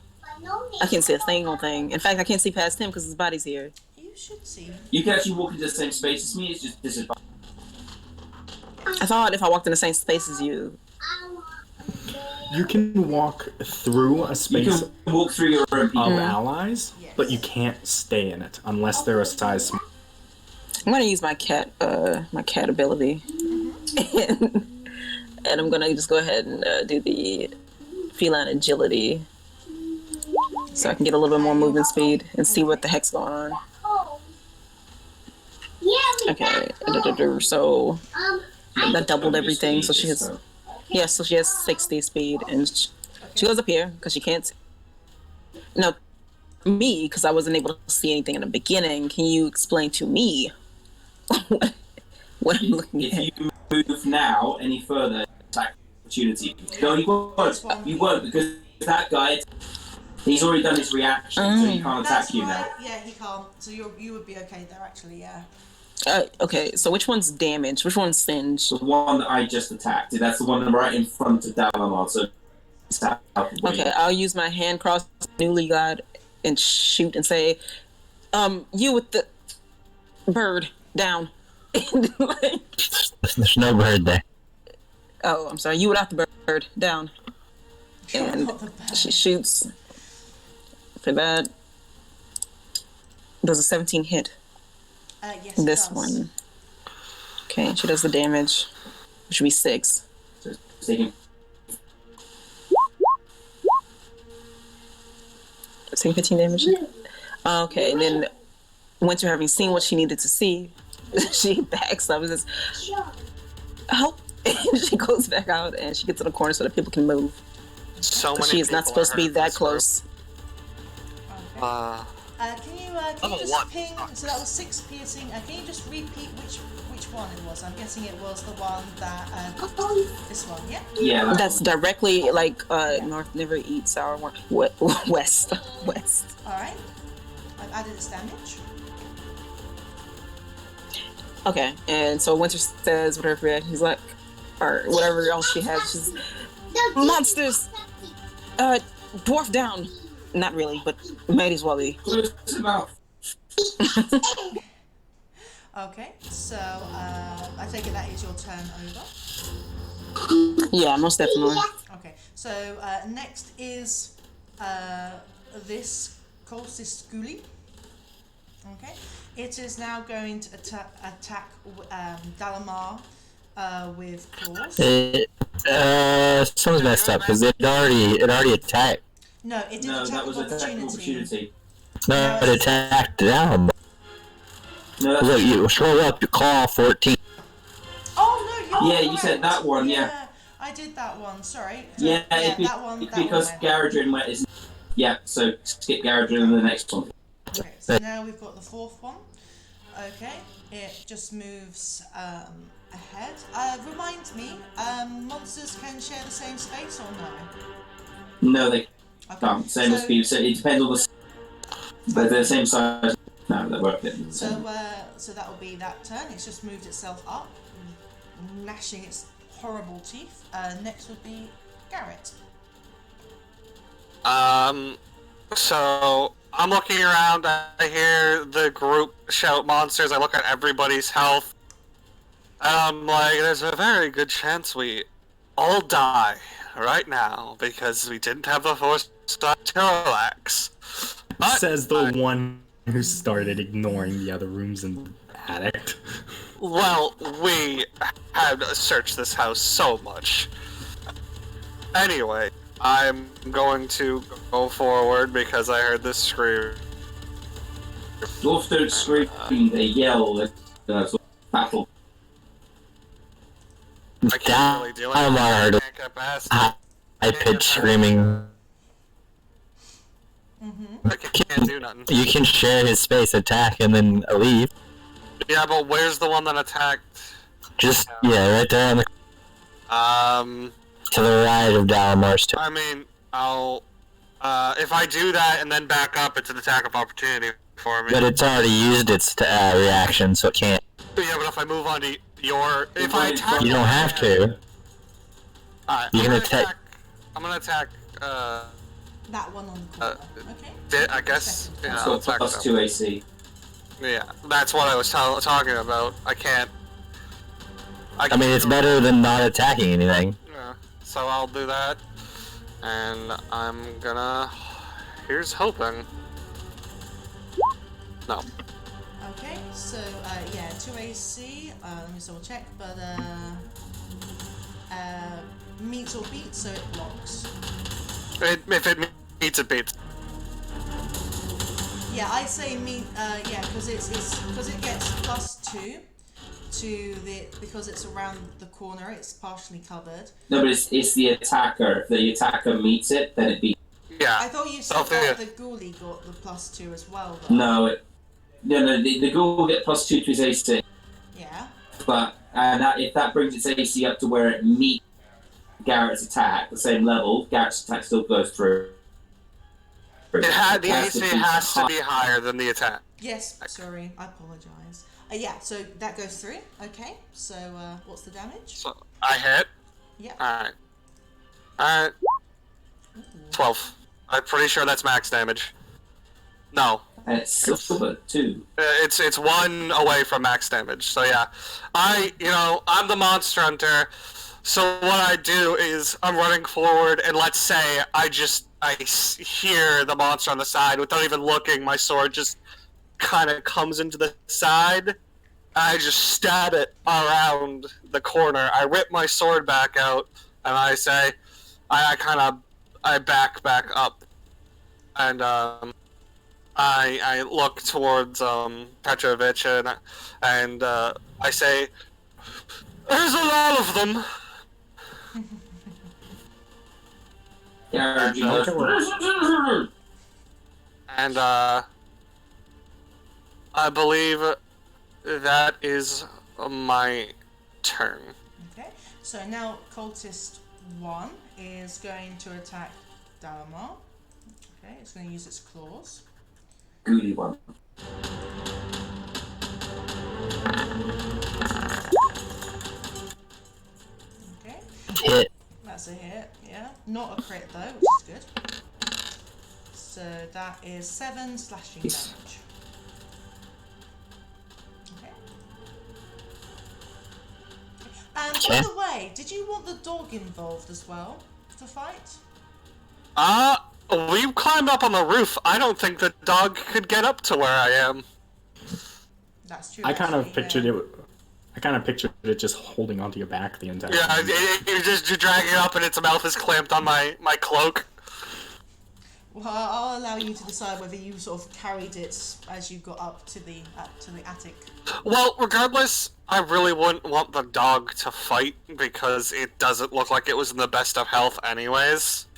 I can't see a single thing. In fact, I can't see past him because his body's here. You should see. You can actually walk into the same space as me, it's just disadvantage. I thought if I walked in the same space as you. You can walk through a You space can walk through your own people. of allies, Yes. but you can't stay in it unless they're a size small. I'm gonna use my cat ability, and I'm gonna just go ahead and do the feline agility, so I can get a little bit more movement speed and see what the heck's going on. Okay, so that doubled everything. So she has, yeah, so she has 60 speed, and she goes up here because she can't. No, me, because I wasn't able to see anything in the beginning. Can you explain to me what I'm looking If at? you move now any further, attack opportunity. No, you won't. You won't, because that guy, he's already done his reaction, so he can't attack That's you why, now. yeah, he can't. So you would be okay there, actually, yeah. Okay, so which one's damage? Which one's singe? The one that I just attacked, that's the one right in front of Dalamar, so it's out of the way. Okay, I'll use my hand cross newly god and shoot and say, you with the bird down. And like, There's no bird there. oh, I'm sorry, you without the bird down. And Not the best. she shoots for that. Does a 17 hit? Yes, it This does. one. Okay, and she does the damage, which would be 6. So it's taking 15 damage. Okay, and then Winter, having seen what she needed to see, she backs up and says, help! And she goes back out and she gets in the corner so that people can move. So many She is not people supposed to are be hurt in that this group. close. Okay. Can you Level just 1 ping? sucks. So that was 6 piercing. Can you just repeat which one it was? I'm guessing it was the one that this one, yeah. yeah. That's directly like North never eats sour one. West. All right. I've added its damage. Okay, and so Winter says whatever reaction he's like, or whatever else she has. She's monsters. Dwarf down. Not really, but might as well be. Close his mouth. Okay. So I take it that is your turn over. Yeah, most definitely. Okay. So next is this Colsis Ghoulie. Okay. It is now going to attack Dalamar with claws. Something's messed up because it already attacked. No, it did No, attack that was of attack of opportunity. No, it attacked down. No, that's Look, you scroll up, you claw 14. Oh no, you're Yeah, you said correct. that one, yeah. I did that one. Sorry. Yeah, that one. Because Garadrin went is. Yeah, so skip Garadrin and the next one. Okay, so now we've got the fourth one. Okay, it just moves ahead. Remind me, monsters can share the same space or no? No, they can't. Same as people. So it depends on the. But they're the same size. No, they won't fit. So that will be that turn. It's just moved itself up, gnashing its horrible teeth. Next would be Garrett. So I'm looking around. I hear the group shout monsters. I look at everybody's health. I'm like, there's a very good chance we all die right now because we didn't have the force to relax. But Says the one who started ignoring the other rooms in the attic. well, we had searched this house so much. Anyway, I'm going to go forward because I heard this scream. Dwarves don't scream, they yell. That's battle. I can't really do it. I'm already Can't get past it. high-pitched screaming. I can't do nothing. You can share his space, attack, and then leave. Yeah, but where's the one that attacked? Just, right there on the... To the right of Dalamar's turn. I mean, I'll... if I do that and then back up, it's an attack of opportunity for me. But it's already used its reaction, so it can't. Yeah, but if I move on to your... If I attack... You don't have to. Alright, You I'm can gonna attack... I'm gonna attack, That one on the corner. Okay. I guess... Yeah, It's I'll got attack plus them. 2 AC. Yeah, that's what I was talking about. I can't... I mean, it's better than not attacking anything. Yeah, so I'll do that. And I'm gonna... Here's hoping. No. Okay, so 2 AC. Let me double check, but meets or beats, so it blocks. If it meets, it beats. Yeah, I say meet. Because it gets +2 to because it's around the corner. It's partially covered. No, but it's the attacker. If the attacker meets it, then it beats. Yeah. I thought you said that the ghoulie got the +2 as well. Though. No, the ghoul will get +2 to his AC. Yeah. But if that brings its AC up to where it meets Garrett's attack, the same level, Garrett's attack still goes through. The AC has to be higher than the attack. Yes, sorry, I apologise. So that goes through. Okay, so what's the damage? So I hit. Yeah. Alright. 12. I'm pretty sure that's max damage. No. And it's silver too. It's 1 away from max damage. So yeah, I'm the monster hunter. So what I do is I'm running forward, and let's say I hear the monster on the side without even looking. My sword just kind of comes into the side. I just stab it around the corner. I whip my sword back out, and I say, I back up, and I look towards Petrovich, and I say, "There's a lot of them." And I believe that is my turn. Okay, so now cultist 1 is going to attack Dalamar. Okay, it's going to use its claws. Goody one. Okay. Hit. That's a hit, yeah. Not a crit though, which is good. So that is 7 slashing damage. Okay. And by the way, did you want the dog involved as well to fight? We climbed up on the roof. I don't think the dog could get up to where I am. That's true. I kind of pictured it just holding onto your back the entire time. Yeah, you're just dragging it up and its mouth is clamped on my cloak. Well, I'll allow you to decide whether you sort of carried it as you got up to the attic. Well, regardless, I really wouldn't want the dog to fight because it doesn't look like it was in the best of health anyways.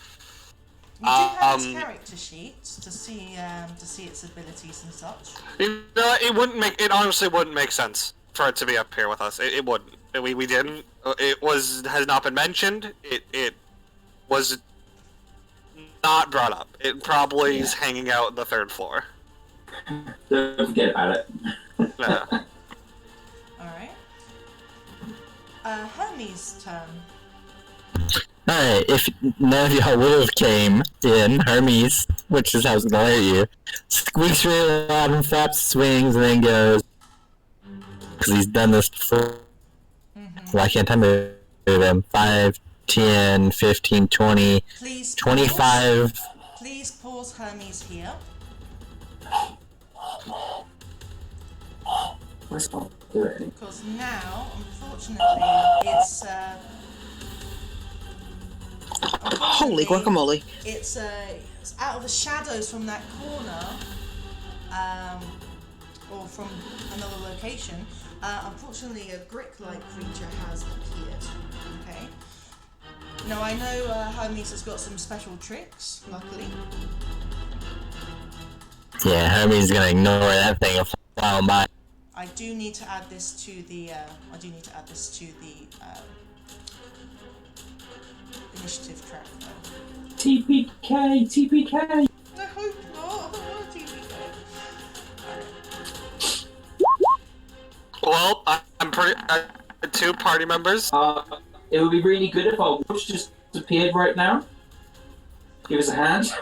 You do have its character sheet to see its abilities and such. You know, it honestly wouldn't make sense for it to be up here with us. It wouldn't. We didn't. Has not been mentioned. It was not brought up. It probably is hanging out on the 3rd floor. Don't forget about it. Yeah. Alright. Hermes' turn. Alright, if none of y'all would have came in, Hermes, which is how it's gonna hurt you, squeaks really loud and flaps, swings, and then goes. Because he's done this before. Why can't I move him? 5, 10, 15, 20, Please 25. Pause. Please pause Hermes here. Because now, unfortunately, it's Holy guacamole. It's out of the shadows from that corner, or from another location. Unfortunately, a brick-like creature has appeared. Okay. Now I know Hermes has got some special tricks. Luckily. Yeah, Hermes is gonna ignore that thing and fly on by. I do need to add this to the. Initiative track though. TPK. I hope not. TPK. Well, I'm pretty. 2 party members. It would be really good if our watch just appeared right now. Give us a hand.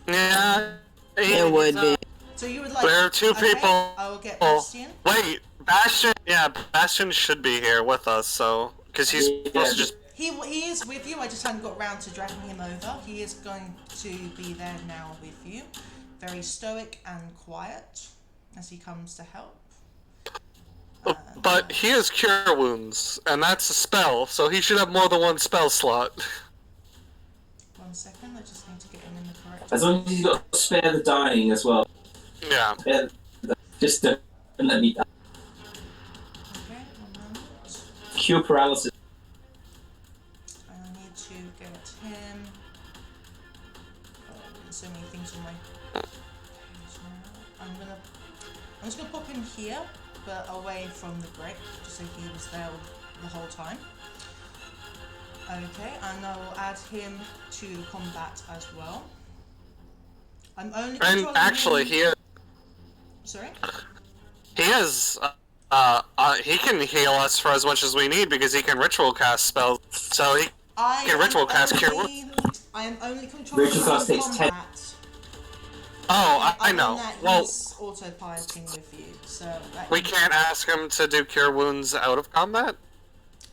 Yeah. It would be. So you would like? There are 2 people. I will get Bastian. Wait, Bastion. Yeah, Bastion should be here with us. So, because he's supposed to just. He is with you. I just hadn't got round to dragging him over. He is going to be there now with you. Very stoic and quiet as he comes to help. But he has Cure Wounds, and that's a spell, so he should have more than 1 spell slot. 1 second, I just need to get him in the correct. As long as he's got spare the dying as well. Yeah. Just don't let me die. Okay, 1 moment. Cure paralysis. I need to get him. Oh, there's so many things on my page now. I'm just gonna pop him here, but away from the brick, just so he was there the whole time. Okay, and I will add him to combat as well. I'm only And actually, him. Sorry? he has. He can heal us for as much as we need because he can ritual cast spells. So he can ritual cast Cure Wounds. I am only controlling Ritual cast takes 10. combat. Oh, I know. Well, he's autopiloting with you, so we can't ask him to do Cure Wounds out of combat?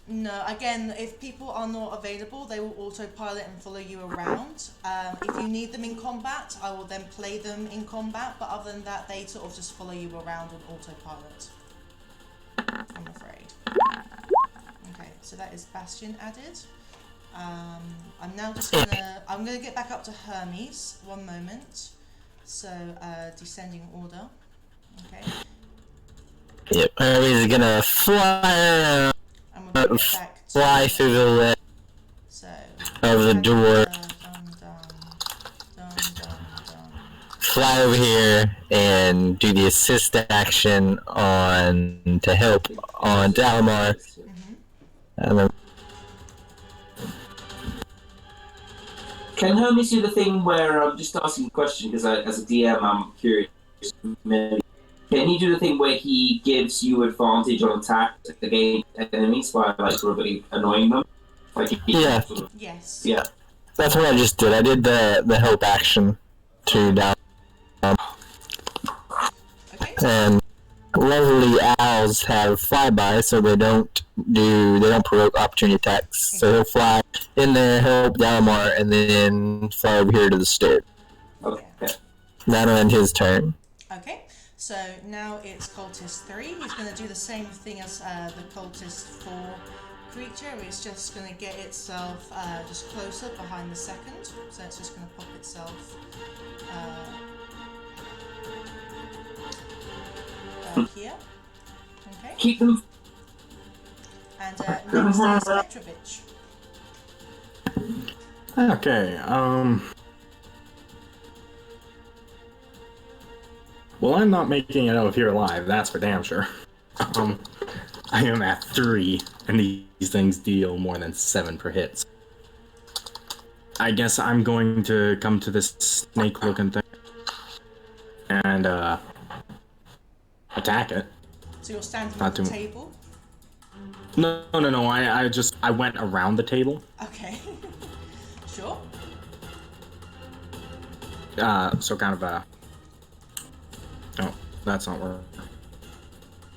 No, again, if people are not available, they will autopilot and follow you around. If you need them in combat, I will then play them in combat, but other than that, they sort of just follow you around on autopilot. I'm afraid. Okay, so that is Bastion added. I'm now just I'm gonna get back up to Hermes. 1 moment. So, descending order. Okay. Yep, Hermes is gonna fly around, fly through the leg of the door, fly over here, and do the assist action on to help on Dalamar. And then Can Hermes do the thing where I'm just asking a question because as a DM I'm curious? Maybe. Can he do the thing where he gives you advantage on attack against enemies by like really annoying them? Like yeah, sort of, Yes. yeah. that's what I just did. I did the help action to down. Okay. And lovely owls have flyby, so they don't provoke opportunity attacks. So he'll fly in there, help Dalamar, and then fly over here to the stairs. Okay. That'll end his turn. Okay. So now it's Cultist 3. He's going to do the same thing as the Cultist 4 creature is just going to get itself just closer behind the second. So it's just going to pop itself here. Okay. Keep them. And next is Petrovich. Okay, well, I'm not making it out of here alive, that's for damn sure. I am at 3, and these things deal more than 7 per hit. I guess I'm going to come to this snake-looking thing and, attack it. So you're standing at the table? No, I went around the table. Okay. Sure. So kind of oh, that's not working.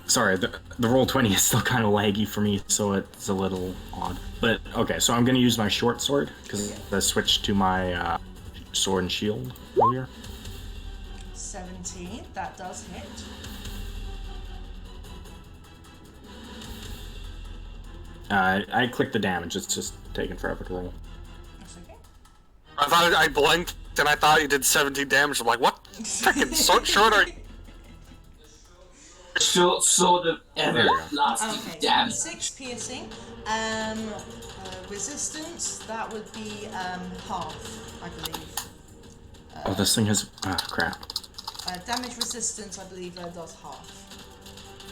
Sorry, the Roll20 is still kind of laggy for me, so it's a little odd. But, okay, so I'm gonna use my short sword, because I switched to my, sword and shield earlier. 17, that does hit. I clicked the damage, it's just taking forever to roll. That's okay. I thought I blinked and I thought you did 17 damage. I'm like, what? Freaking short are you? Short sword of everlasting Okay, damage. 6 piercing. Resistance, that would be half, I believe. Oh, this thing has... ah, crap. Damage resistance, I believe, does half.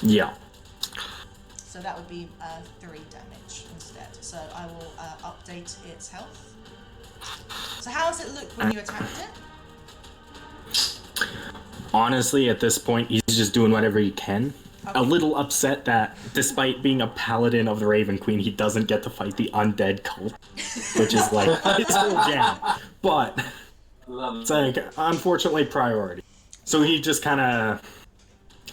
Yeah. So that would be 3 damage instead. So I will update its health. So how does it look when you attacked it? Honestly, at this point, he's just doing whatever he can. Okay. A little upset that, despite being a paladin of the Raven Queen, he doesn't get to fight the undead cult, which is like his whole jam. But it's like, unfortunately, priority. So he just kind of,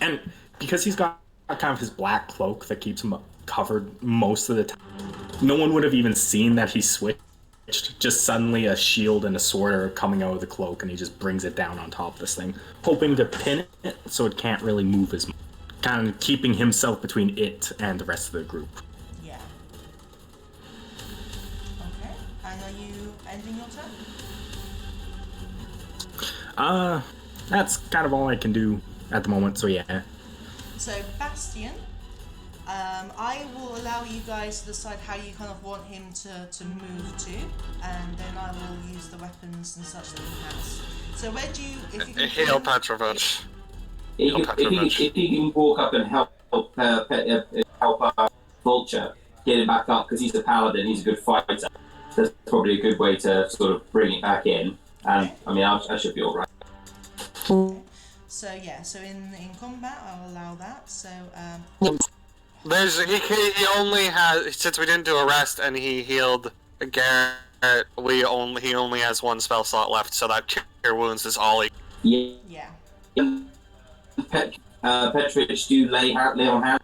and because he's got kind of his black cloak that keeps him covered most of the time, no one would have even seen that he switched. Just suddenly a shield and a sword are coming out of the cloak, and he just brings it down on top of this thing, hoping to pin it so it can't really move as much. Kind of keeping himself between it and the rest of the group. Yeah. Okay. And are you ending your turn? That's kind of all I can do at the moment, so yeah. So, Bastion, I will allow you guys to decide how you kind of want him to move to, and then I will use the weapons and such that he has. So where do you... If you can Heal Petrovich. If he can walk up and help Vulture get it back up, because he's a paladin, he's a good fighter. That's probably a good way to sort of bring it back in. And I mean, I should be all right. So yeah, so in combat, I'll allow that. So he only has, since we didn't do a rest and he healed Garrett. He only has 1 spell slot left, so that cure wounds is all he. Yeah. Petrovich, do lay on hands?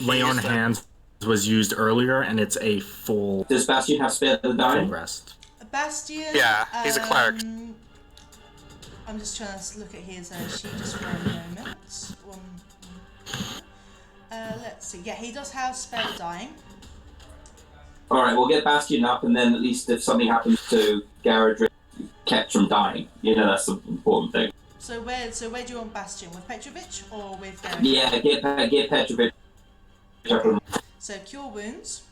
Lay on hands was used earlier, and it's a full. Does Bastion have spare the dying? Full rest. Bastion. Yeah, he's a cleric. I'm just trying to look at his sheet just for a moment. Let's see. Yeah, he does have spare the dying. All right, we'll get Bastion up, and then at least if something happens to Garrett, kept from dying. You know, that's the important thing. So where do you want Bastion? With Petrovich or with Garrett? Yeah, get Petrovich. Okay. So cure wounds.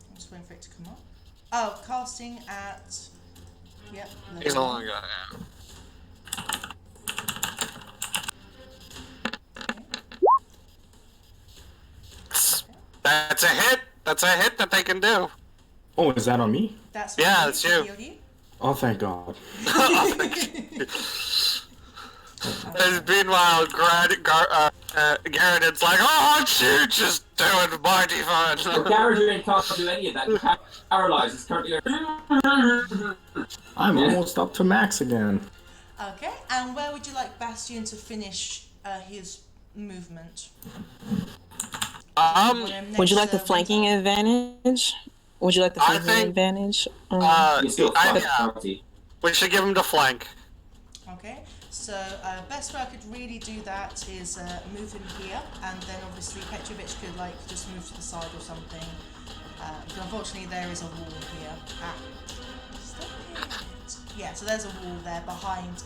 I'm just waiting for it to come up. Oh, casting at. Yep. He's no longer. That's a hit. That's a hit that they can do. Oh, is that on me? That's it's you. Oh, thank God. Meanwhile, Garrett's like, oh, shoot, just doing mighty fun. Well, Garrett can't do any of that. He's paralyzed. He's currently. I'm almost up to max again. Okay, and where would you like Bastion to finish his movement? Would you like the flanking advantage? Would you like the flanking advantage? We should give him the flank. Okay, so So best way I could really do that is move him here, and then obviously Petrovich could like just move to the side or something. Because unfortunately there is a wall here. Stop it. Yeah, so there's a wall there behind.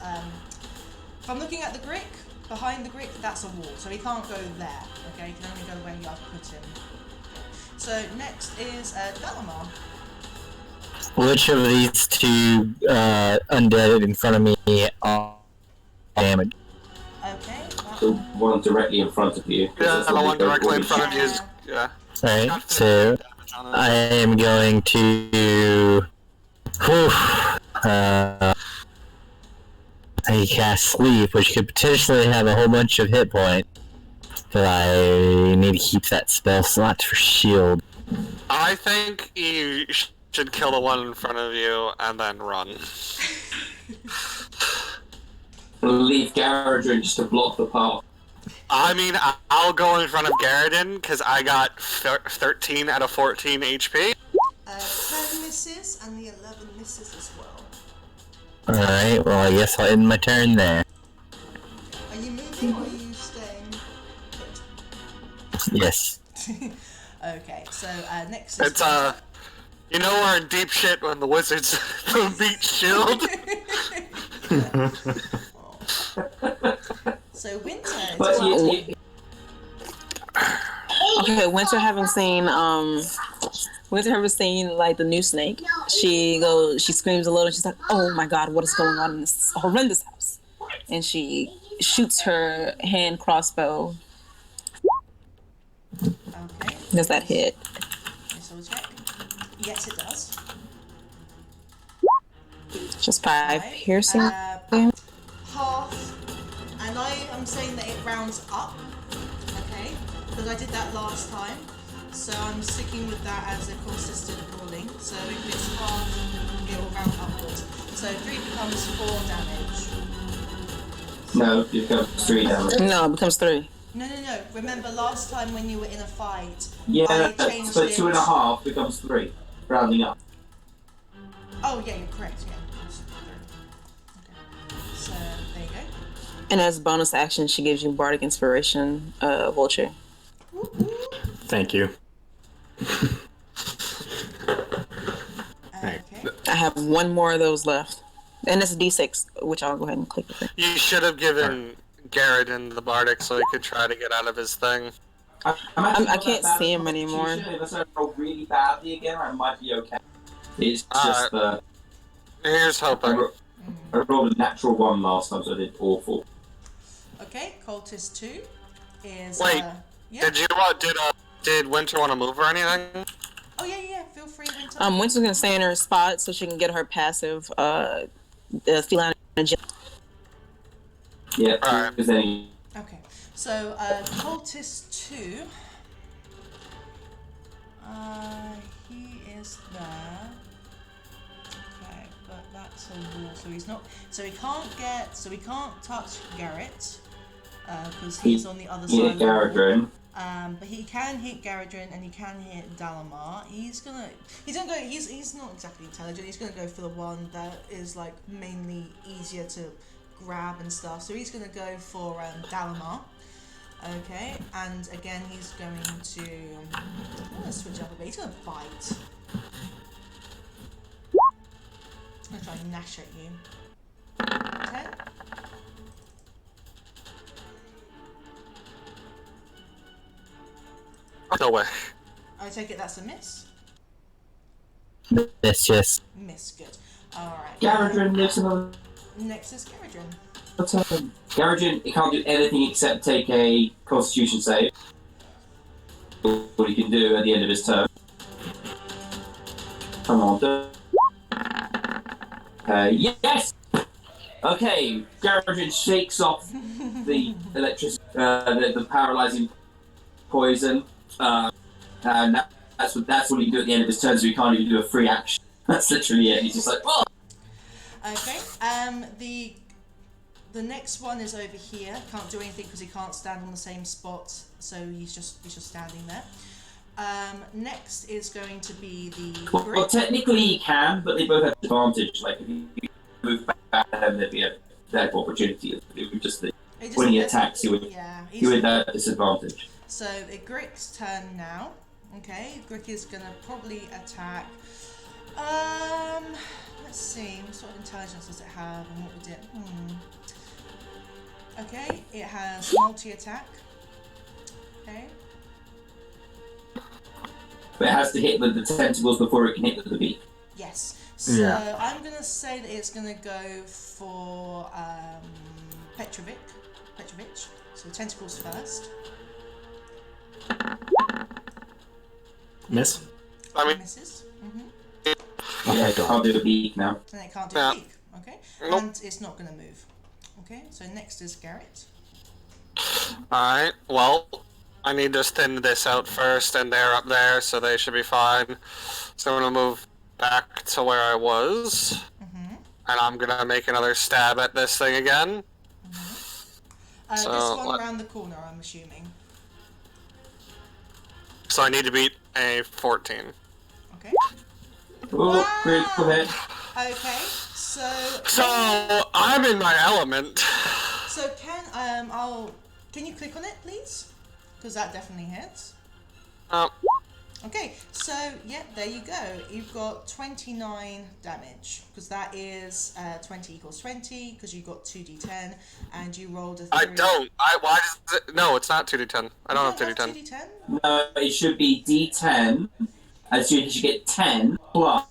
If I'm looking at the brick, behind the brick, that's a wall, so he can't go there. Okay, he can only go where I've put him. So next is Dalamar. Which of these two undead in front of me are damaged? Okay. The one directly in front of you. Yeah, the one directly in front of you is yeah. Alright, so I am going to. I cast sleep, which could potentially have a whole bunch of hit points, but I need to keep that spell slot for shield. I think you should kill the one in front of you and then run. Leave Garadrin just to block the path. I mean, I'll go in front of Garridan because I got 13 out of 14 HP. 10 misses, and the 11 misses as well. Alright, well I guess I'll end my turn there. Are you moving or are you staying put? Yes. Okay, so next is... It's, you know we're in deep shit when the wizards beat shield. So Winter is But Okay, Winter having seen like the new snake. She screams a little. She's like, "Oh my God, what is going on in this horrendous house?" And she shoots her hand crossbow. Okay. Does that hit? So we'll check. Yes, it does. Just 5 piercing. Half, and I am saying that it rounds up. Okay, because I did that last time. So I'm sticking with that as a consistent ruling. So if it's half, it will round upwards. So 3 becomes 4 damage. no, it becomes 3 damage. No, it becomes 3. No. Remember last time when you were in a fight, Yeah, I changed so it. 2.5 becomes 3, rounding up. Oh yeah, you're correct. Yeah. Okay. So there you go. And as bonus action, she gives you bardic inspiration, Vulture. Thank you. Okay. I have 1 more of those left, and it's a D6, which I'll go ahead and click it. You should have given Garridan the bardic so he could try to get out of his thing. I can't see him anymore. Unless I roll really badly again, I might be okay. It's just Here's hoping. I rolled a natural 1 last time, so I did awful. Okay, Cultist 2 is. Wait, yeah. Did Winter want to move or anything? Oh yeah. Feel free, Winter. Winter's gonna stay in her spot so she can get her passive, feline agility. Yeah, Alright. because then Okay, so Cultist 2. He is there. Okay, but that's a wall, so he's not. So he can't touch Garrett because he's on the other side of the wall. Garadrin. But he can hit Garadrin and he can hit Dalamar. He's not exactly intelligent. He's gonna go for the one that is like mainly easier to grab and stuff. So he's gonna go for Dalamar. Okay, and again he's going to. I'm gonna switch up a bit. He's gonna bite. I'm gonna try and gnash at you. 10. No way. I take it that's a miss. Yes. Miss, good. Alright. Garadrin lives another Next is Garadrin. turn. Garadrin, he can't do anything except take a Constitution save. What he can do at the end of his turn. Come on, yes! Okay, Garadrin shakes off the the paralyzing poison. And that's what he can do at the end of his turn, so he can't even do a free action. That's literally it. He's just like, oh! Okay, the next one is over here. Can't do anything because he can't stand on the same spot, so he's just standing there. Next is going to be the Well, technically he can, but they both have advantage. Like, if you move back, then there'd be a type of opportunity. It would just It when he attacks, he would at disadvantage. So Grick's turn now. Okay, Grick is gonna probably attack. Let's see, what sort of intelligence does it have and what would it? Okay, it has multi-attack. Okay. But it has to hit with the tentacles before it can hit with the beak. Yes. So I'm gonna say that it's gonna go for Petrovich. So tentacles first. Miss. I mean, Misses. Yeah, it can't do a beak now. And it can't do a beak. Okay. Nope. And it's not gonna move. Okay. So next is Garrett. alright, well, I need to thin this out first, and they're up there, so they should be fine. So I'm gonna move back to where I was, and I'm gonna make another stab at this thing again. This one around the corner, I'm assuming. So I need to beat a 14. Okay. Oh, great, go ahead. Okay. So I'm in my element. So can you click on it, please? Because that definitely hits. Okay, so there you go. You've got 29 damage because that is 20 equals 20 because you got 2d10 and you rolled a 3. I don't. Why does it? No, it's not 2d10. I don't have 2d10. 2d10? No, it should be D10. As soon as you get 10 plus.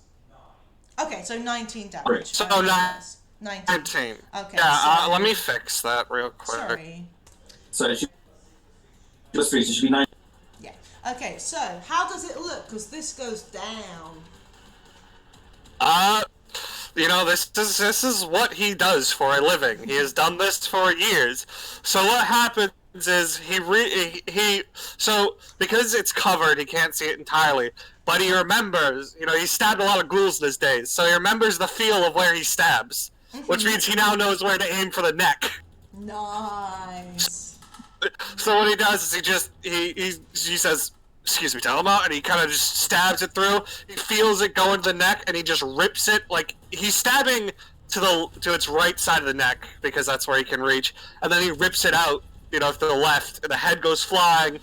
Okay, so 19 damage. So 19. Okay. Yeah, so, let me fix that real quick. Sorry. So it should plus 3, so it should be 9. Yeah. Okay, so how does it look? Because this goes down. This is what he does for a living. He has done this for years. So what happens is because it's covered, he can't see it entirely. But he remembers, he stabbed a lot of ghouls in his days, so he remembers the feel of where he stabs, which means he now knows where to aim for the neck. Nice. So what he does is he says, "Excuse me, Telema," and he kind of just stabs it through. He feels it go into the neck, and he just rips it like he's stabbing to its right side of the neck because that's where he can reach, and then he rips it out, to the left, and the head goes flying,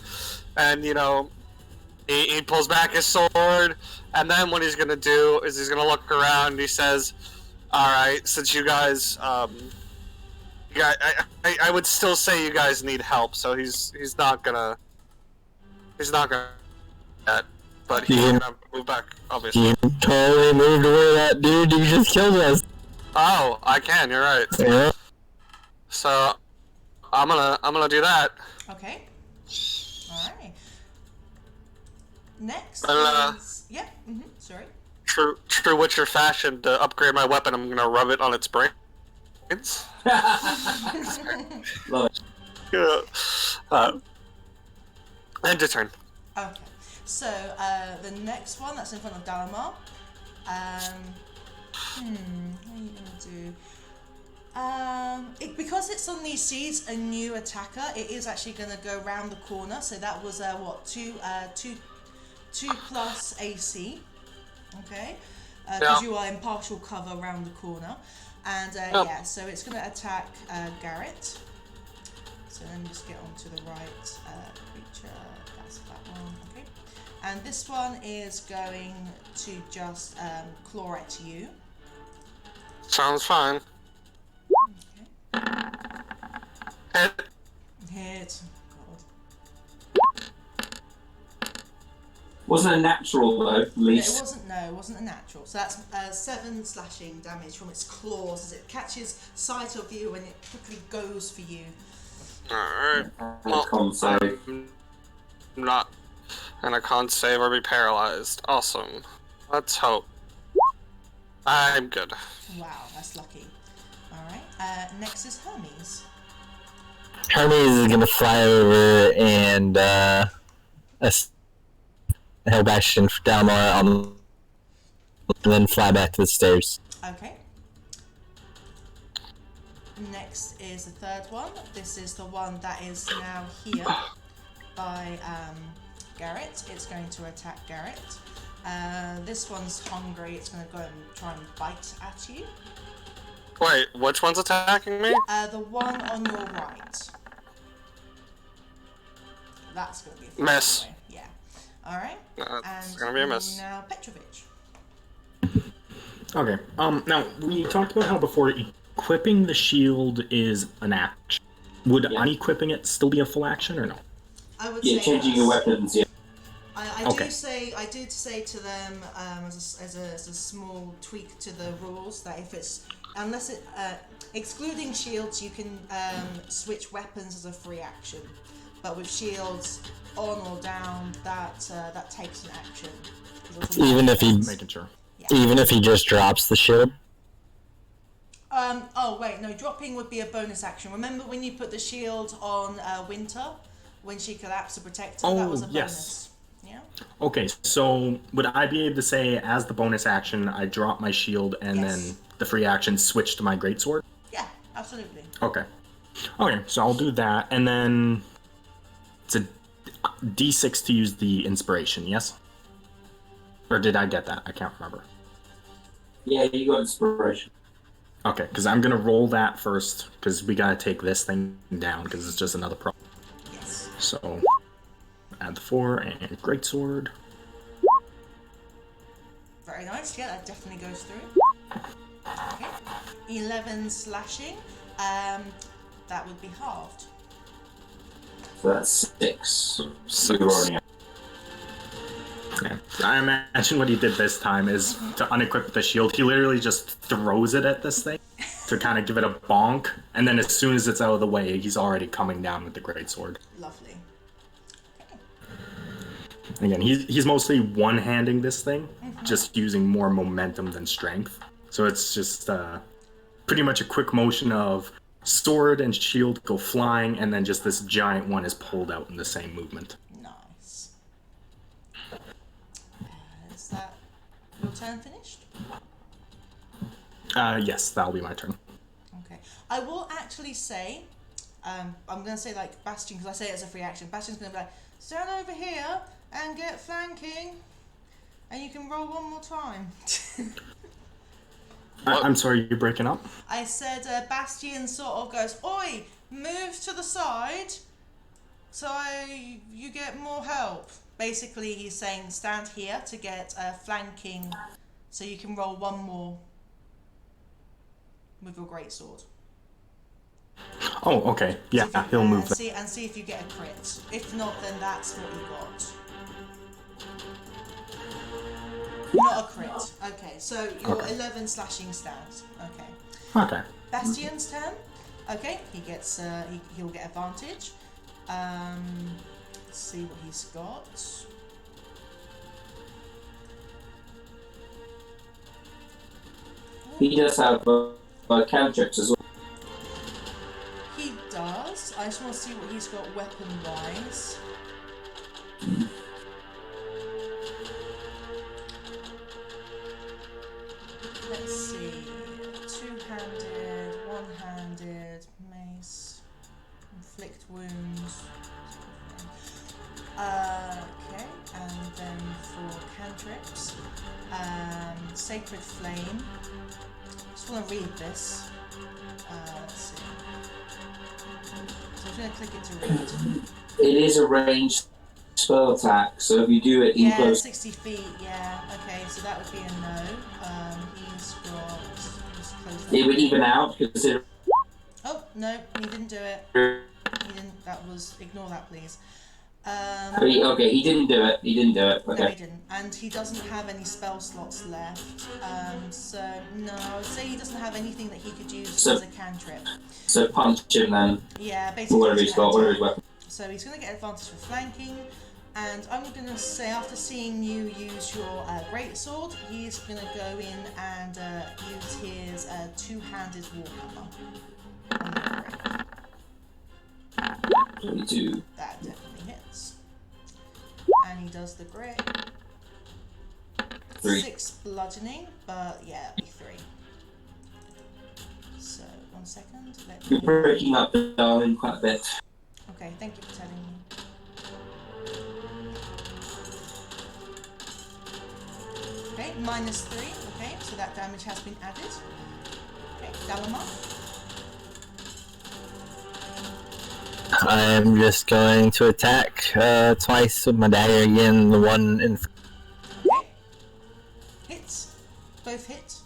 and he pulls back his sword, and then what he's gonna do is he's gonna look around. And he says, "All right, since you guys, I would still say you guys need help. So he's not gonna that, but he's gonna move back, obviously." You totally moved away that dude you just killed us. Oh, I can. You're right. Yeah. So I'm gonna do that. Okay. All right. Next And, is sorry. True Witcher fashion, to upgrade my weapon, I'm gonna rub it on its brains. Love it. Yeah. End of turn. Okay. So the next one that's in front of Dalamar. What are you gonna do? Because it's on these seeds, a new attacker, it is actually gonna go round the corner. So that was two plus AC. Okay. Because you are in partial cover around the corner, and so it's gonna attack Garrett. So let me just get onto the right creature. That's that one. Okay. And this one is going to just claw at you. Sounds fine. Okay. Hit. Wasn't a natural though, at least. It wasn't a natural. So that's 7 slashing damage from its claws as it catches sight of you and it quickly goes for you. Alright. Well, con save. I'm not gonna con save or be paralyzed. Awesome. Let's hope. I'm good. Wow, that's lucky. Alright, next is Hermes. Hermes is gonna fly over and head back to Dalmar, and then fly back to the stairs. Okay. Next is the third one. This is the one that is now here by Garrett. It's going to attack Garrett. This one's hungry. It's going to go and try and bite at you. Wait, which one's attacking me? The one on your right. That's going to be a miss. Way. Yeah. All right. That's gonna be a miss. Now Petrovich. Okay. Now we talked about how before equipping the shield is an action. Would unequipping it still be a full action or no? I would Yeah, say changing your weapons. Yeah. I Okay. did say to them as a small tweak to the rules that if it's excluding shields, you can switch weapons as a free action, but with shields on or down, that takes an action. Even if he Making sure. even if he just drops the shield. Oh wait, no. Dropping would be a bonus action. Remember when you put the shield on Winter when she collapsed to protect her? That was a bonus. Yes. Yeah. Okay, so would I be able to say as the bonus action, I drop my shield and Yes. then the free action switch to my greatsword? Yeah, absolutely. Okay. Okay, so I'll do that, and then it's a D6 to use the inspiration, yes? Or did I get that? I can't remember. Yeah, you got inspiration. Okay, because I'm gonna roll that first, because we gotta take this thing down, because it's just another problem. Yes. So, add the 4 and greatsword. Very nice. Yeah, that definitely goes through. Okay. 11 slashing. That would be halved. So that's 6. Six. You're already at- Yeah. I imagine what he did this time is to unequip the shield, he literally just throws it at this thing to kind of give it a bonk, and then as soon as it's out of the way, he's already coming down with the greatsword. Lovely. Again, he's mostly one-handing this thing, just using more momentum than strength. So it's just pretty much a quick motion of sword and shield go flying, and then just this giant one is pulled out in the same movement. Nice. Is that your turn finished? Yes, that'll be my turn. Okay. I will actually say, I'm going to say like Bastion, because I say it as a free action. Bastion's going to be like, stand over here and get flanking, and you can roll one more time. I'm sorry, you're breaking up? I said Bastion sort of goes, oi, move to the side so you get more help. Basically, he's saying stand here to get flanking so you can roll one more with your greatsword. Oh, okay. Yeah, he'll move that. See if you get a crit. If not, then that's what you got. Not a crit. Okay, so your 11 slashing stands. Okay. Okay. Bastion's turn. Okay, he gets he'll get advantage. Let's see what he's got. He does have cantrips as well. He does. I just want to see what he's got weapon-wise. Let's see. Two-handed, one-handed, mace, inflict wounds. Okay, and then for cantrips, sacred flame. Just want to read this. Let's see. So I'm going to click it to read. It is a ranged spell attack, so if you do it in Yeah, close, 60 feet, yeah. Okay, so that would be a no. He's got... Just close that. it would even out because it. Oh, no, he didn't do it. He didn't, that was... Ignore that, please. Okay, he didn't do it. He didn't do it. No, Okay. he didn't. And he doesn't have any spell slots left. So, no, I would say he doesn't have anything that he could use So- as a cantrip. So punch him then. Yeah, Or basically... whatever he's got, gonna whatever his attack. weapon. So he's going to get advantage for flanking, and I'm going to say after seeing you use your greatsword, he's going to go in and use his two-handed warhammer on the grid. 22. That definitely hits. And he does the grit. 3. 6 bludgeoning, but yeah, it'll be 3. So, 1 second. Let You're me... breaking up, darling, quite a bit. Okay, thank you for telling me. Okay, -3. Okay, so that damage has been added. Okay, Gallimar? I'm just going to attack twice with my dagger again. The one in. Okay. Hits. Both hits.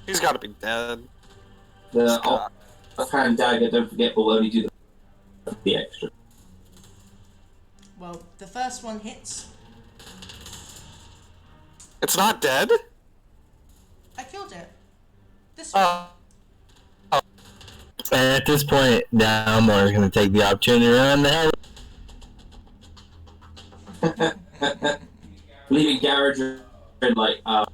He's got to be dead. The offhand dagger, don't forget, will only do the extra. Well, the first one hits. It's not dead? I killed it. This one. And at this point, Dalmor is going to take the opportunity to run the hell. Leaving Garage in like, Alright,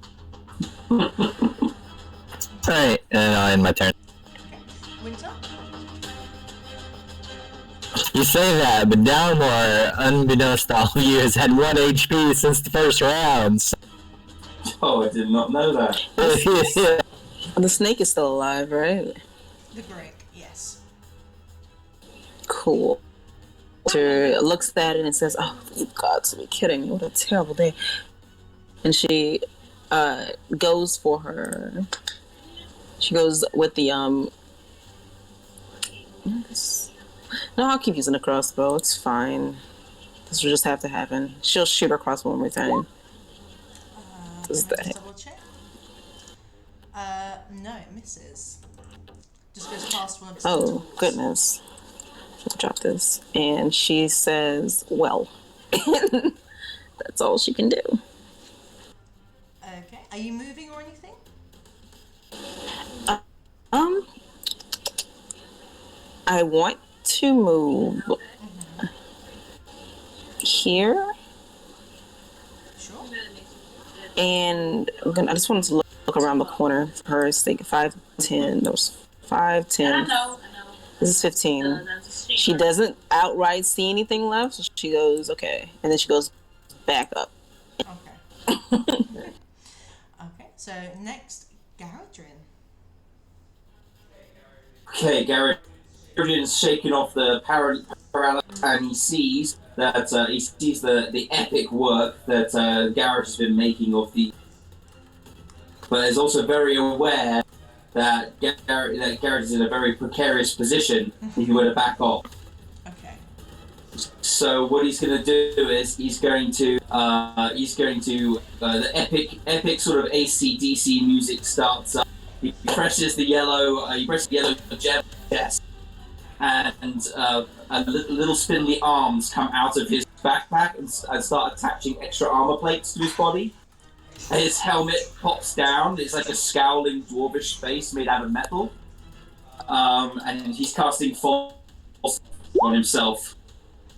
and I'll end my turn. Okay. Winter? You say that, but Dalmor, unbeknownst to all of you, has had 1 HP since the first round. So... oh, I did not know that. The snake is still alive, right? The Greg, yes. Cool. She looks at it and says, "Oh, you got to be kidding me! What a terrible day!" And she goes for her. She goes with the no, I'll keep using the crossbow. It's fine. This will just have to happen. She'll shoot her crossbow one more time. Does that? Double check. No, it misses. Just goes past one of the Oh tools. goodness! Let's drop this, and she says, "Well." That's all she can do. Okay. Are you moving or anything? I want to move here, Sure. and I just wanted to look around the corner for her sake. 5, 10. That was 5, 10. This is 15. She doesn't outright see anything left, so she goes, okay. And then she goes back up. Okay. Okay, so next, Garadrin. Okay, Garadrin's shaking off the paralysis, and he sees that the epic work that Garrett has been making of the. But is also very aware that Garrett is in a very precarious position if he were to back off. Okay. So what he's going to do is he's going to the epic sort of AC/DC music starts up. He presses the yellow gem chest, and little spindly arms come out of his backpack and start attaching extra armor plates to his body. And his helmet pops down. It's like a scowling dwarvish face made out of metal. And he's casting false on himself.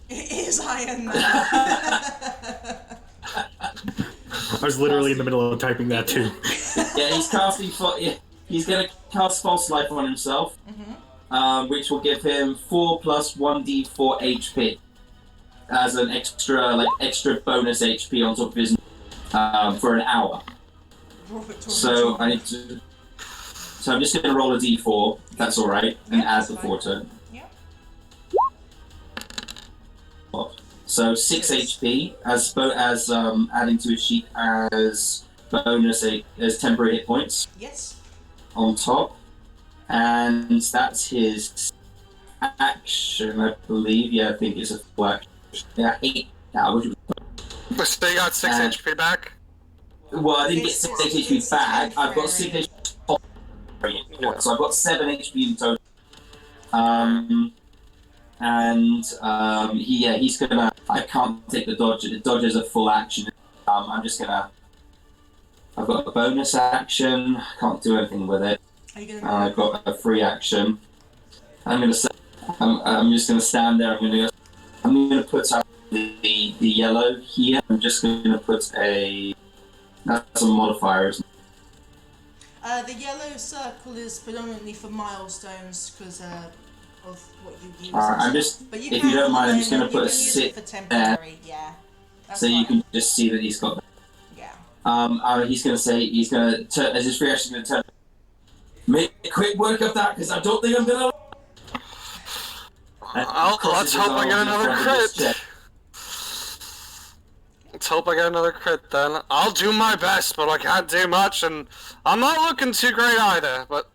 It is Iron Man. I was literally in the middle of typing that too. Yeah, he's going to cast false life on himself, which will give him 4 plus 1d4 HP as an extra bonus HP on top of his for an hour. So I'm just going to roll a d4, if that's all right, and add the 4 to it. Yeah. So 6 HP as adding to his sheet as bonus as temporary hit points. Yes. On top, and that's his action, I believe. Yeah, I think it's a full action. Yeah, 8. But they got 6 HP back? Well, I didn't get 6 HP back. I've got 6 HP. So I've got 7 HP in total. He's gonna. I can't take the dodge. The dodge is a full action. I'm just gonna. I've got a bonus action. I can't do anything with it. Are you And I've got a free action. I'm just gonna stand there. I'm gonna put out the yellow here. I'm just gonna put that's a modifier, isn't it? The yellow circle is predominantly for milestones because of what you use. Alright, But if you don't mind, I'm just gonna put a 6 for temporary. Yeah. so you can just see that he's got that. Yeah. He's gonna turn as his free action. He's gonna turn. Make a quick work of that because I don't think I'm gonna. Let's hope I get another crit. hope I get another crit then. I'll do my best, but I can't do much, and I'm not looking too great either, but...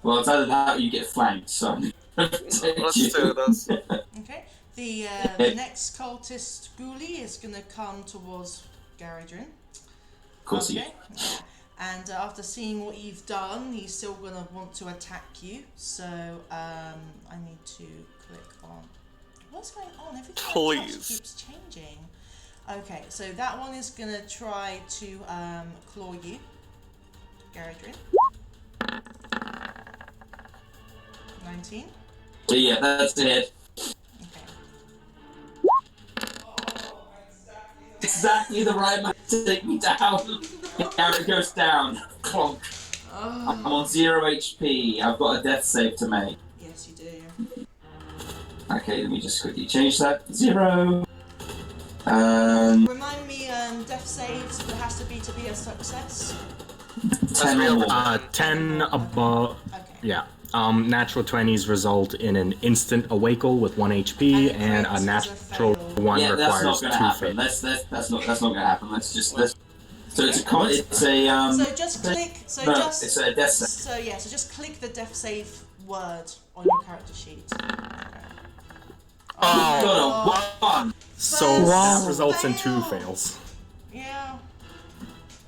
Well, it's either that or you get flanked, so... Let's do this. Okay. The next cultist ghoulie is going to come towards Garadrin. Of course he Yeah. And after seeing what you've done, he's still going to want to attack you. So I need to click on... What's going on? Everything I touch keeps changing. Okay, so that one is going to try to claw you, Garadrin. 19. So yeah, that's it. Okay. Exactly the right man to take me down. Garrett goes down. Clonk. I'm on 0 HP. I've got a death save to make. Yes, you do. Okay, let me just quickly change that. 0. Remind me, death saves, it has to be a success. 10 or more. 10 above. Okay. Yeah. Natural 20s result in an instant awaken with 1 HP, and a natural 1 Yeah, that's not requires going 2 to happen. fails. That's not going to happen. So it's a So just click. it's a death save. So just click the death save word on your character sheet. Oh, got a 1. So Wow. that results in 2 Fail. fails. Yeah.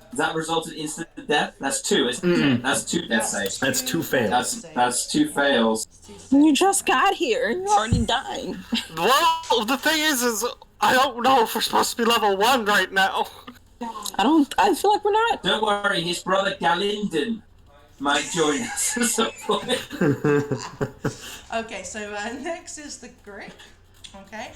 Does that result in instant death? That's 2, isn't it? That's 2 death saves. That's 2 fails. That's 2 fails. You just got here and you're already dying. Well, the thing is I don't know if we're supposed to be level 1 right now. I feel like we're not. Don't worry, his brother Galinden might join us at some point. Okay, so next is the Grick. Okay.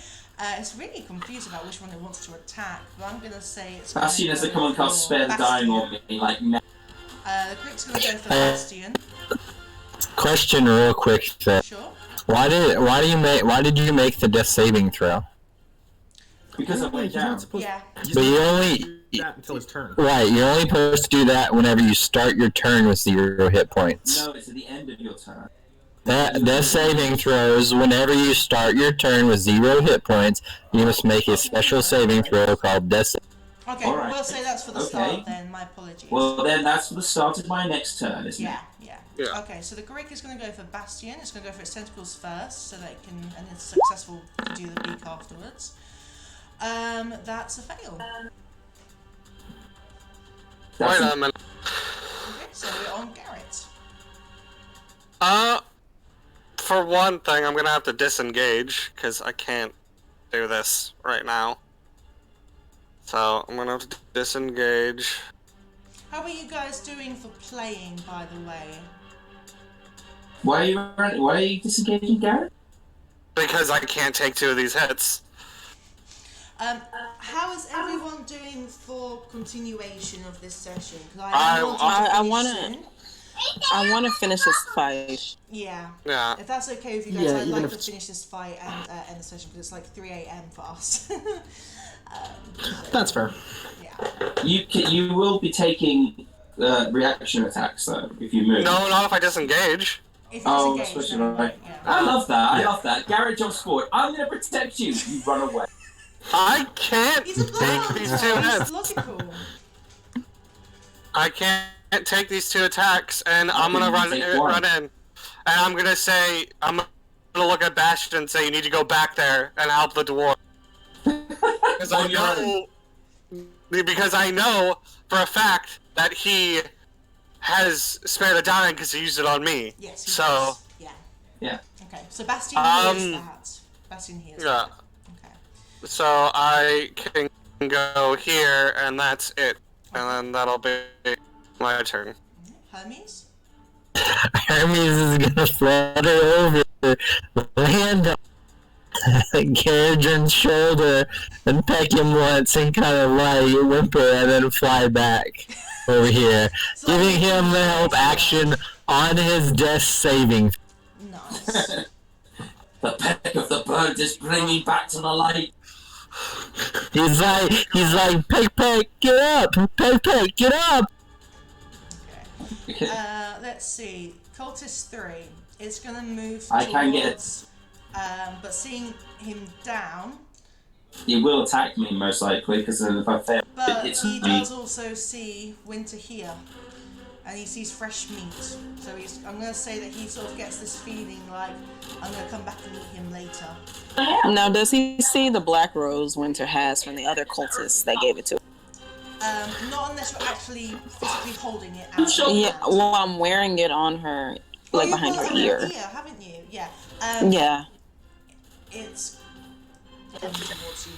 It's really confused about which one it wants to attack, but I'm going to say it's... Bastion has to come and cast Spare the Dying on me, like now. The Grick's going to go for Bastion. Question real quick, though. Sure. Why did you make the death saving throw? Because I went down. Yeah. But you only do that until his turn. right. You're only supposed to do that whenever you start your turn with 0 hit points. No, it's at the end of your turn. That death saving throws whenever you start your turn with 0 hit points. You must make a special saving throw called death. Okay, Alright. we'll say that's for the start then. My apologies. Well, then that's for the start of my next turn, isn't it? Yeah. Okay, so the Grick is going to go for Bastion. It's going to go for its tentacles first, so that it can, and it's successful to do the beak afterwards. That's a fail. Wait a minute. Okay, so we're on Garrett. For one thing, I'm gonna have to disengage, because I can't do this right now. So, I'm gonna have to disengage. How are you guys doing for playing, by the way? Why are you disengaging, Garrett? Because I can't take 2 of these hits. How is everyone doing for continuation of this session? Because I I want to finish this fight. Yeah. Yeah. If that's okay with you guys, Yeah, I'd even like if to finish this fight and end the session because it's like 3 a.m. for us. That's fair. Yeah. You will be taking reaction attacks though if you move. No, not if I disengage. If Oh, it's especially engaged, then, right. yeah. I love that. I love that. Garrett jumps forward. I'm gonna protect you. You run away. I can't He's a take blood. these 2 It's hits. logical. I can't take these 2 attacks, and I'm gonna run in. And I'm gonna say, I'm gonna look at Bastion and say, you need to go back there and help the dwarf. Because I know for a fact that he has Spare the Dying because he used it on me. Yes. He So, does. Yeah. Yeah. Okay. So Bastion hears that. Bastion hears yeah. that. Okay. So I can go here, and that's it. And then that'll be my turn. Hermes. Hermes is gonna flutter over, land on Garadrin's shoulder, and peck him once, and kind of like whimper, and then fly back over here, So giving him the help action on his death saving. Nice. The peck of the bird is bringing back to the light. He's like, Peck, get up! Peck, get up! Okay. Let's see. Cultist 3. It's gonna move I can get towards. But seeing him down, He will attack me most likely, because then if I fail, But it's he me. does also see Winter here, and he sees fresh meat. So I'm going to say that he sort of gets this feeling like I'm going to come back and eat him later. Now, does he see the black rose Winter has from the other cultists that gave it to him? Not unless you're actually physically holding it out. Yeah, well, I'm wearing it on her, like behind her ear. Yeah, haven't you? Yeah. Yeah. It's coming towards you.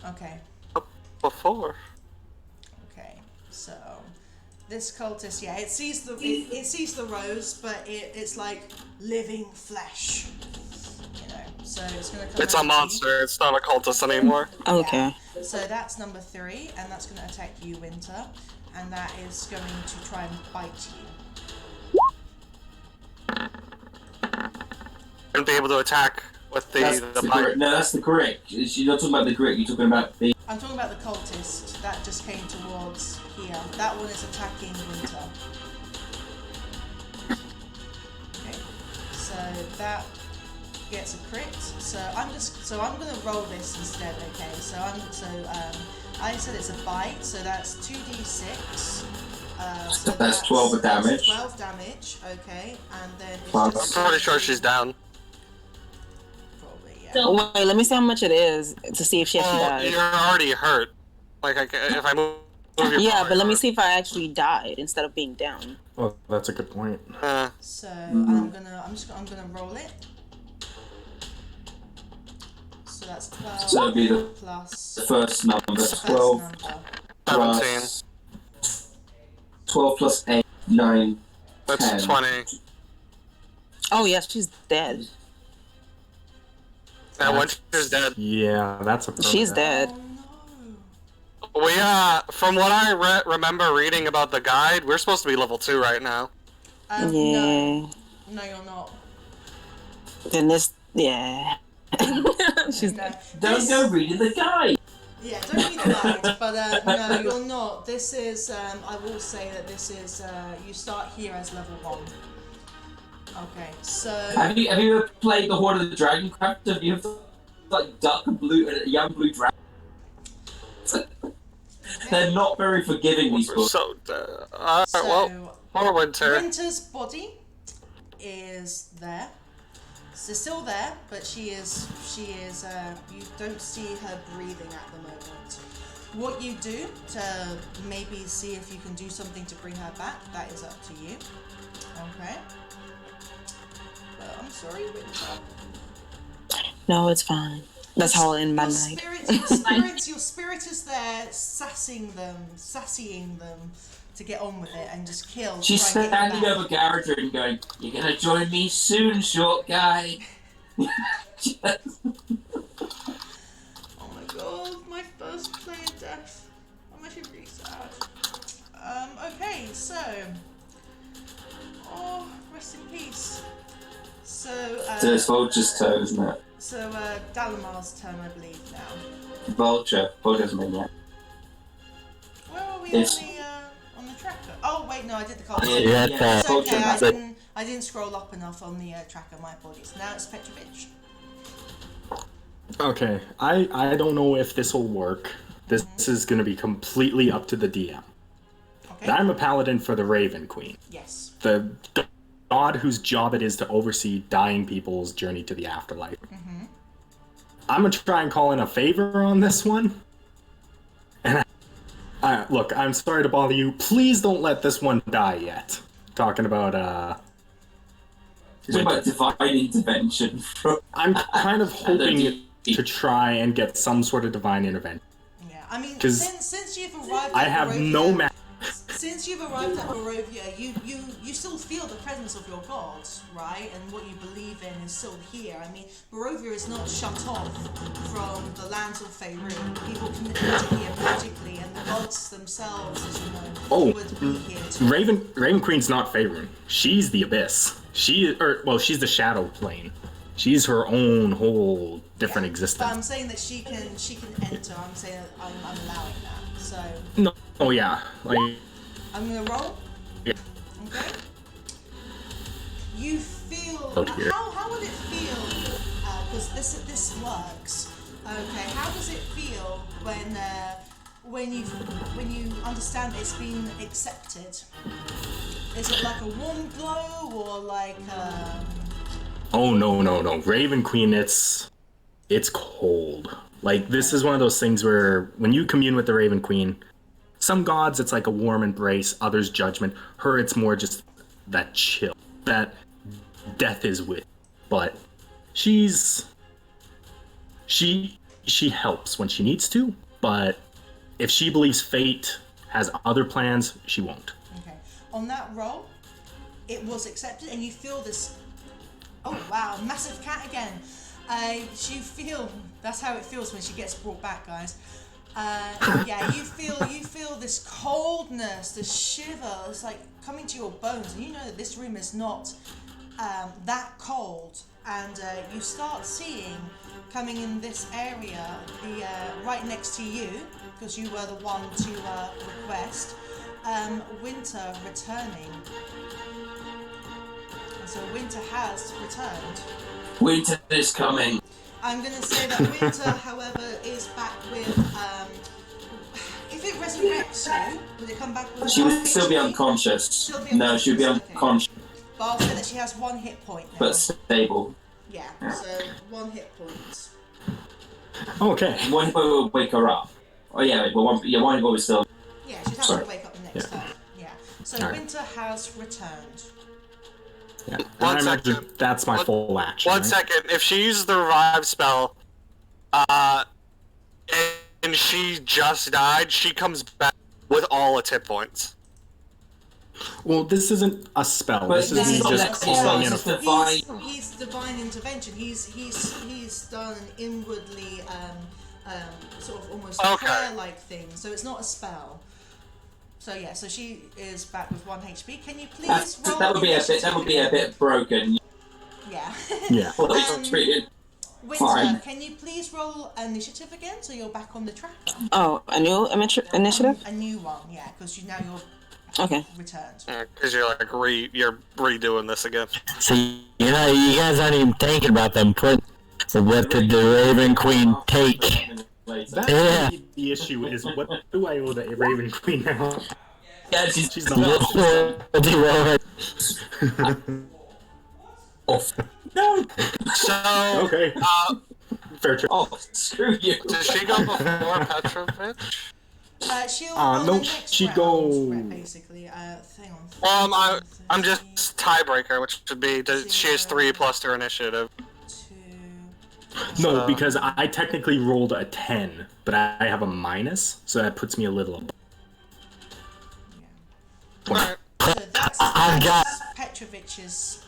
Okay. Before. Okay. So this cultist, yeah, it sees the rose, but it's like living flesh. You know, so it's gonna come. It's a monster. It's not a cultist anymore. Okay. Yeah. So that's number 3, and that's gonna attack you, Winter, and that is going to try and bite you. And be able to attack with the bite. No, that's the correct. You're not talking about the correct. You're talking about the. I'm talking about the cultist that just came towards here. That one is attacking Winter. Okay, so that gets a crit. So I'm gonna roll this instead. Okay, I said it's a bite, so that's 2d6. So that's 12 of damage. 12 damage. Okay, and then it's Wow. just I'm pretty sure she's down. probably, yeah. Wait, let me see how much it is to see if she actually died. You're already hurt. Like, if I move your Yeah, body, but let me see if I actually died instead of being down. Oh, that's a good point. So I'm gonna roll it. So that's 12 So it'd be the plus first number. first 12 number. 17. plus 12 plus 8, 9, That's 10. 20. Oh, yes, she's dead. That Winter's dead. Yeah, that's a problem. She's dead. Oh We, from what I remember reading about the guide, we're supposed to be level 2 right now. no. Yeah. No, you're not. Then this, yeah. She's No. Don't go reading the guide. Yeah, don't read the guide, but no, you're not. This is, I will say that this is, you start here as level 1. Okay, so... Have you ever played the Horde of the Dragon Craft? Have you like duck and young blue dragon? They're not very forgiving, these We're books. so dead. Alright, well, poor Winter. Winter's body is there. So still there, but she is, you don't see her breathing at the moment. What you do to maybe see if you can do something to bring her back, that is up to you. Okay. I'm sorry, Winter. No, it's fine. That's all in my night. Your spirit is there, sassying them to get on with it and just kill. She's try and get standing you back. over Garriger and going, "You're gonna join me soon, short guy." Oh my god, my first player death. I'm actually really sad. Okay, so. Oh, rest in peace. So, it's Vulture's turn, isn't it? So, Dalamar's turn, I believe, now. Vulture's maniac. Where are we It's- on the tracker? Oh, wait, no, I did the card. Yeah, It's okay, Vulture. I didn't scroll up enough on the tracker, my apologies. Now it's Petrovich. Okay, I don't know if this will work. This is going to be completely up to the DM. Okay. I'm a paladin for the Raven Queen, Yes. the god whose job it is to oversee dying people's journey to the afterlife. I'm gonna try and call in a favor on this one. And look, I'm sorry to bother you. Please don't let this one die yet. Talking about It's about divine intervention. I'm kind of hoping to try and get some sort of divine intervention. Yeah, I mean, 'Cause since you've arrived at I have Barovia, no ma- Since you've arrived at Barovia, you still feel the presence of your gods, right? And what you believe in is still here. I mean, Barovia is not shut off from the lands of Faerun. People can enter here magically, and the gods themselves, as you know, would be here too. Raven Queen's not Faerun. She's the Abyss. She's the Shadow Plane. She's her own whole different But existence. I'm saying that she can enter. I'm saying that I'm allowing that. So No, oh yeah, like I'm gonna roll. yeah. Okay. You feel Oh, dear. how would it feel? Because this works. Okay, how does it feel when you understand it's been accepted? Is it like a warm glow or like Oh no. Raven Queen, it's cold. Like, this is one of those things where when you commune with the Raven Queen, some gods it's like a warm embrace, others judgment. Her it's more just that chill, that death is with. But she helps when she needs to, but if she believes fate has other plans, she won't. okay. On that roll, it was accepted and you feel this. Oh wow, massive cat again. You feel that's how it feels when she gets brought back, guys. Yeah, you feel this coldness, this shiver. It's like coming to your bones, and you know that this room is not that cold. And you start seeing coming in this area, right next to you, because you were the one to request, Winter returning. And so Winter has returned. Winter is coming. I'm going to say that Winter, however, is back with. If it resurrects you, will it come back with? She would still be unconscious. No, she would be unconscious. But I'll say that she has 1 hit point now. But stable. Yeah, so 1 hit point. Okay. 1 hit point will wake her up. Oh yeah, but 1 hit point will still. Yeah, she'd have to wake up the next time. Yeah. So Winter has returned. Yeah. One I imagine second. that's my full action. One right? second. If she uses the revive spell, and she just died, she comes back with all its hit points. Well, this isn't a spell. But This is me just calling in a. He's divine intervention. He's done an inwardly sort of almost prayer-like thing. So it's not a spell. So yeah, so she is back with 1 HP. Can you please roll? That would be a bit broken. Yeah. Yeah. Winter, Fine. can you please roll initiative again so you're back on the track? Oh, a new initiative? A new one, yeah, because you're Okay. returned. Because you're like you're redoing this again. So, you guys aren't even thinking about them put. So what did the Raven Queen take? That's Yeah. the issue is, what do I owe the Raven Queen now? Yeah, She's not. What do you roll? No. So, Okay. Fair trade. Oh, screw you. does she go before Petrovich? She'll no, the next she'd round, go- right, basically. Hang on. Well, I'm just tiebreaker, which would be she has 3 plus her initiative. 2. No, because I technically rolled a 10, but I have a minus, so that puts me a little above. Alright. So that's Petrovich's.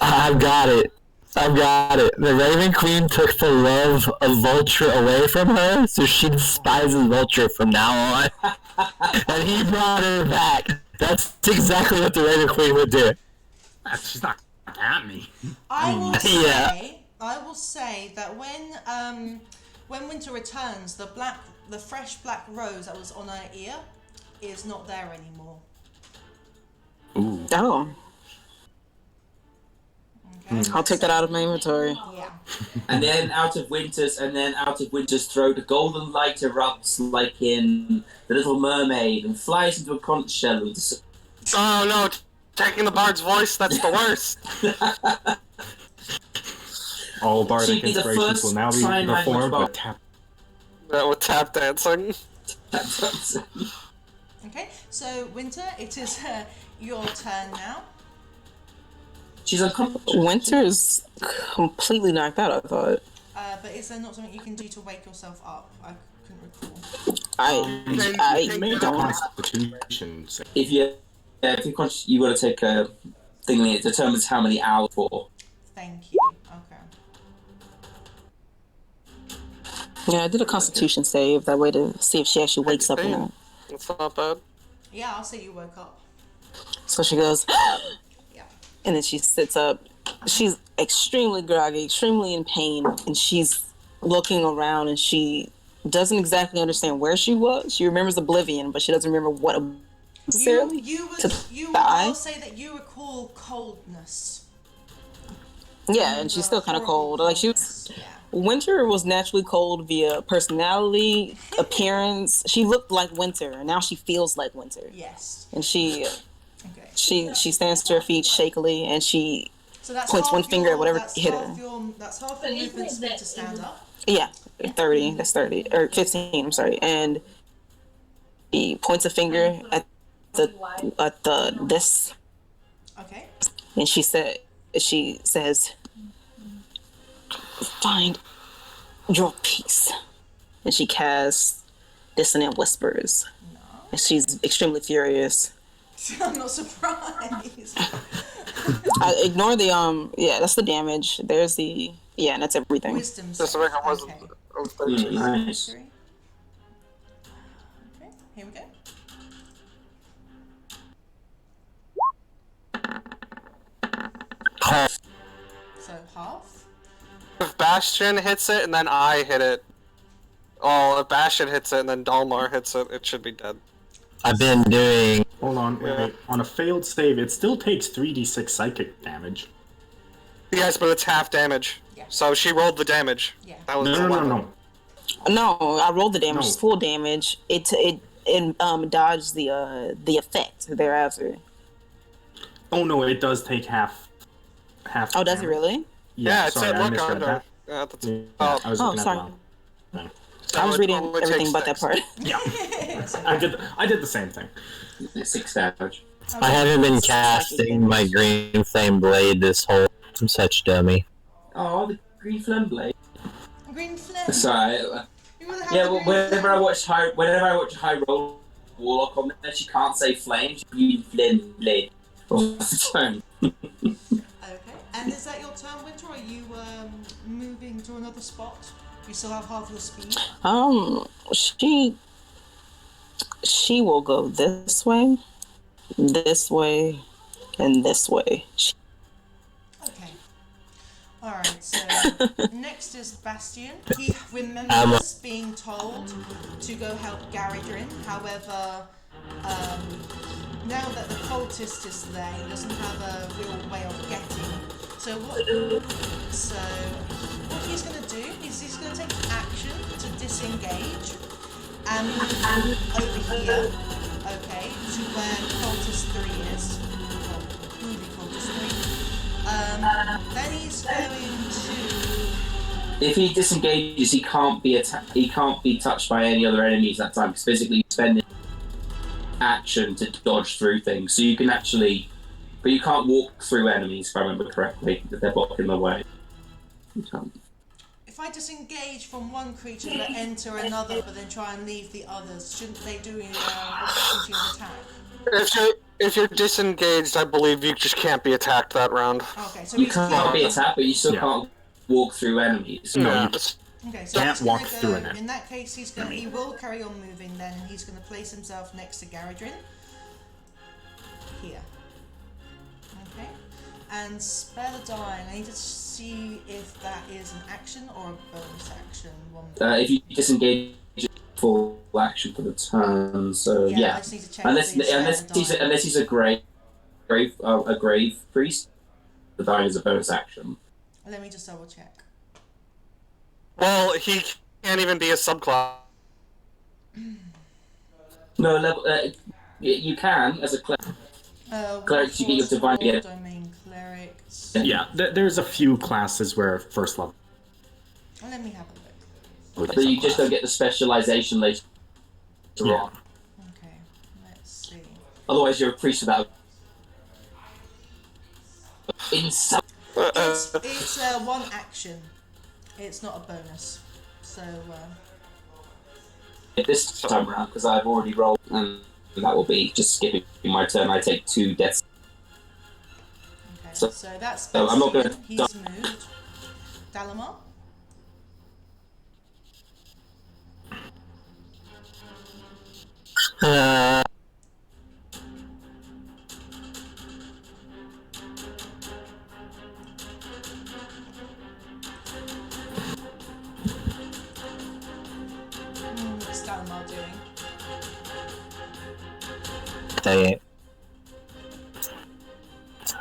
I've got it. The Raven Queen took the love of Vulture away from her, so she despises Vulture from now on. And he brought her back. That's exactly what the Raven Queen would do. She's not at me. I will Yeah. say that when Winter returns, the fresh black rose that was on her ear is not there anymore. Ooh. Oh, Okay. I'll take that out of my inventory. Yeah. And then out of Winter's throat, a golden light erupts like in The Little Mermaid and flies into a conch shell and Oh no, taking the bard's voice, that's the worst. All bardic She'd be the inspirations first will now be sign language performed by bard. tap. With tap dancing. Okay. So Winter, it is your turn now. She's unconscious. Winter is completely knocked out, I thought. But is there not something you can do to wake yourself up? I couldn't recall. I Make a don't. constitution save. If you're conscious, you got to take a thing that determines how many hours for. Thank you. Okay. Yeah, I did a constitution save that way to see if she actually wakes up or not. That's not bad. Yeah, I'll say you woke up. So she goes, Yeah. and then she sits up. She's extremely groggy, extremely in pain, and she's looking around, and she doesn't exactly understand where she was. She remembers oblivion, but she doesn't remember what necessarily. I'll say that you recall coldness. Yeah, and she's still kind of cold. Like she was. Yeah. Winter was naturally cold via personality, appearance. She looked like Winter, and now she feels like Winter. Yes. And she Okay. she stands to her feet shakily, and she So that's points one finger at whatever hit her. That's half your movement speed to stand up. Yeah, 30. That's 30 or 15. I'm sorry, and he points a finger at this, Okay. and she says, "Find your peace," and she casts dissonant whispers, and she's extremely furious. I'm not surprised. Ignore the yeah, that's the damage. There's the and that's everything. Wisdom Just save. like I wasn't. Okay. I was 13. Nice. Okay, here we go. So half. If Bastion hits it and then I hit it, oh, if Bastion hits it and then Dalmar hits it, it should be dead. I've been doing. Hold on, wait. On a failed save, it still takes 3d6 psychic damage. Yes, but it's half damage. Yeah. So she rolled the damage. Yeah. That was No, no, no, 11. no. No, I rolled the damage. No. It's full damage. It dodged the effect thereafter. Oh no, it does take half. Oh, does it damage. really? Yeah, it sorry, said I look misread under. that. Yeah, that's, Yeah, oh, I was Oh, looking at sorry. the wrong thing. so I was it reading only everything takes but that 6. part. Yeah, I did the same thing. 6 damage. I haven't been casting my green flame blade this whole. I'm such dummy. Oh, the green flame blade. Green flame. Sorry. You would have Yeah, the well, green whenever I watch high roll warlock on there, she can't say flame. She green flame blade all the time. Okay. And is that your turn, Winter? Or are you moving to another spot? You still have half your speed. She will go this way, and this way. Okay. Alright, so next is Bastion. He remembers being told to go help Garadrin. However, now that the cultist is there, he doesn't have a real way of getting. So what he's going to do is he's going to take action to disengage and move over here, okay, to where cultist 3 is. Well, movie cultist 3. Then he's going to... If he disengages, he can't be touched by any other enemies that time, because physically you're spending action to dodge through things. So you can actually, but you can't walk through enemies, if I remember correctly, if they're blocking the way. You can't. If I disengage from one creature but enter another, but then try and leave the others, shouldn't they do opportunity of attack? If you're disengaged, I believe you just can't be attacked that round. Okay, so You he's can't be attacked, but you still Yeah. can't walk through enemies. No, Yeah. you Okay, so Can't he's gonna walk go, through an in that case, he will carry on moving then, and he's going to place himself next to Garadrin. Here. Okay. And spare the die. I need to see if that is an action or a bonus action. If you disengage, full action for the turn. So I yeah, just need to check unless if he's unless he's a grave priest, the die is a bonus action. Let me just double check. Well, he can't even be a subclass. No, level. You can as a cleric. Clerics, you get your divine- Warforged domain clerics. Yeah, there's a few classes where first level. Let me have a look. But you just don't get the specialization later Yeah. on. Okay, let's see. Otherwise, you're a priest without. Inside. It's one action. It's not a bonus. So, This time around, because I've already rolled, and that will be just skipping my turn. I take 2 deaths. okay. So- So that's so I'm not Bastion. gonna- He's moved. Dalamar? What's Dalamar doing?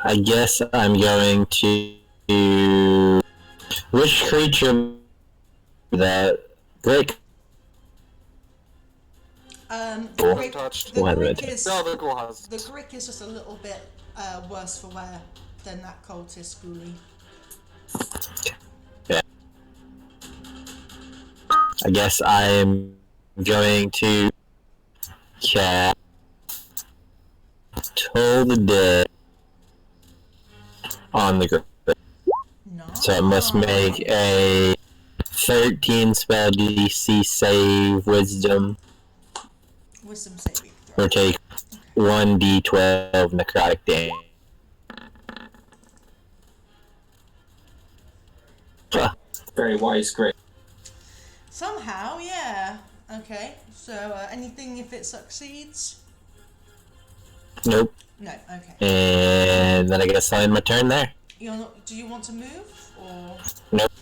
I guess I'm going to. Which creature the brick. The Cool. brick, Touched. the We'll have brick it. is No, the cool has. the brick is just a little bit worse for wear than that cultist ghoulie. Yeah. I guess I'm going to cast Toll the Dead on the group. No. So I must make a 13 spell DC save wisdom Wisdom saving throw. or take 1d12 necrotic damage. Very wise, great. Somehow, yeah. Okay. So anything if it succeeds? Nope. No. Okay. And then I guess I'll end my turn there. You're not, do you want to move or? Nope.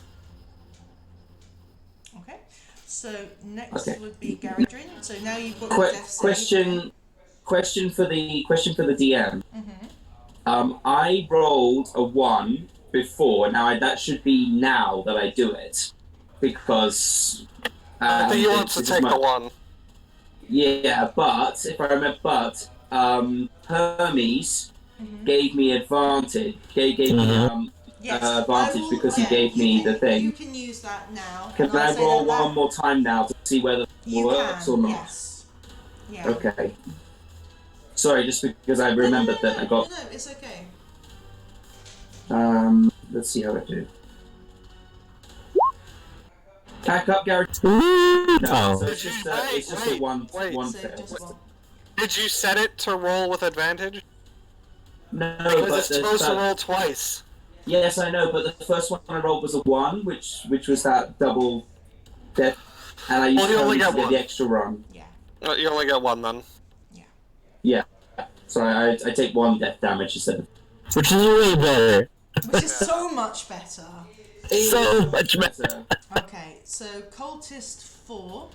Okay. So next Okay. would be Garadrin. So now you've got your death save. Question for the DM. I rolled a 1 before. Now that should be now that I do it, because I think he wants to this is take my- the 1. Yeah, but if I remember, Hermes gave me advantage. Gave me Yes, advantage I will- because yeah, he gave you me can- the thing. You can use that now. Can and I'll I say roll that one more time now to see whether it You works can, or not? yes. Yeah. Okay. Sorry, just because I remembered that I got. No, it's okay. Let's see how I do. Back up, Gary. Oh. So it's just a Wait, one wait. one So fail. just one. Did you set it to roll with advantage? No, Because but it's supposed to that- roll twice. Yes, I know, but the first one I rolled was a 1, which was that double death, and I used Well, you only Hermes to got get one. the extra run. Yeah. You only get 1 then. Yeah. So I take 1 death damage instead of. Which is way better. Which is so much better. So much better. Okay, so cultist 4.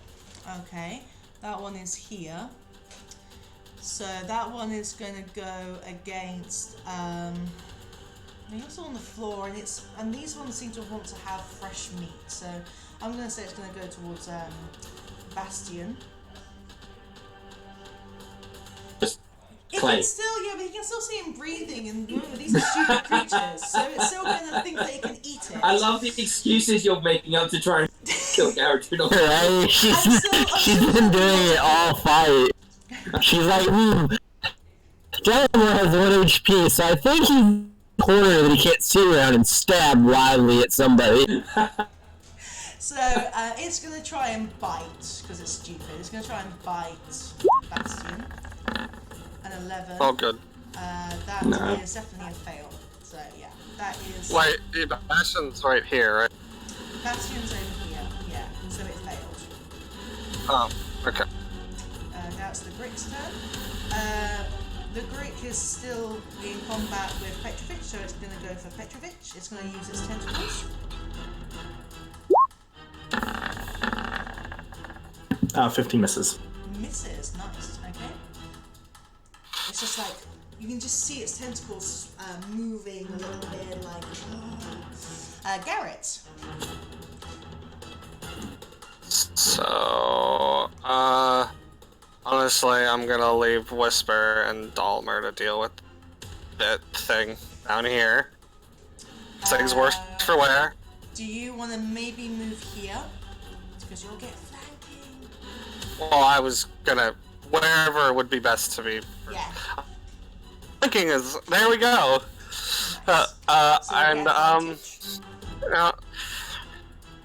Okay, that one is here. So that one is going to go against. They're also on the floor, and these ones seem to want to have fresh meat. So I'm going to say it's going to go towards Bastion. It Clay. can still, yeah, but you can still see him breathing, and remember, these are stupid creatures, so it's still going to think that it can eat it. I love the excuses you're making up to try and kill Garrett. Right? She's been doing it all fight. She's like, Gentleman has 1 HP, so I think he's in a corner that he can't sit around and stab wildly at somebody. So it's going to try and bite, because it's stupid. It's going to try and bite Bastion. An 11. Oh, good. That No. is definitely a fail. So yeah, that is. Wait, Bastion's right here, right? Bastion's over here. Yeah, so it failed. Oh, okay. Now it's the Grick's turn. The Grick is still in combat with Petrovich, so it's going to go for Petrovich. It's going to use its tentacles. 15 misses. Misses. Nice. Okay. It's just like you can just see its tentacles moving a little bit, like. Garrett. So, honestly, I'm gonna leave Whisper and Dalmer to deal with that thing down here. This thing's worse for wear. Do you want to maybe move here? Because you'll get flanking. Well, I was gonna wherever would be best to be. Yeah. Thinking is there we go. Nice. So you And get advantage. yeah.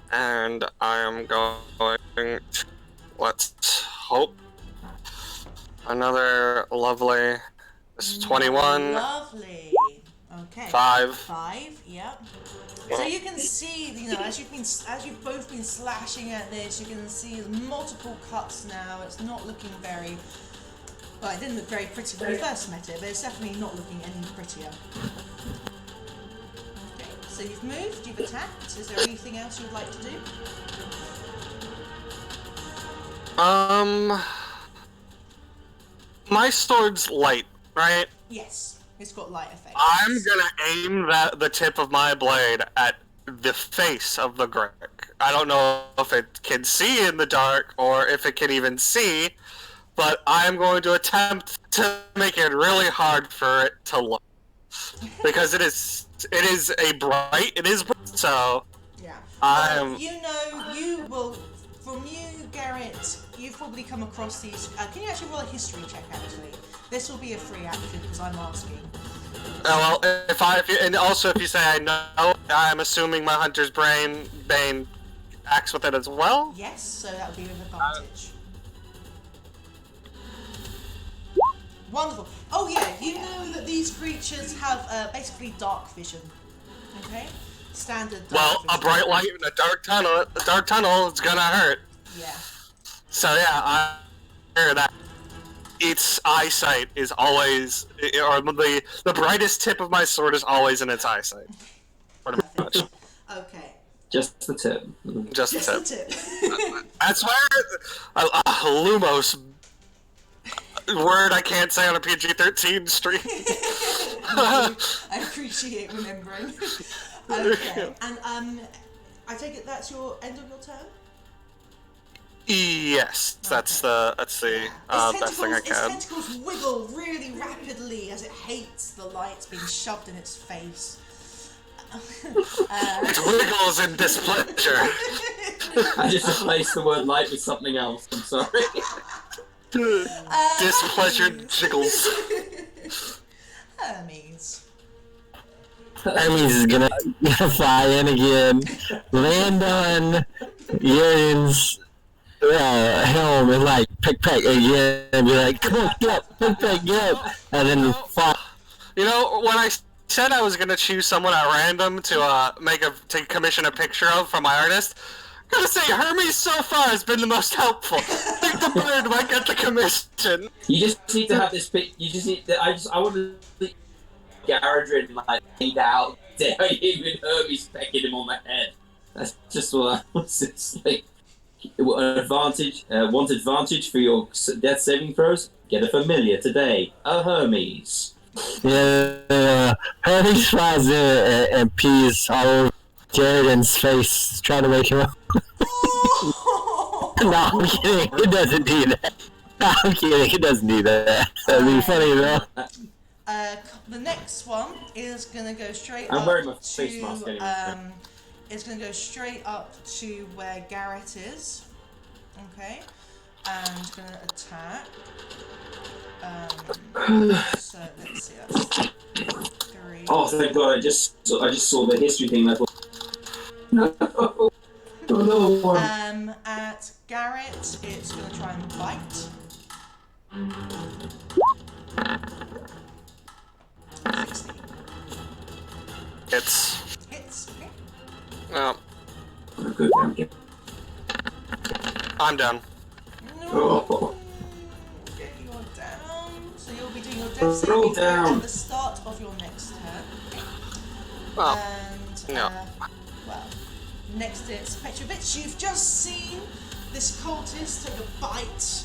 And I am going to, let's hope, another lovely, this is 21, Lovely. Okay. 5. 5. Yep. So you can see, you know, as you've both been slashing at this, you can see multiple cuts now. It's not looking very. Well, it didn't look very pretty when we first met it, but it's definitely not looking any prettier. Okay, so you've moved, you've attacked. Is there anything else you'd like to do? My sword's light, right? Yes, it's got light effects. I'm gonna aim the tip of my blade at the face of the Greg. I don't know if it can see in the dark or if it can even see, but I'm going to attempt to make it really hard for it to look. Because it is bright, so Yeah. I'm... From you, Garrett, you've probably come across these. Can you actually roll a history check, actually? This will be a free action because I'm asking. Well, and also if you say I know, I'm assuming my Hunter's Bane acts with it as well? Yes, so that would be with advantage. Wonderful. Oh yeah, you know that these creatures have basically dark vision. Okay? Standard dark vision. A bright light in a dark tunnel is gonna hurt. Yeah. So yeah, I hear that. Its eyesight is always, or the brightest tip of my sword is always in its eyesight. Pretty much. Okay. Just the tip. Just the Just tip. the tip. That's where Lumos word I can't say on a PG-13 stream. I appreciate remembering. Okay, and I take it that's your end of your turn? Yes, that's the best thing I can. Its tentacles wiggle really rapidly as it hates the light being shoved in its face. It wiggles in displeasure. I just replaced the word light with something else. I'm sorry. Displeasure jiggles. Hermes. Hermes is gonna fly in again, land on Urian's helm and like peck again and be like, come on, get up, get up, and then fly. You know, when I said I was gonna choose someone at random to commission a picture of from my artist, I gotta say Hermes so far has been the most helpful. I think the bird might get the commission. You just need to have this pic. You just need to. I want to see Garadrin like laid out there, even Hermes pecking him on the head. That's just what I was. It's like want advantage for your death saving throws. Get a familiar today. A Hermes. Yeah, Hermes flies in and pees all over Jared's face, trying to wake him up. No, I'm kidding. It doesn't do that. No, I'm kidding. It doesn't do that. That'd be funny though. The next one is gonna go straight I'm up wearing my face mask to anyway. it's gonna go straight up to where Garrett is. Okay, and gonna attack. So let's see. That's 3. Oh, thank God! I just saw the history thing. I thought, no, oh, no. At Garrett, it's gonna try and bite. 16. Hits. Okay. Good, thank you. I'm done. No. Oh. Okay, you're down. So you'll be doing your death saving Roll throw down. at the start of your next turn. Okay. Well, And no. well, next it's Petrovich. You've just seen this cultist take a bite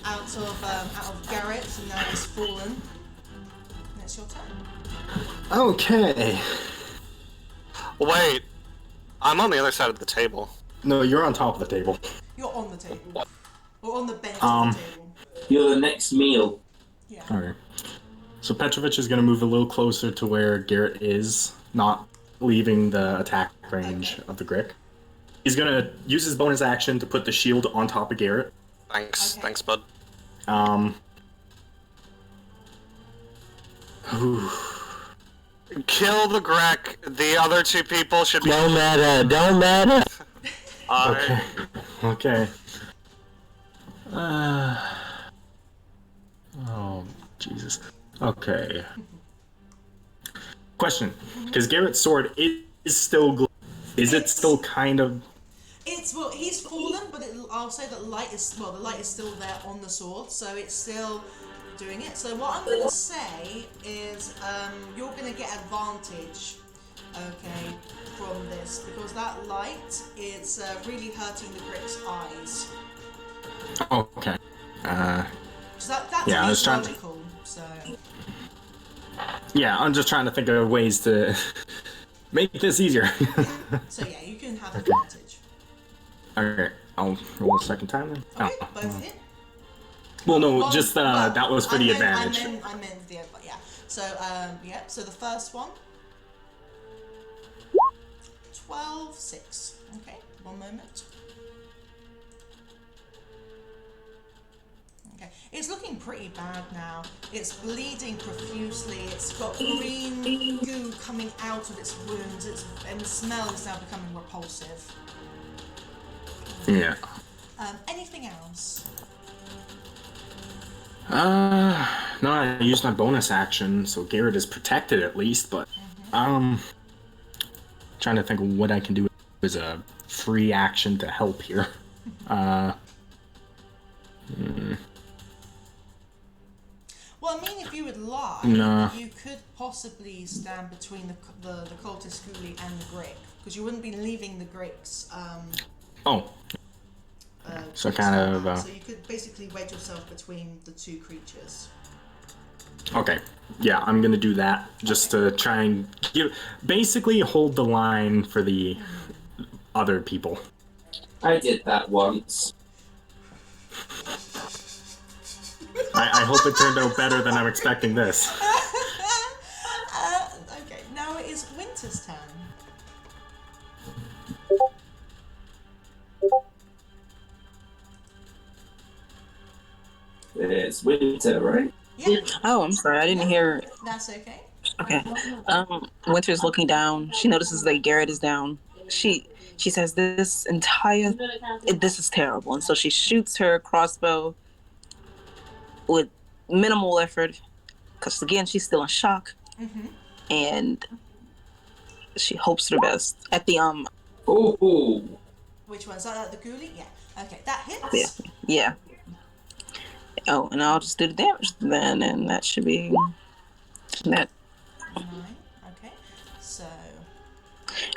out of Garrett, and now he's fallen. And it's your turn. Okay. Wait, I'm on the other side of the table. No, you're on top of the table. You're on the table. Or on the bench of the table. You're the next meal. Yeah. Okay. So Petrovich is going to move a little closer to where Garrett is, not leaving the attack range of the Grick. He's going to use his bonus action to put the shield on top of Garrett. Thanks, Okay. thanks, bud. Kill the Grek. The other 2 people should be... Don't matter. Okay. Okay. Oh, Jesus. Okay. Question. Because Garrett's sword is still is it still kind of... Well, he's fallen, but I'll say that the light is still there on the sword, so it's still doing it. So what I'm gonna say is, you're gonna get advantage, okay, from this because that light is really hurting the Grick's eyes. Oh, okay. So that's Yeah, I was trying to- logical. So Yeah, I'm just trying to think of ways to make this easier. so yeah, you can have advantage. Okay, I'll roll a second time then. Okay, both hit. Well, no, Well, just well, that was for the advantage. I meant the other, yeah. So, yeah. So the first one. 12, 6. Okay, one moment. Okay, it's looking pretty bad now. It's bleeding profusely. It's got green goo coming out of its wounds. And the smell is now becoming repulsive. Yeah. Anything else? No, I used my bonus action, so Garrett is protected at least, but, trying to think of what I can do as a free action to help here. Well, I mean, if you would like, No. you could possibly stand between the cultist Ghoulie and the Greg, because you wouldn't be leaving the Greg's. So kind of. So you could basically wedge yourself between the two creatures. Okay. Yeah, I'm gonna do that just to try and basically hold the line for the other people. I did that once. I hope it turned out better than I'm expecting this. Okay, now it is Winter's turn. It's winter, right? Yeah. Oh, I'm sorry. I didn't hear. That's okay. Okay. Winter's looking down. She notices that Garrett is down. She says, this is terrible. And so she shoots her crossbow with minimal effort, because again, she's still in shock. Mm-hmm. And she hopes for the best. At the, Oh. Which one's that? The Ghoulie? Yeah. Okay, that hits. Yeah. Oh, and I'll just do the damage then, and that should be that. 9. Okay. So.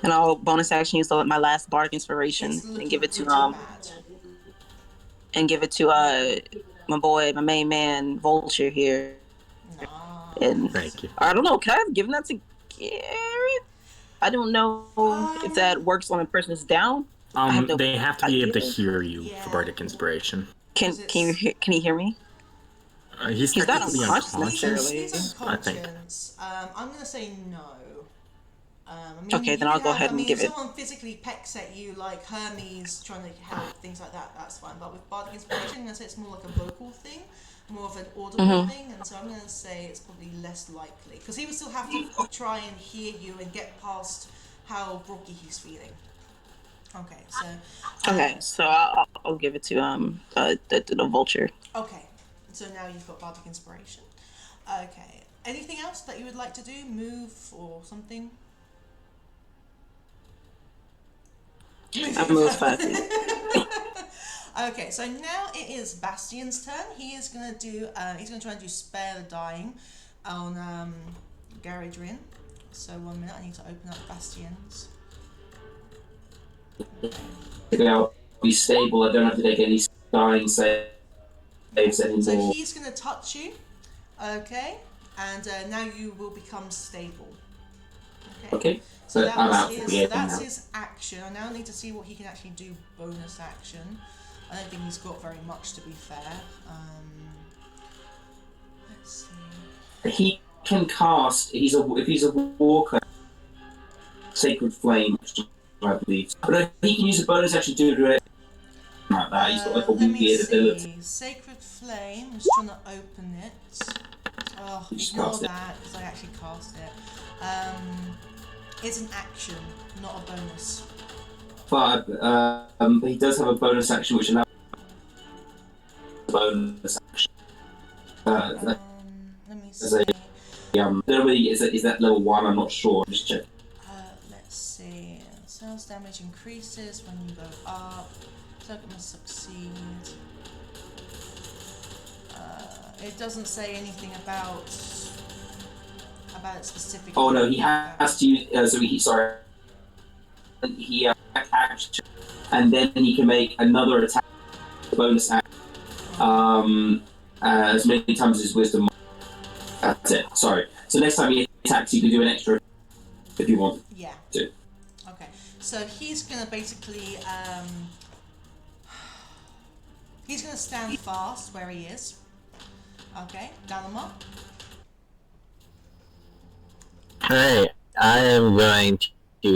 And I'll bonus action use my last bardic inspiration and give it to my main man Vulture here. No. And Thank you. I don't know, can I have given that to Garrett? I don't know if that works when a person is down. They have to be able to hear you for bardic inspiration. Can he hear me? He's not technically unconscious unconscious. He's I think. unconscious. I'm gonna say no. Okay, then I'll go ahead and give it. If someone physically pecks at you, like Hermes trying to help, things like that, that's fine. But with bardic inspiration, I'm gonna say it's more like a vocal thing, more of an audible thing, and so I'm gonna say it's probably less likely because he would still have to try and hear you and get past how groggy he's feeling. Okay, so I'll give it to the Vulture. Okay, so now you've got bardic inspiration. Okay, anything else that you would like to do? Move or something? I moved 5 feet. Okay, so now it is Bastion's turn. He is gonna do. He's gonna try and do spare the dying on Garadrin. So 1 minute, I need to open up Bastion's. I'll be stable. I don't have to take any dying saves anymore. So he's gonna touch you. Okay, and now you will become stable. Okay. So I'm out for the that's his action. I now need to see what he can actually do bonus action. I don't think he's got very much, to be fair. Let's see. He can cast. If he's a walker, Sacred Flame, I believe. But no, he can use a bonus action to do it like that. He's got like a weird ability. Sacred Flame. I'm just trying to open it. Oh, ignore that because I actually cast it. It's an action, not a bonus. But he does have a bonus action which allows bonus action. Let me see. Is that level 1? I'm not sure. Just check. Let's see. Sales damage increases when you go up. Target must succeed. It doesn't say anything about it specifically. Oh no, he has to use. He action, and then he can make another attack, bonus action, as many times as his wisdom. That's it. Sorry. So next time he attacks, you can do an extra if you want. Yeah. To. Okay. So he's gonna basically He's going to stand fast where he is. Okay, Dalamar. Alright, I am going to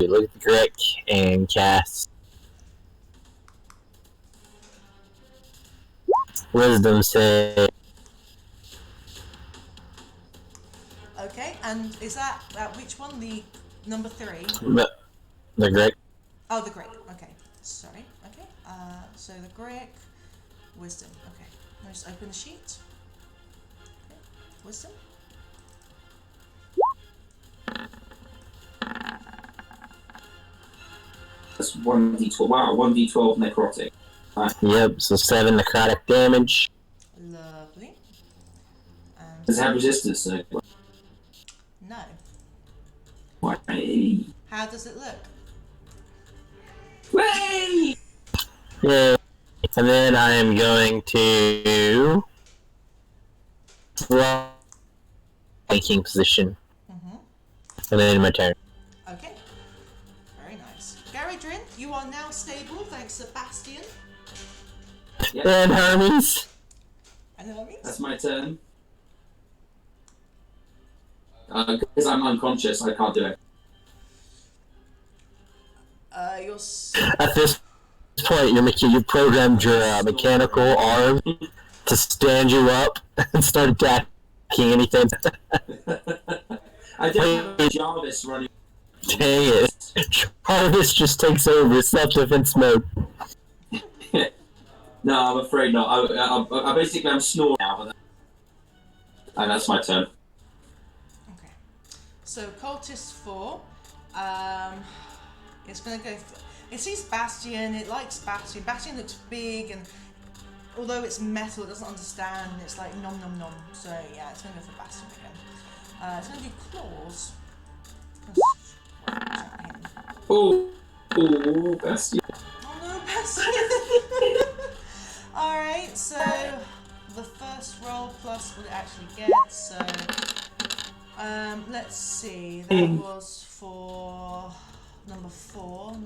look at the Grick and cast Wisdom save. Okay, and is that which one? The number 3? The Grick. Oh, the Greek. Okay, sorry. Okay, so the Greek, Wisdom. Okay, let's open the sheet. Okay. Wisdom. That's 1d12. Wow, 1d12 necrotic. Yep, so 7 necrotic damage. Lovely. And Does it have resistance to it? no. Why? How does it look? Way! Yeah. And then I am going to flanking position. And then my turn. Okay. Very nice. Garadrin, you are now stable thanks to Bastion. Yep. And Hermes. And Hermes. That's my turn. Because I'm unconscious, I can't do it. You're At this point, you programmed your mechanical arm to stand you up and start attacking anything. I don't have a Jarvis running. Dang it. Jarvis just takes over self-defense mode. No, I'm afraid not. I basically I'm snoring now, and that's my turn. okay. So Cultist 4, it's gonna go. It sees Bastion. It likes Bastion. Bastion looks big, and although it's metal, it doesn't understand. It's like nom nom nom. So yeah, it's gonna go for Bastion again. It's gonna do claws. Oh, Bastion. Oh no, Bastion! Alright, so the first roll plus what it actually gets, so let's see, that was for number 4.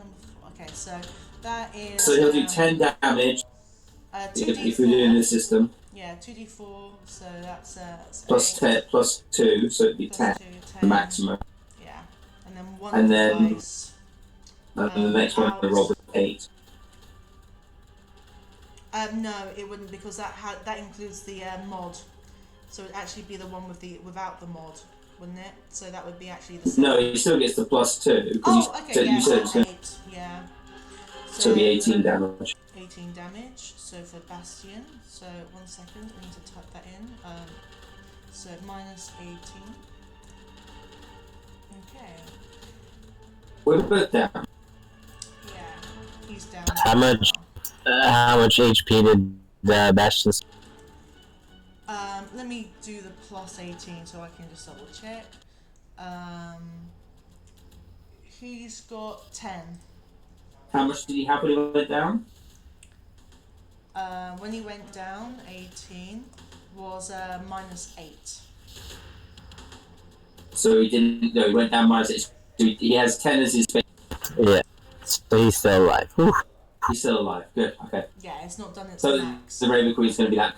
Okay, so that is So he'll do 10 damage 2d4. if we're doing this system. Yeah, 2d4, so that's Plus 8, 10, plus 2, so it'd be plus 10, 2, the 10. maximum. Yeah, and then one And then- dice. And the next one I roll with 8. No, it wouldn't, because that includes the mod. So it'd actually be the one without the mod, wouldn't it? So that would be actually the same. No, he still gets the plus 2. Because Oh, okay, yeah, you said it was going 8, yeah. to be 18 damage. 18 damage, so for Bastion. So, 1 second, I need to type that in. So, minus 18. Okay, What about that? yeah, he's down. How much HP did Bastion? Let me do the plus 18 so I can just double check. He's got 10. How much did he have when he went down? When he went down, 18 was minus 8. So he didn't. No, he went down minus 8. So he has 10 as his base. Yeah. So he's still alive. Whew. He's still alive. Good. Okay. Yeah, it's not done its So max. the Raven Queen's going to be that.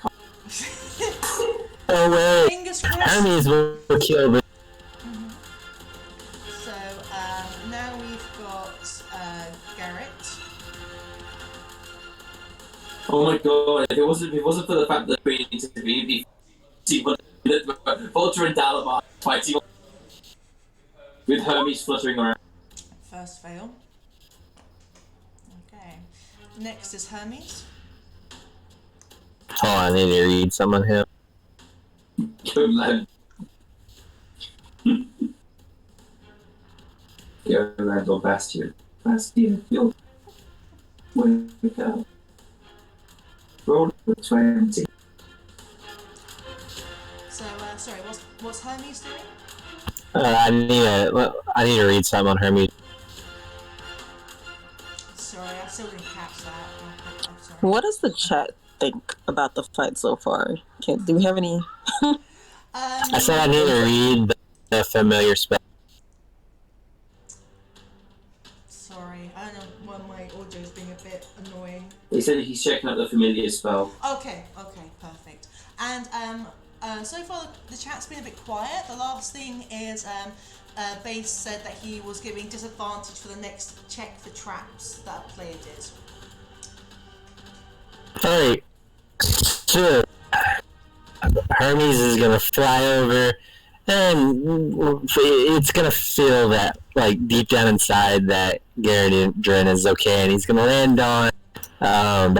Oh wait. Fingers crossed. Hermes will kill me. So now we've got Garrett. Oh my god! If it wasn't for the fact that we need to be Volta and Dalamar fighting with Hermes fluttering around. First fail. Okay. Next is Hermes. Oh, I need to read some on him. Good lad. Go land on Bastion. Bastion, you're wake up. Roll for 20. So sorry, what's Hermes doing? I need to read some on Hermes. Sorry, I still didn't catch that. I'm sorry. What does the chat think about the fight so far? Do we have any? I said I need to read the familiar spell. Sorry, I don't know why my audio's being a bit annoying. He said he's checking out the familiar spell. Okay, perfect. And so far the chat's been a bit quiet. The last thing is Base said that he was giving disadvantage for the next check for traps that a player did. Alright, so Hermes is gonna fly over, and it's gonna feel that, like, deep down inside that Garrett is okay, and he's gonna land on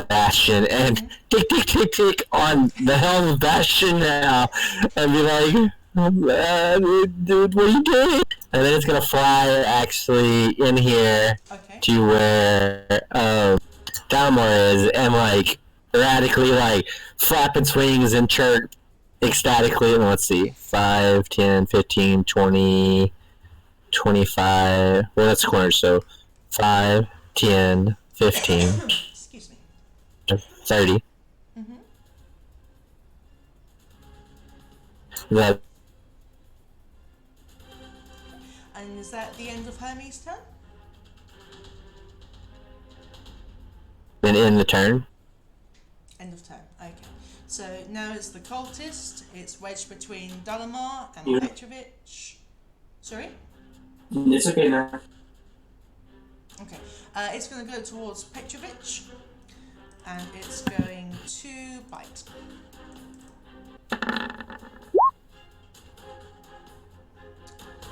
Bastion and tick on the helm of Bastion now, and be like, dude, what are you doing? And then it's gonna fly actually in here to where Dalmor is, and like erratically like flap its wings and chirp ecstatically. And let's see, 5, 10, 15, 20, 25. Well, that's corners, so 5, 10, 15, Excuse me. 30. That. And is that the end of Hermes' turn? Then in the turn. End of turn. Okay. So now it's the cultist. It's wedged between Dalamar and Yeah. Petrovich. Sorry? It's okay now. Okay. It's going to go towards Petrovich. And it's going to bite.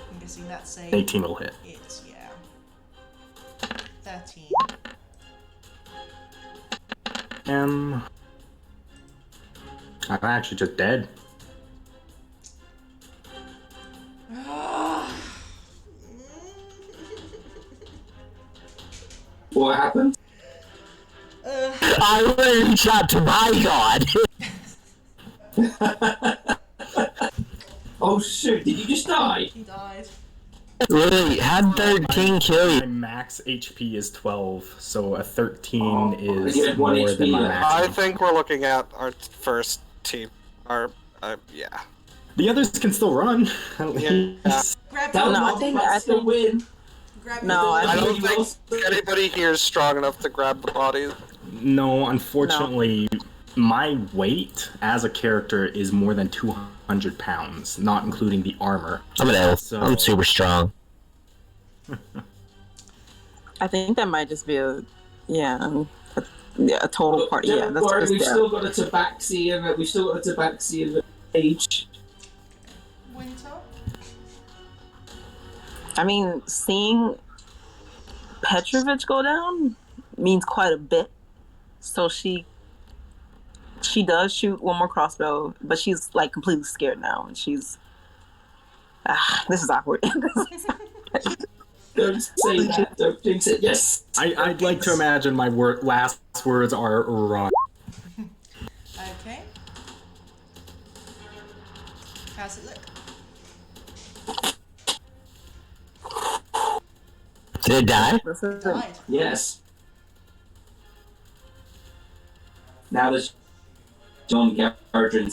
I'm guessing that's a 18 will hit. It's, yeah. 13. I'm actually just dead. What happened? I reached out to my god. Oh shoot, did you just die? He died. Literally, had 13 kill you. My max HP is 12, so a 13 is you had 1 more than HP my left. max. I think we're looking at our first team. Yeah. The others can still run. At Yeah. least. Grab That your was I not think- the I still think- win. Grab No, your I I don't You think lost. anybody here is strong enough to grab the bodies. No, unfortunately, my weight as a character is more than 200 pounds, not including the armor. I'm an elf. So- I'm super strong. I think that might just be a total party. Yeah, Don't that's worry, just we've that. still got a tabaxi and the age. Winter. I mean, seeing Petrovich go down means quite a bit. So she does shoot one more crossbow, but she's like completely scared now, and she's this is awkward. Don't say that. Don't jinx it. Yes. I'd like to imagine my last words are run. Okay. How's it look? Did it die? This is- Died. Yes. Now there's John Gardner.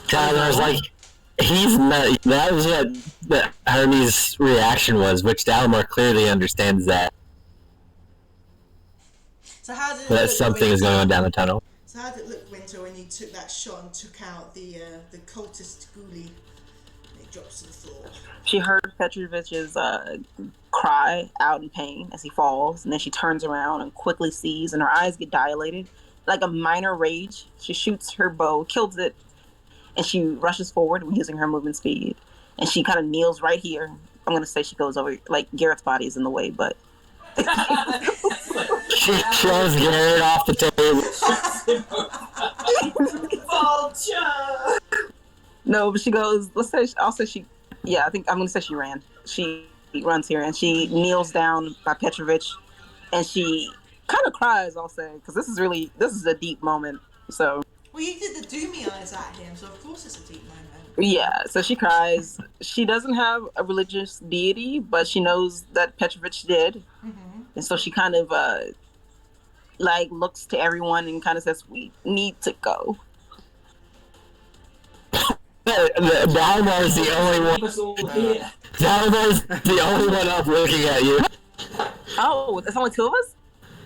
Tyler was like, he's not. That was what the Hermes' reaction was, which Dalmor clearly understands that So how did it that look, something is going on down the tunnel. So how did it look, Winter, when you took that shot and took out the cultist ghoulie? And it drops to the floor. She heard Petrovich's cry out in pain as he falls, and then she turns around and quickly sees, and her eyes get dilated. Like a minor rage, she shoots her bow, kills it, and she rushes forward using her movement speed. And she kind of kneels right here. I'm going to say she goes over, like, Garrett's body is in the way, but... She throws Garrett off the table. Vulture! No, but she goes, I'll say she, yeah, I think I'm going to say she ran. She runs here, and she kneels down by Petrovich, and she kind of cries, I'll say, because this is a deep moment, so... Well, you did the doomy eyes at him, so of course it's a deep moment. Yeah, so she cries. She doesn't have a religious deity, but she knows that Petrovich did. Mm-hmm. And so she kind of, like, looks to everyone and kind of says, we need to go. Dalmor's the only one. Keep us all here. Dalmor's the only one up looking at you. Oh, there's only two of us?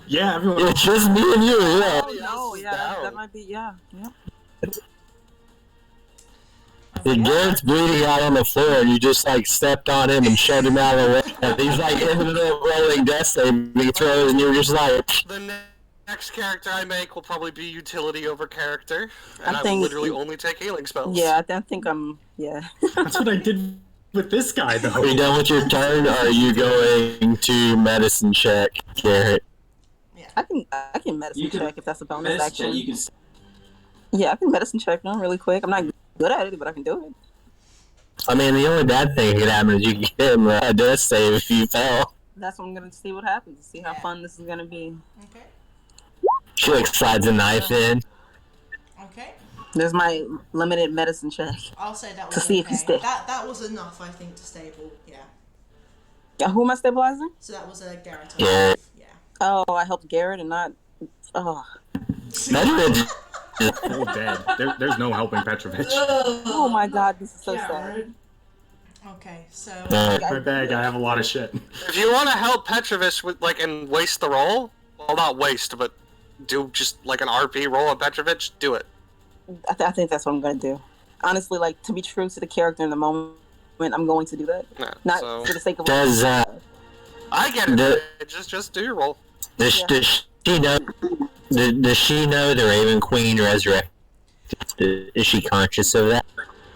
Yeah, everyone. It's just me and you, yeah. Oh no, yeah, that might be, yeah. Garrett's bleeding out on the floor, and you just like stepped on him and shoved him out of the way. And he's like in the middle of rolling death save, he throws, and you're just like. The next character I make will probably be utility over character, and I think- will literally only take healing spells. Yeah, I think I'm, yeah. That's what I did with this guy, Are though. you done with your turn, or are you going to medicine check, Garrett? I can medicine check if that's a bonus Medicine action. check, you can. Yeah, I can medicine check them really quick. I'm not good at it, but I can do it. I mean, the only bad thing that could happen is you can get him a death save if you fail. That's what I'm gonna see what happens. See how fun this is gonna be. Okay. She like slides a knife in. Okay. There's my limited medicine check. I'll say that was To see if okay. he's dead. That was enough, I think, to stable. Yeah. Yeah, who am I stabilizing? So that was a Garrett. Yeah. Yeah. Oh, I helped Garrett and not. Oh. Petrovich. Full dead. There's no helping Petrovich. Oh my God, this is so sad. Okay, so My bag, I have a lot of shit. If you want to help Petrovich with and waste the roll, well, not waste, but do just like an RP roll of Petrovich, do it. I think that's what I'm gonna do. Honestly, like to be true to the character in the moment, I'm going to do that. Yeah, Not so for the sake of. Does I get it. Just do your roll. does she know? Does she know the Raven Queen resurrected? Is she conscious of that?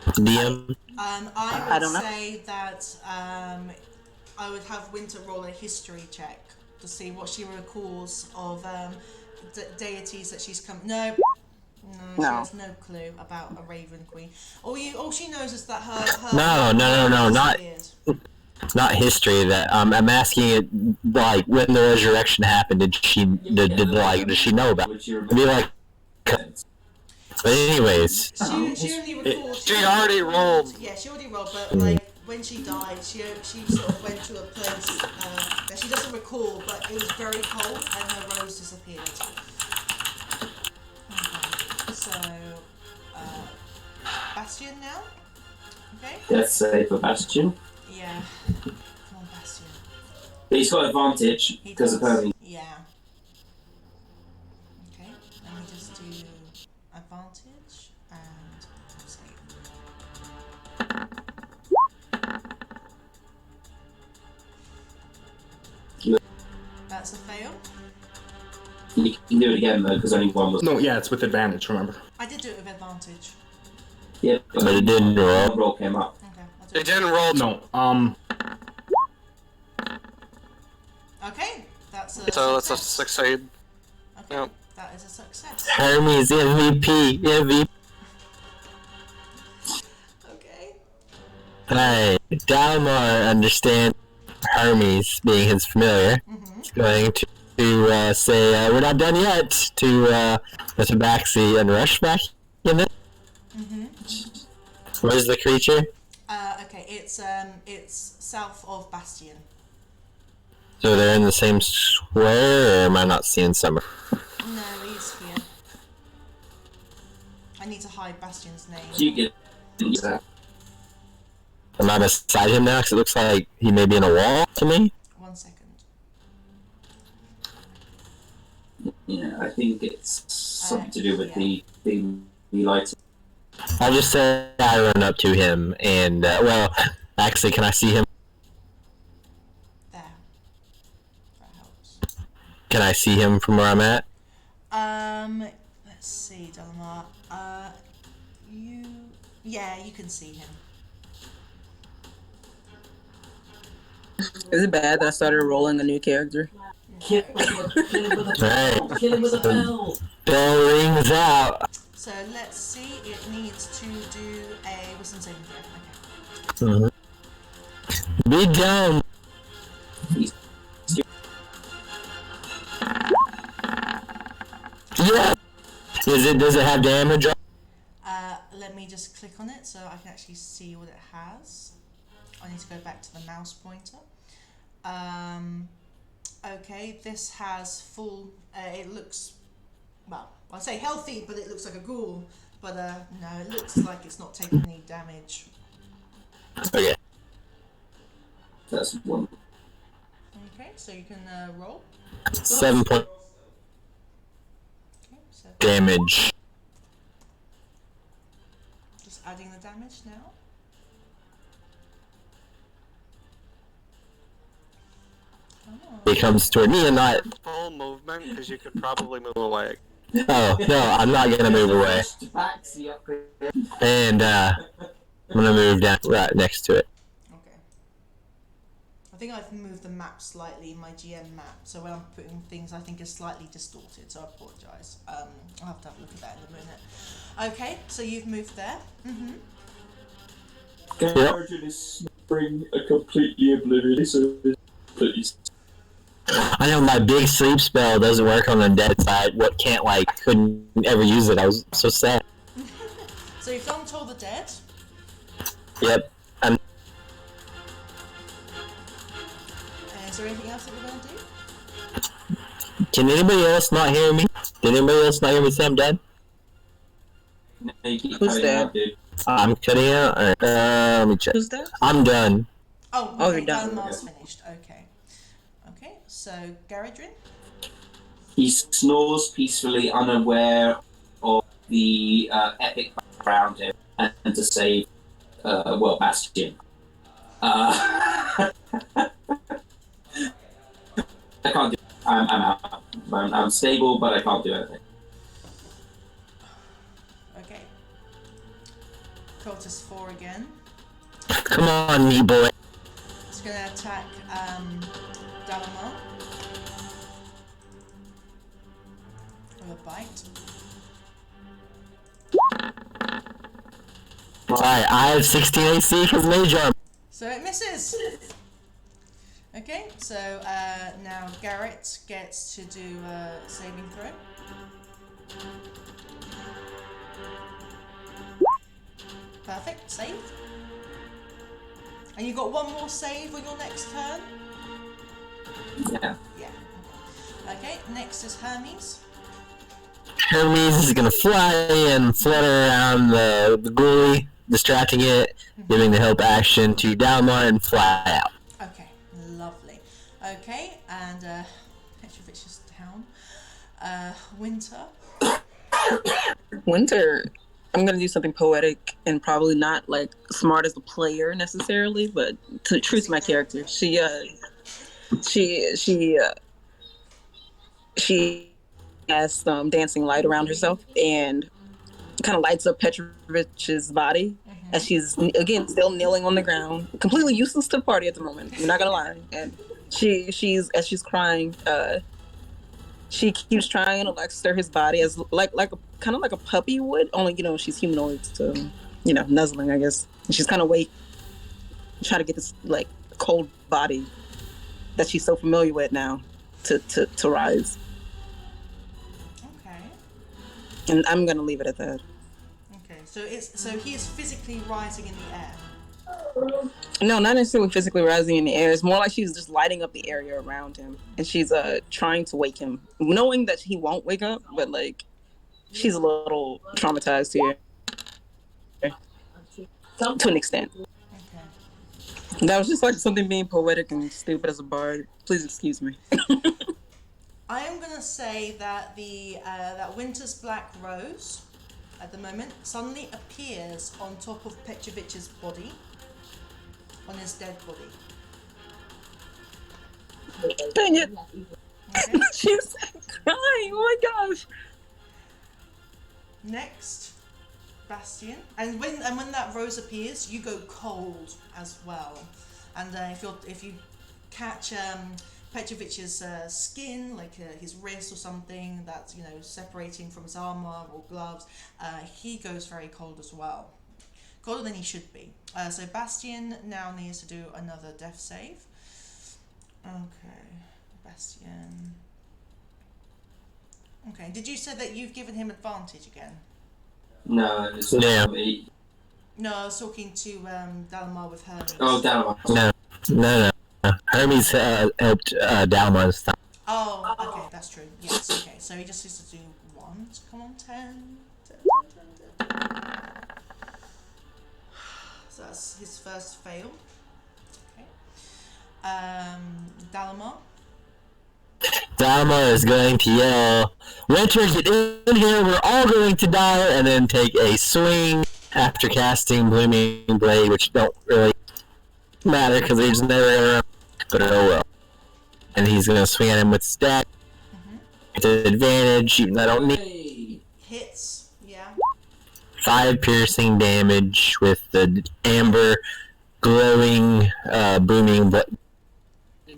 DM. I don't would know. say that I would have Winter roll a history check to see what she recalls of deities that she's come. No, she has no clue about a Raven Queen. All she knows is that her No, not history. That I'm asking it like when the resurrection happened. Did she know about it? It'd be like. But anyways, She only recalled. She already rolled. Yeah, she already rolled, but like when she died, she sort of went to a place that she doesn't recall, but it was very cold and her rose disappeared. Okay, so Bastion now. Okay. Death save for Bastion. Yeah. Come on, Bastion. But he's got advantage He because of does. her. Yeah. Okay, let me just do advantage and save. That's a fail. You can do it again though, because only one was. No, yeah, it's with advantage, remember. I did do it with advantage. Yeah, but it didn't roll. one roll came up. Okay, I'll do It didn't roll. No, Okay, that's a So that's a success. succeed. Okay, Yep. that is a success. Hermes MVP. Okay. Alright, Dalmar understands Hermes being his familiar. He's going to say, we're not done yet, to the Tabaxi and rush back in it. Where's the creature? Okay, it's south of Bastion. So they're in the same square, or am I not seeing summer? No, he's here. I need to hide Bastion's name. So you get. Am I beside him now? Because it looks like he may be in a wall to me. 1 second. Yeah, I think it's something to do with the lighting. I'll just say I run up to him, and, well, actually, can I see him? There. That helps. Can I see him from where I'm at? Let's see, Delamar. Yeah, you can see him. Is it bad that I started rolling a new character? Alright. Kill him with a bell. Bell rings out. So let's see. It needs to do a wisdom saving throw. Okay. Be done. Yeah. Does it have damage on? Let me just click on it so I can actually see what it has. I need to go back to the mouse pointer. Okay, this has full. It looks, well, I'd say healthy, but it looks like a ghoul. But no, it looks like it's not taking any damage. Okay. That's one. Okay, so you can roll. 7 points damage. Just adding the damage now. Come on. He comes toward me and not. Full movement, because you could probably move away. Oh no, I'm not gonna move away. And I'm gonna move down right next to it. Okay. I think I've moved the map slightly, my GM map, so when I'm putting things I think is slightly distorted, so I apologise. I'll have to have a look at that in a minute. Okay, so you've moved there. Mm-hmm. Garrett is bring a completely oblivious, so please. I know my big sleep spell doesn't work on the dead side. Couldn't ever use it. I was so sad. So you've done Toll the Dead. Yep. Is there anything else that we're going to do? Can anybody else not hear me? Did anybody else not hear me say I'm dead? No, you keep Who's cutting that? out, dude. I'm cutting out. Alright, let me check. Who's that? I'm done. Oh, Oh, okay, you're done. Dalmar's finished. Okay. Okay, so Garadrin. He snores peacefully, unaware of the epic around him, and to save, Bastion. I can't do it. I'm out. I'm stable, but I can't do anything. Okay. Cultist 4 again. Come on, me boy. It's going to attack Dalamar. With a bite. Alright, I have 16 AC because mage armor. So it misses. Okay, so now Garrett gets to do a saving throw. Perfect, save. And you got one more save on your next turn? Yeah. Yeah. Okay, next is Hermes. Hermes is gonna fly and flutter around the ghoulie, distracting it, giving the help action to Dalmar and fly out. Okay, lovely. Okay, and Petrovich is down. Winter. Winter, I'm gonna do something poetic and probably not like smart as a player necessarily, but to truth my character. She has some dancing light around herself and kind of lights up Petrovich's body as she's again still kneeling on the ground, completely useless to the party at the moment. I'm not gonna lie. And she's as she's crying, she keeps trying to like stir his body as kind of like a puppy would, only she's humanoid, so nuzzling, I guess. And she's kind of trying to get this like cold body that she's so familiar with now to rise. Okay. And I'm gonna leave it at that. Okay, so he is physically rising in the air. No, not necessarily physically rising in the air. It's more like she's just lighting up the area around him, and she's trying to wake him, knowing that he won't wake up, but like she's a little traumatized here to an extent. Okay. That was just like something being poetic and stupid as a bard. Please excuse me. I am gonna say that that Winter's Black Rose, at the moment, suddenly appears on top of Petrovich's body, on his dead body. Dang it! Okay. She's crying. Oh my gosh! Next, Bastion, and when that rose appears, you go cold as well. And if you catch Petrovich's skin, like his wrist or something that's separating from his armor or gloves, he goes very cold as well, colder than he should be. So Bastion now needs to do another death save. Okay, Bastion. Okay, did you say that you've given him advantage again? No, it's Yeah. me. No, I was talking to Dalamar with Hermes. Oh, Dalmar. No. Hermes helped Dalmar this time. Oh, okay, that's true. Yes, okay. So he just needs to do one. So come on, 10. So that's his first fail. Okay. Dalamar. Dalma is going to yell, Winter, get in here, we're all going to die, and then take a swing after casting Blooming Blade, which don't really matter because he's never gonna, but oh well. And he's gonna swing at him with stack. It's an advantage, even though I don't need. Hits, yeah. 5 piercing damage with the amber glowing booming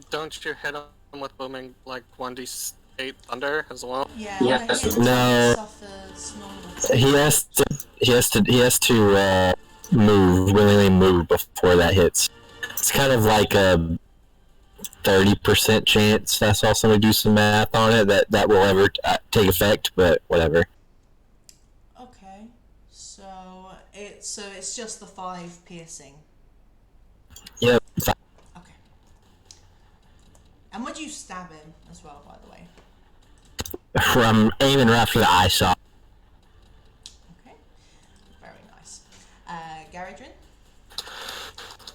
Don't you hit him with booming like 1d8 thunder as well? Yeah, Yeah, on a hit, no. suffers normal. He has to willingly move before that hits. It's kind of like a 30% chance. I saw somebody do some math on it that will ever take effect, but whatever. Okay, so it's just the 5 piercing. Yep. Okay. And would you stab him as well, by the way? From aiming right for the eye socket. Okay. Very nice. Garadrin?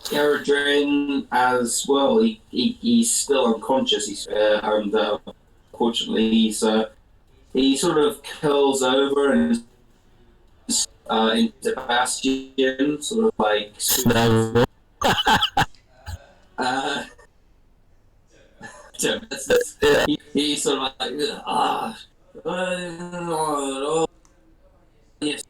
Garadrin as well. He's still unconscious. And unfortunately, he sort of curls over and into Bastion, sort of like. Snuggle. He's sort of like yes.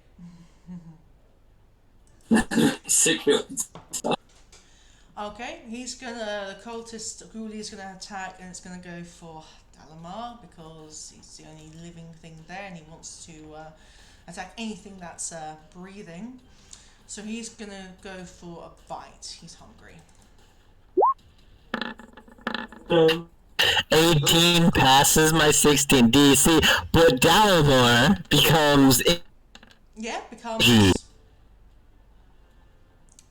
Okay, the cultist Ghoulie is gonna attack, and it's gonna go for Dalamar because he's the only living thing there, and he wants to attack anything that's breathing. So he's gonna go for a bite. He's hungry. 18 passes my 16 DC, but Dalamar becomes. Yeah, becomes.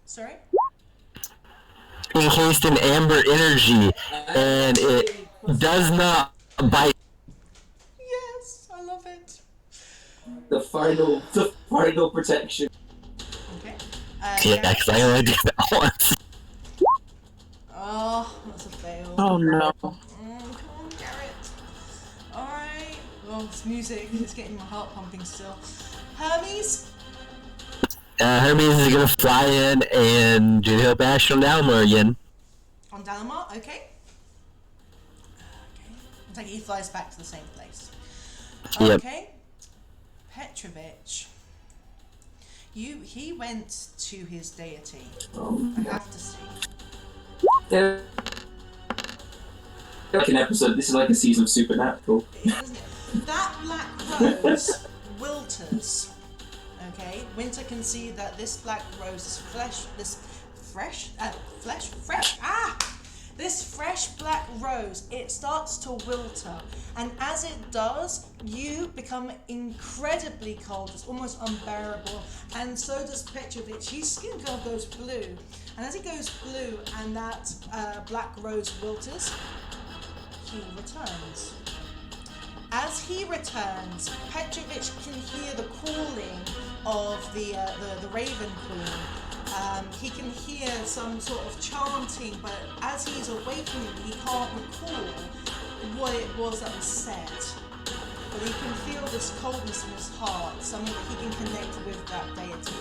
Sorry? Encased in amber energy, and it does not bite. Yes, I love it. The final protection. Okay. Yeah, because I only do that once. Oh, that's a fail. Oh no. Come on, Garrett. Alright. Well, this music is getting my heart pumping still. Hermes? Hermes is gonna fly in and do the bash on Dalmor again. On Dalamar? Okay. I think he flies back to the same place. Yep. Okay. Petrovich. He went to his deity. I have to see. Yeah. Like an episode. This is like a season of Supernatural. Isn't it? That black rose wilters. Okay, Winter can see that this black rose is this fresh black rose, it starts to wilter, and as it does, you become incredibly cold. It's almost unbearable, and so does Petrovich. His skin color goes blue, and as it goes blue and that black rose wilters, he returns. As he returns, Petrovich can hear the calling of the Raven Queen. He can hear some sort of chanting, but as he's awakening, he can't recall what it was that was said. But he can feel this coldness in his heart, something that he can connect with that deity.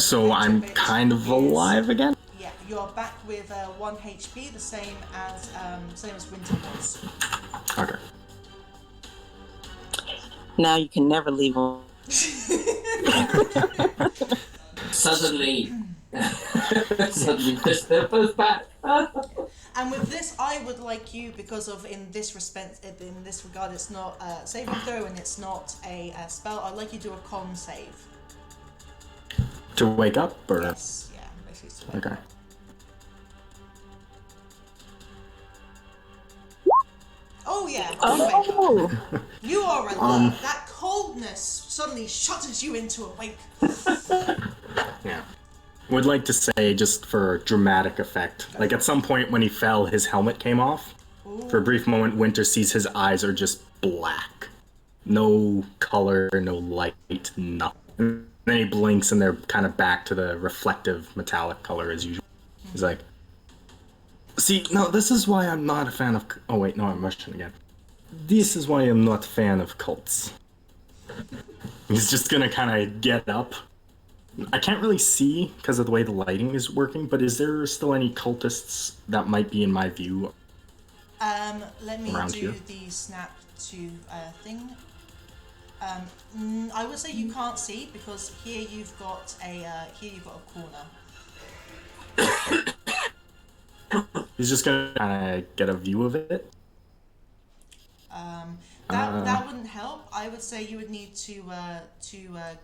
So I'm kind of alive again? Yeah, you're back with 1 HP, the same as Winter was. Okay. Now you can never leave him. Suddenly, they're both back. And with this, I would like you, because of in this regard, it's not a saving throw and it's not a spell. I'd like you to do a con save. To wake up, or Yes, yeah, basically to wake okay. up. Oh yeah. Oh. You are alert. That coldness suddenly shudders you into awake. Yeah. Would like to say, just for dramatic effect, like at some point when he fell, his helmet came off. Ooh. For a brief moment, Winter sees his eyes are just black. No color, no light, nothing. And then he blinks and they're kind of back to the reflective metallic color as usual. He's like, See, no, this is why I'm not a fan of. Oh wait, no, I'm Russian again. This is why I'm not a fan of cults. He's just gonna kind of get up. I can't really see because of the way the lighting is working, but is there still any cultists that might be in my view? Let me Around do here? the snap to thing. I would say you can't see because here you've got a corner. He's just gonna kind of get a view of it. That wouldn't help. I would say you would need to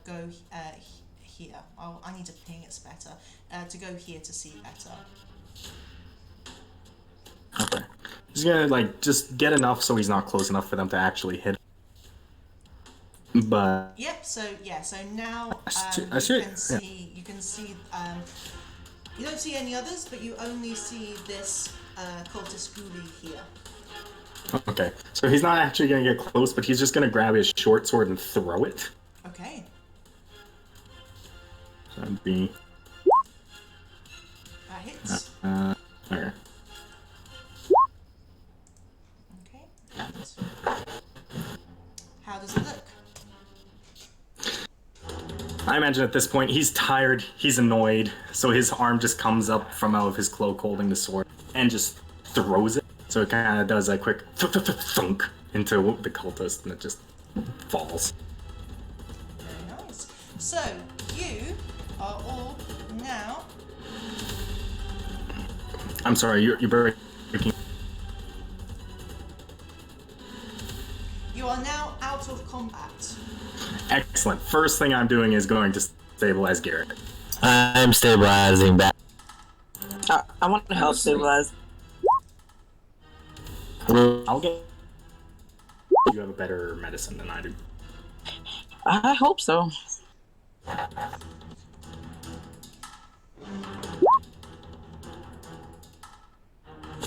go here. I need to ping it better. To go here to see better. Okay. He's gonna like just get enough so he's not close enough for them to actually hit. But Yep. So now I see it, yeah. you can see you don't see any others, but you only see this cultist ghoulie here. Okay, so he's not actually gonna get close, but he's just gonna grab his short sword and throw it. Okay. So that'd be. That hits. Okay. Okay. How does it look? I imagine at this point he's tired, he's annoyed, so his arm just comes up from out of his cloak holding the sword and just throws it. So it kind of does a quick thunk into the cultist and it just falls. Very nice. So you are all now. I'm sorry, you're very. You are now out of combat. Excellent. First thing I'm doing is going to stabilize Garrett. I'm stabilizing back. I want to help stabilize. I'll get. You have a better medicine than I do. I hope so.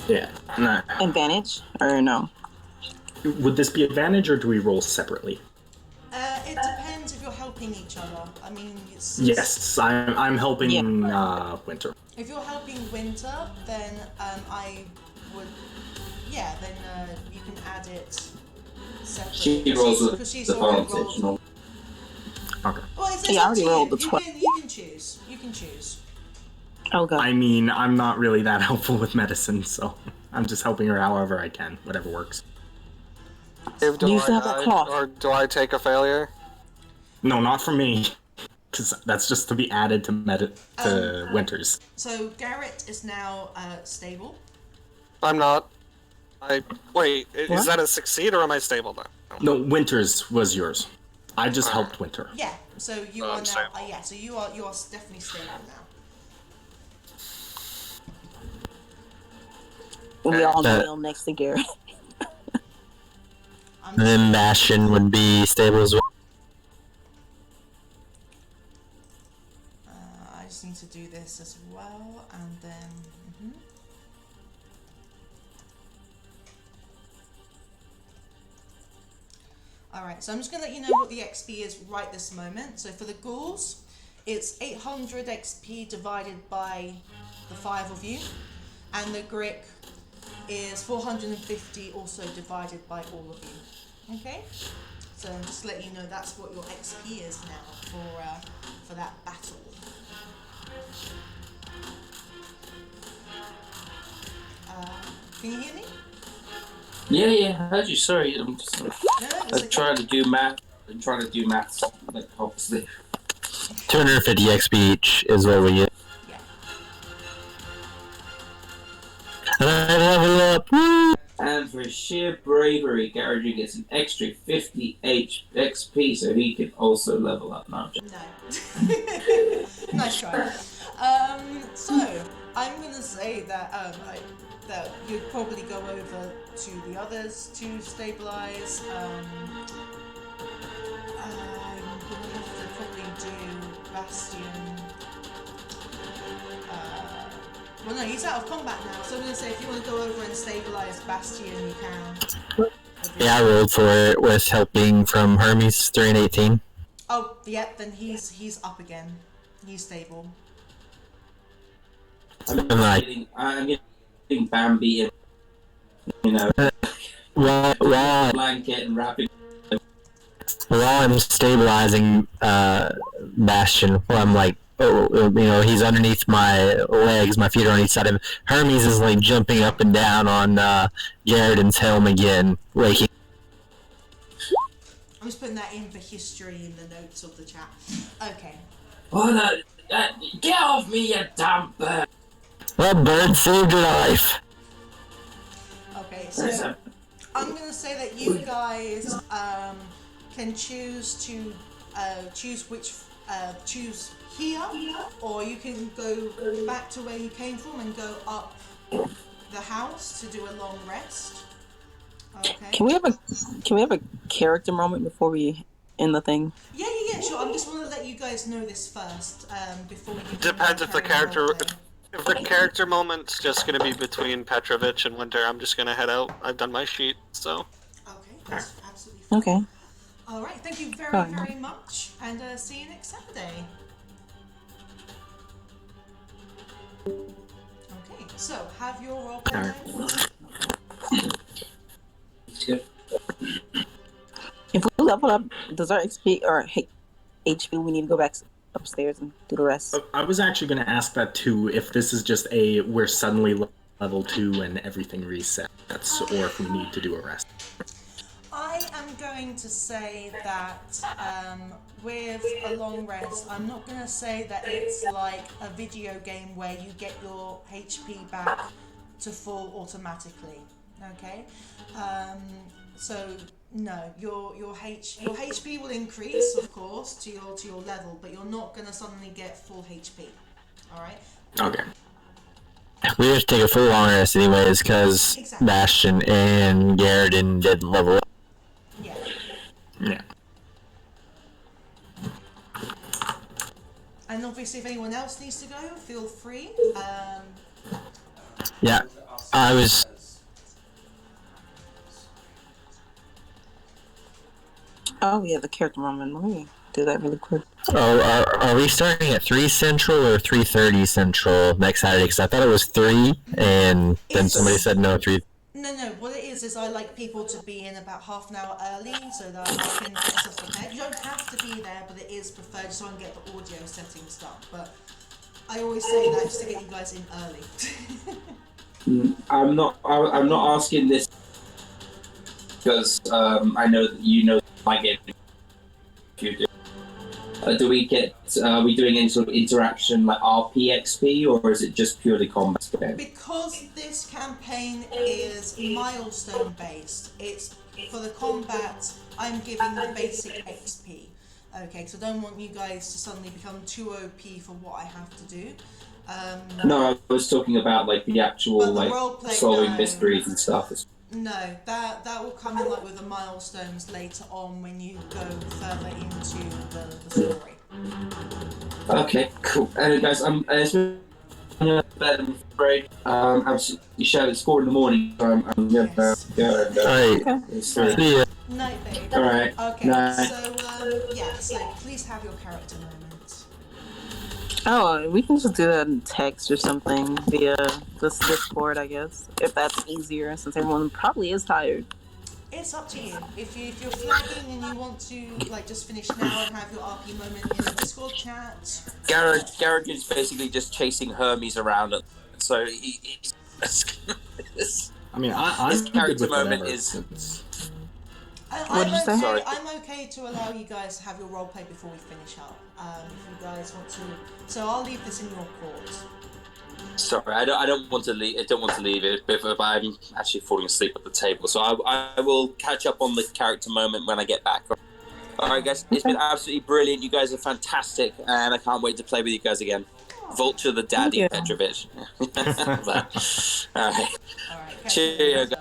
Yeah. Nah. Advantage or no? Would this be advantage or do we roll separately? It depends if you're helping each other. I mean, Yes, I'm helping Winter. If you're helping Winter, then I would. Yeah, then you can add it separately. She rolls with because she's the already advantage. rolled. Okay. Well, it's Yeah, I up already to rolled you. the 12. You can choose. You can choose. Okay. I mean, I'm not really that helpful with medicine, so I'm just helping her however I can, whatever works. Dave, do You I still have that die, cloth. or do I take a failure? No, not for me, because that's just to be added to Winter's. So Garrett is now stable. I'm not. Wait. Is What? that a succeed or am I stable now? No, Winter's was yours. I just helped Winter. Yeah. So you are I'm now. stable. Yeah. So you are definitely stable now. We all kneel next to Garrett. I'm And then Bastion would be stable as well. I just need to do this as well, and then. Alright, so I'm just going to let you know what the XP is right this moment. So for the ghouls, it's 800 XP divided by the 5 of you, and the Grick is 450 also divided by all of you. Okay? So just to let you know that's what your XP is now for that battle. Can you hear me? Yeah, I heard you. Sorry, I'm just. No, I'm trying to do math. I'm trying to do maths, like, obviously. 250 XP each is what we get. Yeah. And I level up! Woo! And for sheer bravery, Garrett gets an extra 50 XP, so he can also level up. No, No. Nice try. So I'm gonna say that that you'd probably go over to the others to stabilize. I'm gonna have to probably do Bastion. Well, no, he's out of combat now, so I'm gonna say if you want to go over and stabilize Bastion, you can. Yeah, I rolled for it with helping from Hermes 3 and 18. Oh, yep. Then he's up again. He's stable. I'm like- getting putting Bambi in, you know, blanket and wrapping. While I'm stabilizing Bastion, I'm like, he's underneath my legs, my feet are on each side of him. Hermes is like jumping up and down on Garriden's helm again, waking. I'm just putting that in for history in the notes of the chat. Okay. What get off me, you damn bird! Well, bird saved your life. Okay, so I'm gonna say that you guys can choose to choose here, or you can go back to where you came from and go up the house to do a long rest. Okay. Can we have a character moment before we end the thing? Yeah, sure. I just want to let you guys know this first before we do. Depends if the character moment's just gonna be between Petrovich and Winter. I'm just gonna head out. I've done my sheet, so. Okay, that's absolutely fine. Okay. All right, thank you very much, and see you next Saturday. Okay, so have your role play. If we level up, does our XP or HP, we need to go back upstairs and do the rest? I was actually going to ask that too, if this is just we're suddenly level 2 and everything resets, or if we need to do a rest. I am going to say that with a long rest, I'm not going to say that it's like a video game where you get your HP back to full automatically. Okay, so no, your HP will increase, of course, to your level, but you're not going to suddenly get full HP. All right. Okay. We have to take a full long rest anyways, because Bastion and Garrison did level up. Yeah. And obviously, if anyone else needs to go, feel free. Yeah, I was. Oh yeah, the character moment. Let me do that really quick. Oh, are we starting at 3 Central or 3:30 Central next Saturday? Because I thought it was 3, and then somebody said no, 3. No, what it is I like people to be in about half an hour early so that I can get stuff prepared. You don't have to be there, but it is preferred so I can get the audio settings done. But I always say that just to get you guys in early. I'm not asking this because I know that you know my game. Do we get? Are we doing any sort of interaction like RPXP, or is it just purely combat? Because this campaign is milestone based, it's for the combat. I'm giving the basic XP. Okay, so I don't want you guys to suddenly become too OP for what I have to do. No, I was talking about like the actual like solving mysteries and stuff. No, that will come in like with the milestones later on when you go further into the story. Okay, cool. Anyway, guys, I'm bed, I'm afraid. Absolutely shattered. It's 4 a.m, so I'm gonna go and See ya. Night, babe. All right. Okay. Night. So please have your character moment. Oh, we can just do that in text or something via this Discord, I guess, if that's easier, since everyone probably is tired. It's up to you. If you're flagging and you want to like just finish now and have your RP moment in the Discord chat. Garrett is basically just chasing Hermes around, so he's. I mean, his I'm character good with moment whatever, is. What did you say? Sorry. I'm okay to allow you guys to have your roleplay before we finish up. If you guys want to, so I'll leave this in your court. Sorry, I don't want to leave. I don't want to leave it, but I'm actually falling asleep at the table. So I will catch up on the character moment when I get back. All right, guys, it's been absolutely brilliant. You guys are fantastic, and I can't wait to play with you guys again. Vulture the daddy, Petrovich. All right. All right. Cheerio, guys.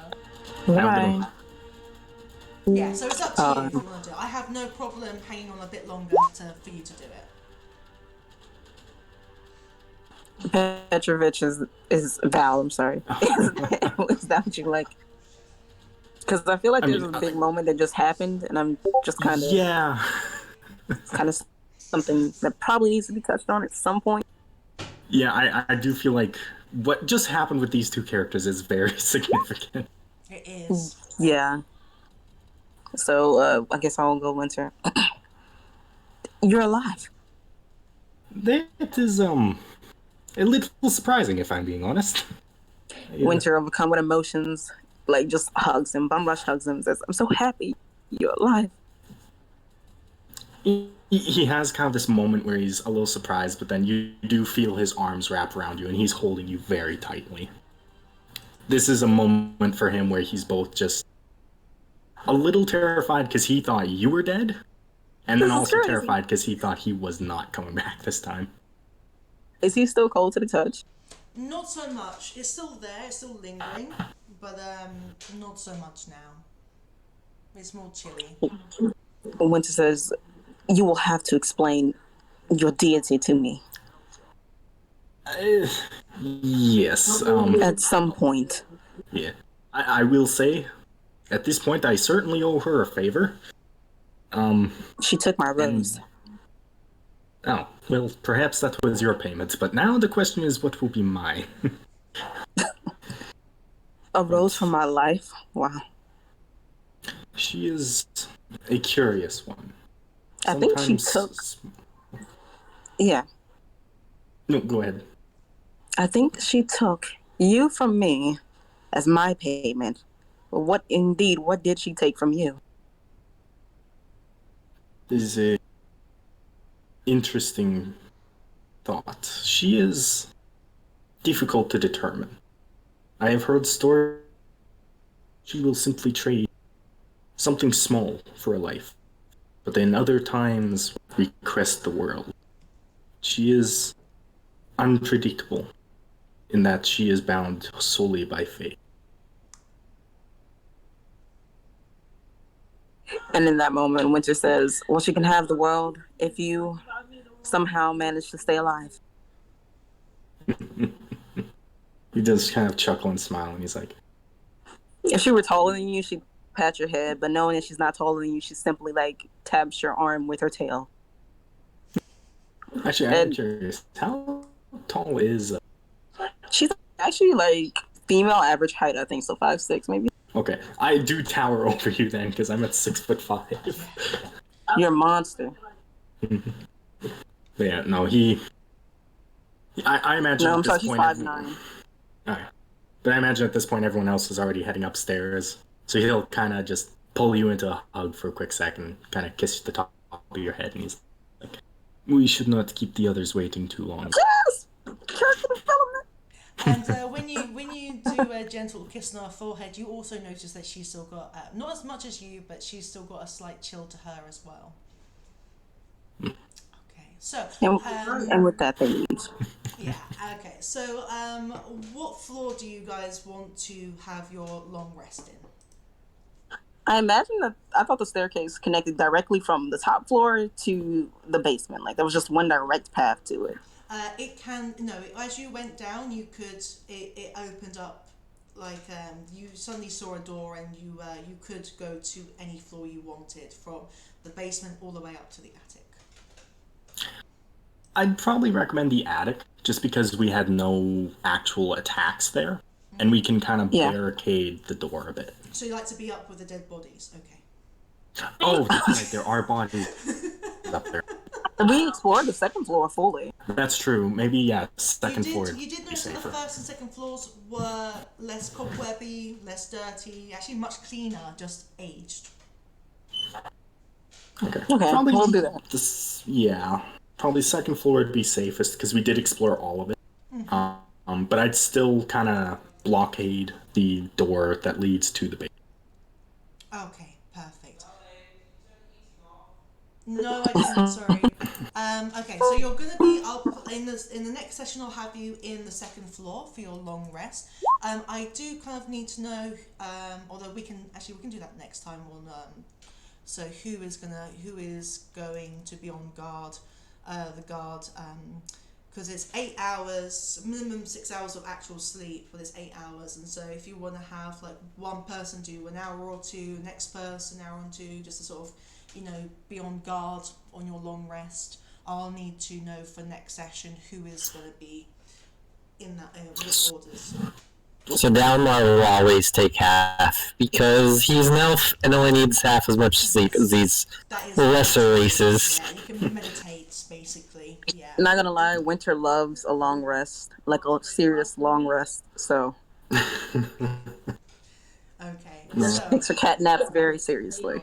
Bye. Yeah, so it's up to you if you want to do it. I have no problem hanging on a bit longer for you to do it. Petrovich is Val. I'm sorry. Is that what you like? Because I feel like there's a big moment that just happened, and I'm just kind of It's kind of something that probably needs to be touched on at some point. Yeah, I do feel like what just happened with these two characters is very significant. It is. Yeah. So, I guess I'll go Winter. You're alive. That is a little surprising, if I'm being honest. Yeah. Winter, overcome with emotions, like just hugs him. Bum Rush hugs him and says, I'm so happy you're alive. He has kind of this moment where he's a little surprised, but then you do feel his arms wrap around you and he's holding you very tightly. This is a moment for him where he's both just a little terrified because he thought you were dead, and then also terrified because he thought he was not coming back this time. Is he still cold to the touch? Not so much. It's still there. It's still lingering, but not so much now. It's more chilly. Winter says, you will have to explain your deity to me. Yes. At some point. Yeah. I will say, at this point, I certainly owe her a favor. She took my rose. Oh, well, perhaps that was your payment, but now the question is what will be mine? A rose from my life? Wow. She is a curious one. I think she took... Yeah. No, go ahead. I think she took you from me as my payment. But what did she take from you? This is a interesting thought. She is difficult to determine. I have heard stories she will simply trade something small for a life, but then other times request the world. She is unpredictable in that she is bound solely by fate. And in that moment, Winter says, well, she can have the world if you somehow manage to stay alive. He does kind of chuckle and smile, and he's like, If she were taller than you, she'd pat your head, but knowing that she's not taller than you, she simply, like, taps your arm with her tail. actually, I'm curious, how tall is... She's actually, like, female average height, I think, so 5'6", maybe. Okay, I do tower over you then, because I'm at 6'5". You're a monster. Yeah, no, I imagine No, I'm at sorry, this she's point... 5'9". Alright. But I imagine at this point everyone else is already heading upstairs, so he'll kind of just pull you into a hug for a quick second, kind of kiss the top of your head, and he's like, we should not keep the others waiting too long. Yes! Character development! And when you do a gentle kiss on her forehead, you also notice that she's still got, not as much as you, but she's still got a slight chill to her as well. Okay, so... And with that, they leave. Yeah, okay. So, what floor do you guys want to have your long rest in? I imagine that I thought the staircase connected directly from the top floor to the basement. Like, there was just one direct path to it. It can, no, as you went down, you could, it opened up, like, you suddenly saw a door and you could go to any floor you wanted, from the basement all the way up to the attic. I'd probably recommend the attic, just because we had no actual attacks there, and we can kind of barricade the door a bit. So you like to be up with the dead bodies, okay. Oh, that's right, there are bodies up there. We explored the second floor fully. That's true, maybe, yeah, second floor. You did notice that the first and second floors were less cobwebby, less dirty, actually much cleaner, just aged. Okay, probably we'll do that. Probably second floor would be safest, because we did explore all of it. Mm-hmm. But I'd still kind of blockade the door that leads to the basement. Okay, perfect. No, I didn't, sorry. Okay, so you're going to be up in the next session. I'll have you in the second floor for your long rest. I do kind of need to know, although we can do that next time on, so who is going to be on guard, the guard, because it's 8 hours, minimum 6 hours of actual sleep, but it's 8 hours, and so if you want to have like one person do an hour or two, next person an hour or two, just to sort of, be on guard on your long rest, I'll need to know for next session who is going to be in that with orders. So Downmar will always take half because he's an elf and only needs half as much sleep as these lesser races. Yeah, you can meditate basically. Yeah. Not gonna lie, Winter loves a long rest, like a serious long rest. So Okay. takes her cat naps very seriously.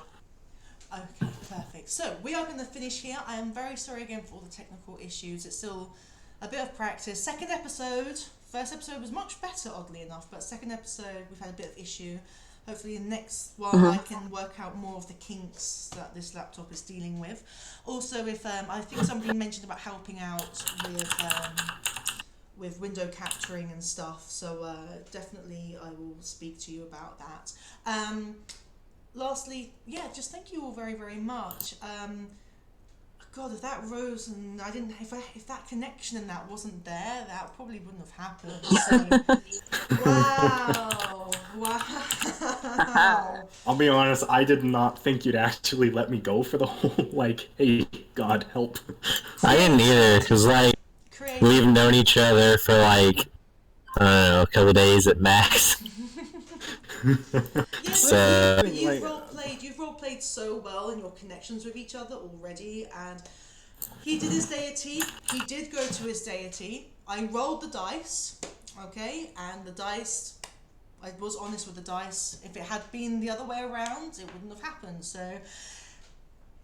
Okay, perfect. So we are going to finish here. I am very sorry again for all the technical issues. It's still a bit of practice. Second episode. First episode was much better, oddly enough, but second episode we've had a bit of issue. Hopefully the next one I can work out more of the kinks that this laptop is dealing with. Also, if I think somebody mentioned about helping out with window capturing and stuff, so definitely I will speak to you about that. Lastly, yeah, just thank you all very, very much. God, if that rose and I didn't, if that connection and that wasn't there, that probably wouldn't have happened. So, wow. I'll be honest, I did not think you'd actually let me go for the whole, like, hey, God, help. I didn't either, because, like, we've known each other for, like, I don't know, a couple days at max. Yeah, So, you've role played so well in your connections with each other already, and he did his deity, he did go to his deity, I rolled the dice, okay, and the dice, I was honest with the dice, if it had been the other way around, it wouldn't have happened, so,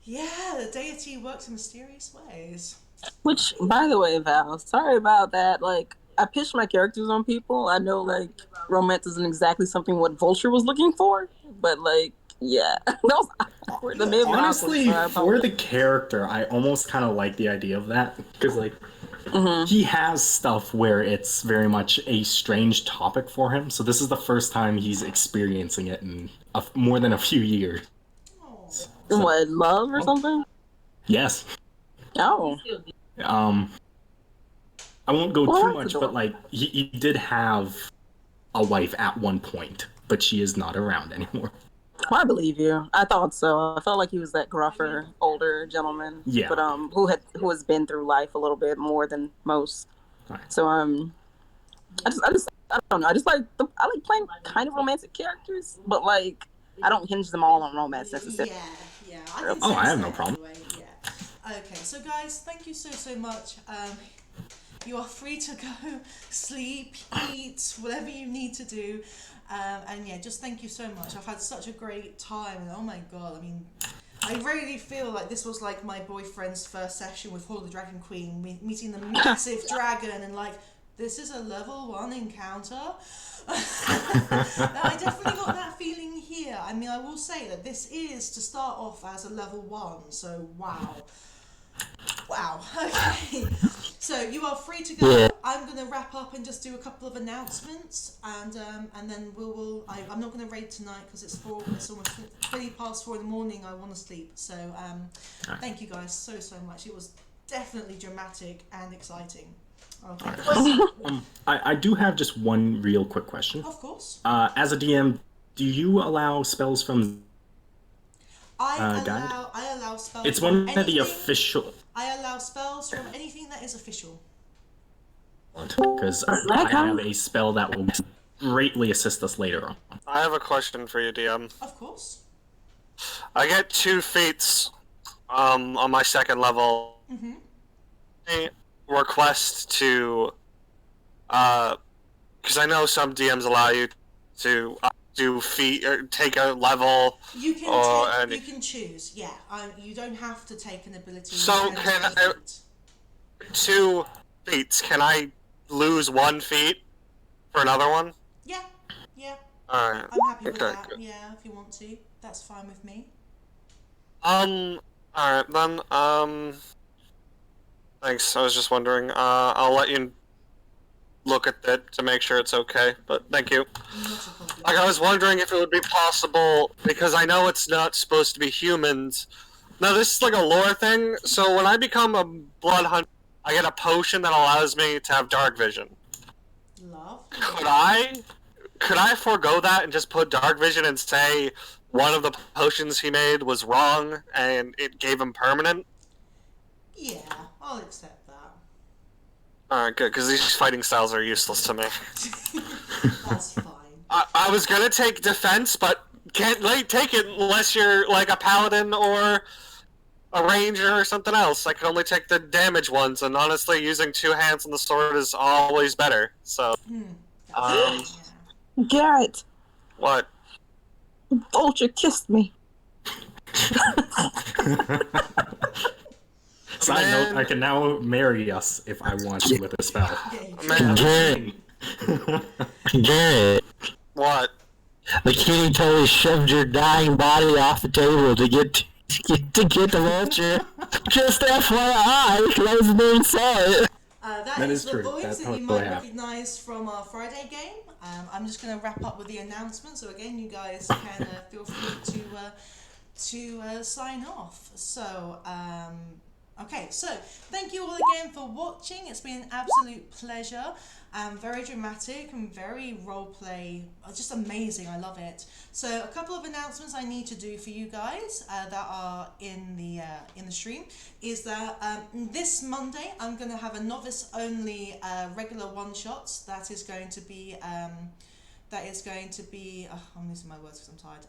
yeah, the deity works in mysterious ways. Which, by the way, Val, sorry about that, like, I pitched my characters on people. I know, like, romance isn't exactly something what Vulture was looking for, but, like, yeah. That was awkward. Honestly, for the character, I almost kind of like the idea of that. Because, like, he has stuff where it's very much a strange topic for him. So this is the first time he's experiencing it in more than a few years. So, what, love or something? Yes. Oh. I won't go too much, but like he did have a wife at one point, but she is not around anymore. Well, I believe you. I thought so. I felt like he was that gruffer, older gentleman. Yeah. But who has been through life a little bit more than most. Right. So I don't know. I like playing kind of romantic characters, but like I don't hinge them all on romance necessarily. Yeah. I have no problem. Anyway, yeah. Okay, so guys, thank you so much. You are free to go sleep, eat, whatever you need to do. And yeah, just thank you so much. I've had such a great time. And oh my God, I mean, I really feel like this was like my boyfriend's first session with Hall of the Dragon Queen, meeting the massive dragon and like, this is a level 1 encounter. I definitely got that feeling here. I mean, I will say that this is to start off as a level 1, so wow. Okay. So you are free to go. Yeah. I'm going to wrap up and just do a couple of announcements, and then I'm not going to raid tonight because it's almost 20 past 4 in the morning. I want to sleep. So thank you guys so much. It was definitely dramatic and exciting. Okay. I do have just one real quick question. Of course. As a DM, do you allow spells from I allow spells. It's one of the official. I allow spells from anything that is official. Because I have a spell that will greatly assist us later on. I have a question for you, DM. Of course. I get 2 feats on my second level. Mm-hmm. I request to, because I know some DMs allow you to do feat or take a level. You can choose. Yeah, you don't have to take an ability. So can I 2 feats? Can I lose 1 feat for another one? Yeah. All right. I'm happy with that. Good. Yeah, if you want to, that's fine with me. All right then. Thanks. I was just wondering. I'll let you look at it to make sure it's okay. But thank you. Like I was wondering if it would be possible because I know it's not supposed to be humans. Now this is like a lore thing. So when I become a blood hunter, I get a potion that allows me to have dark vision. Love. Could I forego that and just put dark vision and say one of the potions he made was wrong and it gave him permanent? Yeah, I'll accept that. Alright, good, because these fighting styles are useless to me. That's fine. I was gonna take defense, but can't take it unless you're like a paladin or a ranger or something else. I can only take the damage ones, and honestly, using 2 hands on the sword is always better. So, Yeah. Garrett, what? Vulture kissed me. Side Man. note, I can now marry us if I want to with a spell. Man, Garrett, what? the kitty totally shoved your dying body off the table to get the vulture. Just FYI, because I was the one who saw it. That is is the true. voice That that you totally might happened. recognise from our Friday game. I'm just going to wrap up with the announcement. So again, you guys can feel free to sign off. So okay, so thank you all again for watching. It's been an absolute pleasure. Very dramatic and very roleplay. Just amazing. I love it. So a couple of announcements I need to do for you guys that are in the stream is that this Monday I'm going to have a novice only regular one shots. That is going to be I'm losing my words because I'm tired.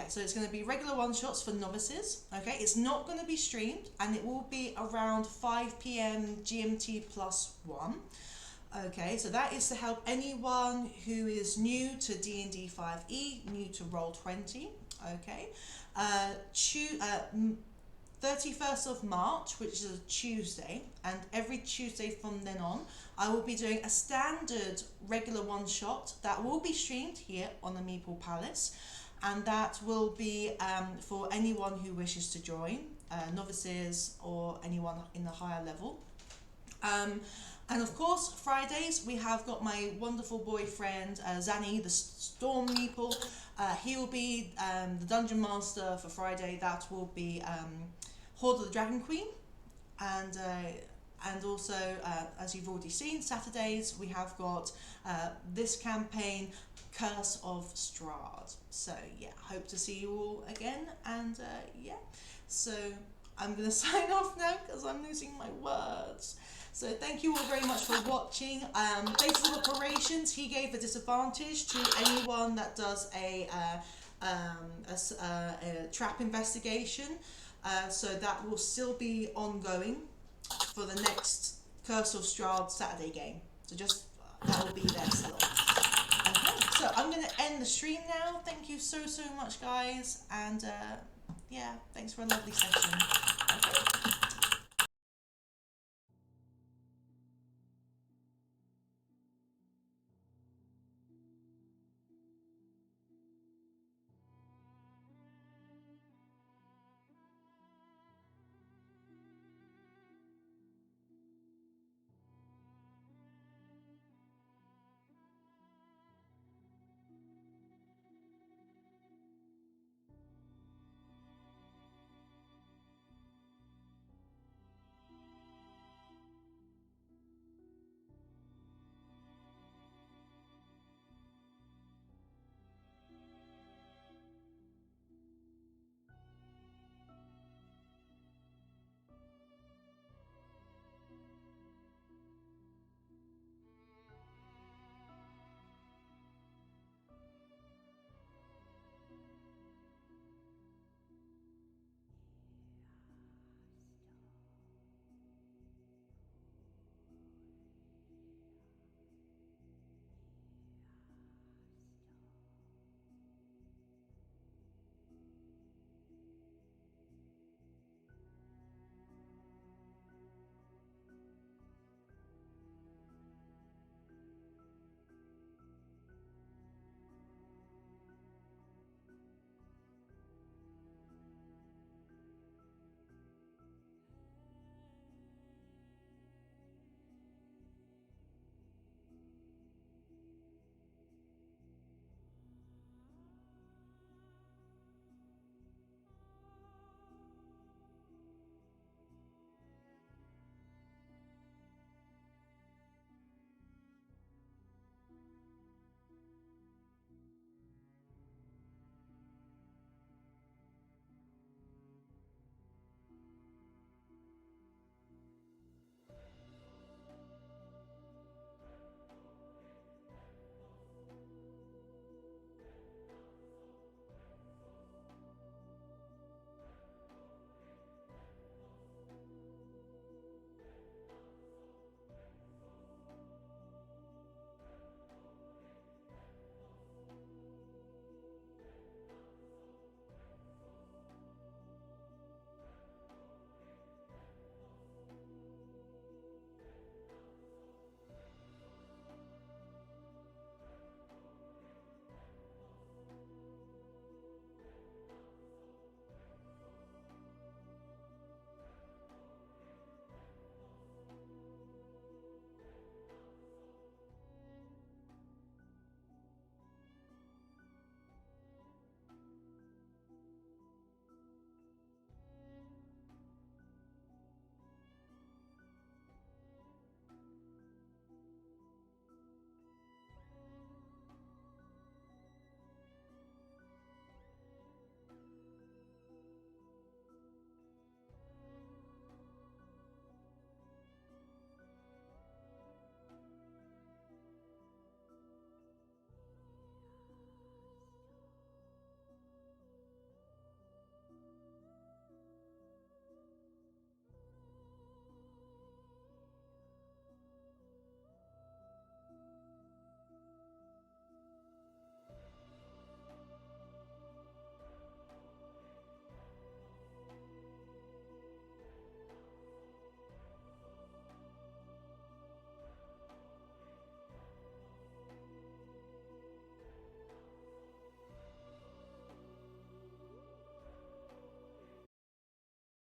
So it's going to be regular one shots for novices. Okay, it's not going to be streamed, and it will be around 5 p.m. GMT +1. Okay, so that is to help anyone who is new to D&D 5e, new to Roll20. Okay, 31st of March, which is a Tuesday, and every Tuesday from then on, I will be doing a standard regular one shot that will be streamed here on the Meeple Palace. And that will be for anyone who wishes to join, novices or anyone in the higher level. And of course, Fridays, we have got my wonderful boyfriend, Zanny, the Storm Meeple. He will be the Dungeon Master for Friday. That will be Horde of the Dragon Queen. And also, as you've already seen, Saturdays, we have got this campaign, Curse of Strahd. So yeah, hope to see you all again, and so I'm gonna sign off now because I'm losing my words. So thank you all very much for watching. Basis of operations, he gave a disadvantage to anyone that does a trap investigation, so that will still be ongoing for the next Curse of Strahd Saturday game. So just that will be there still. Okay, so I'm going to end the stream now. Thank you so much, guys, and yeah, thanks for a lovely session. Okay.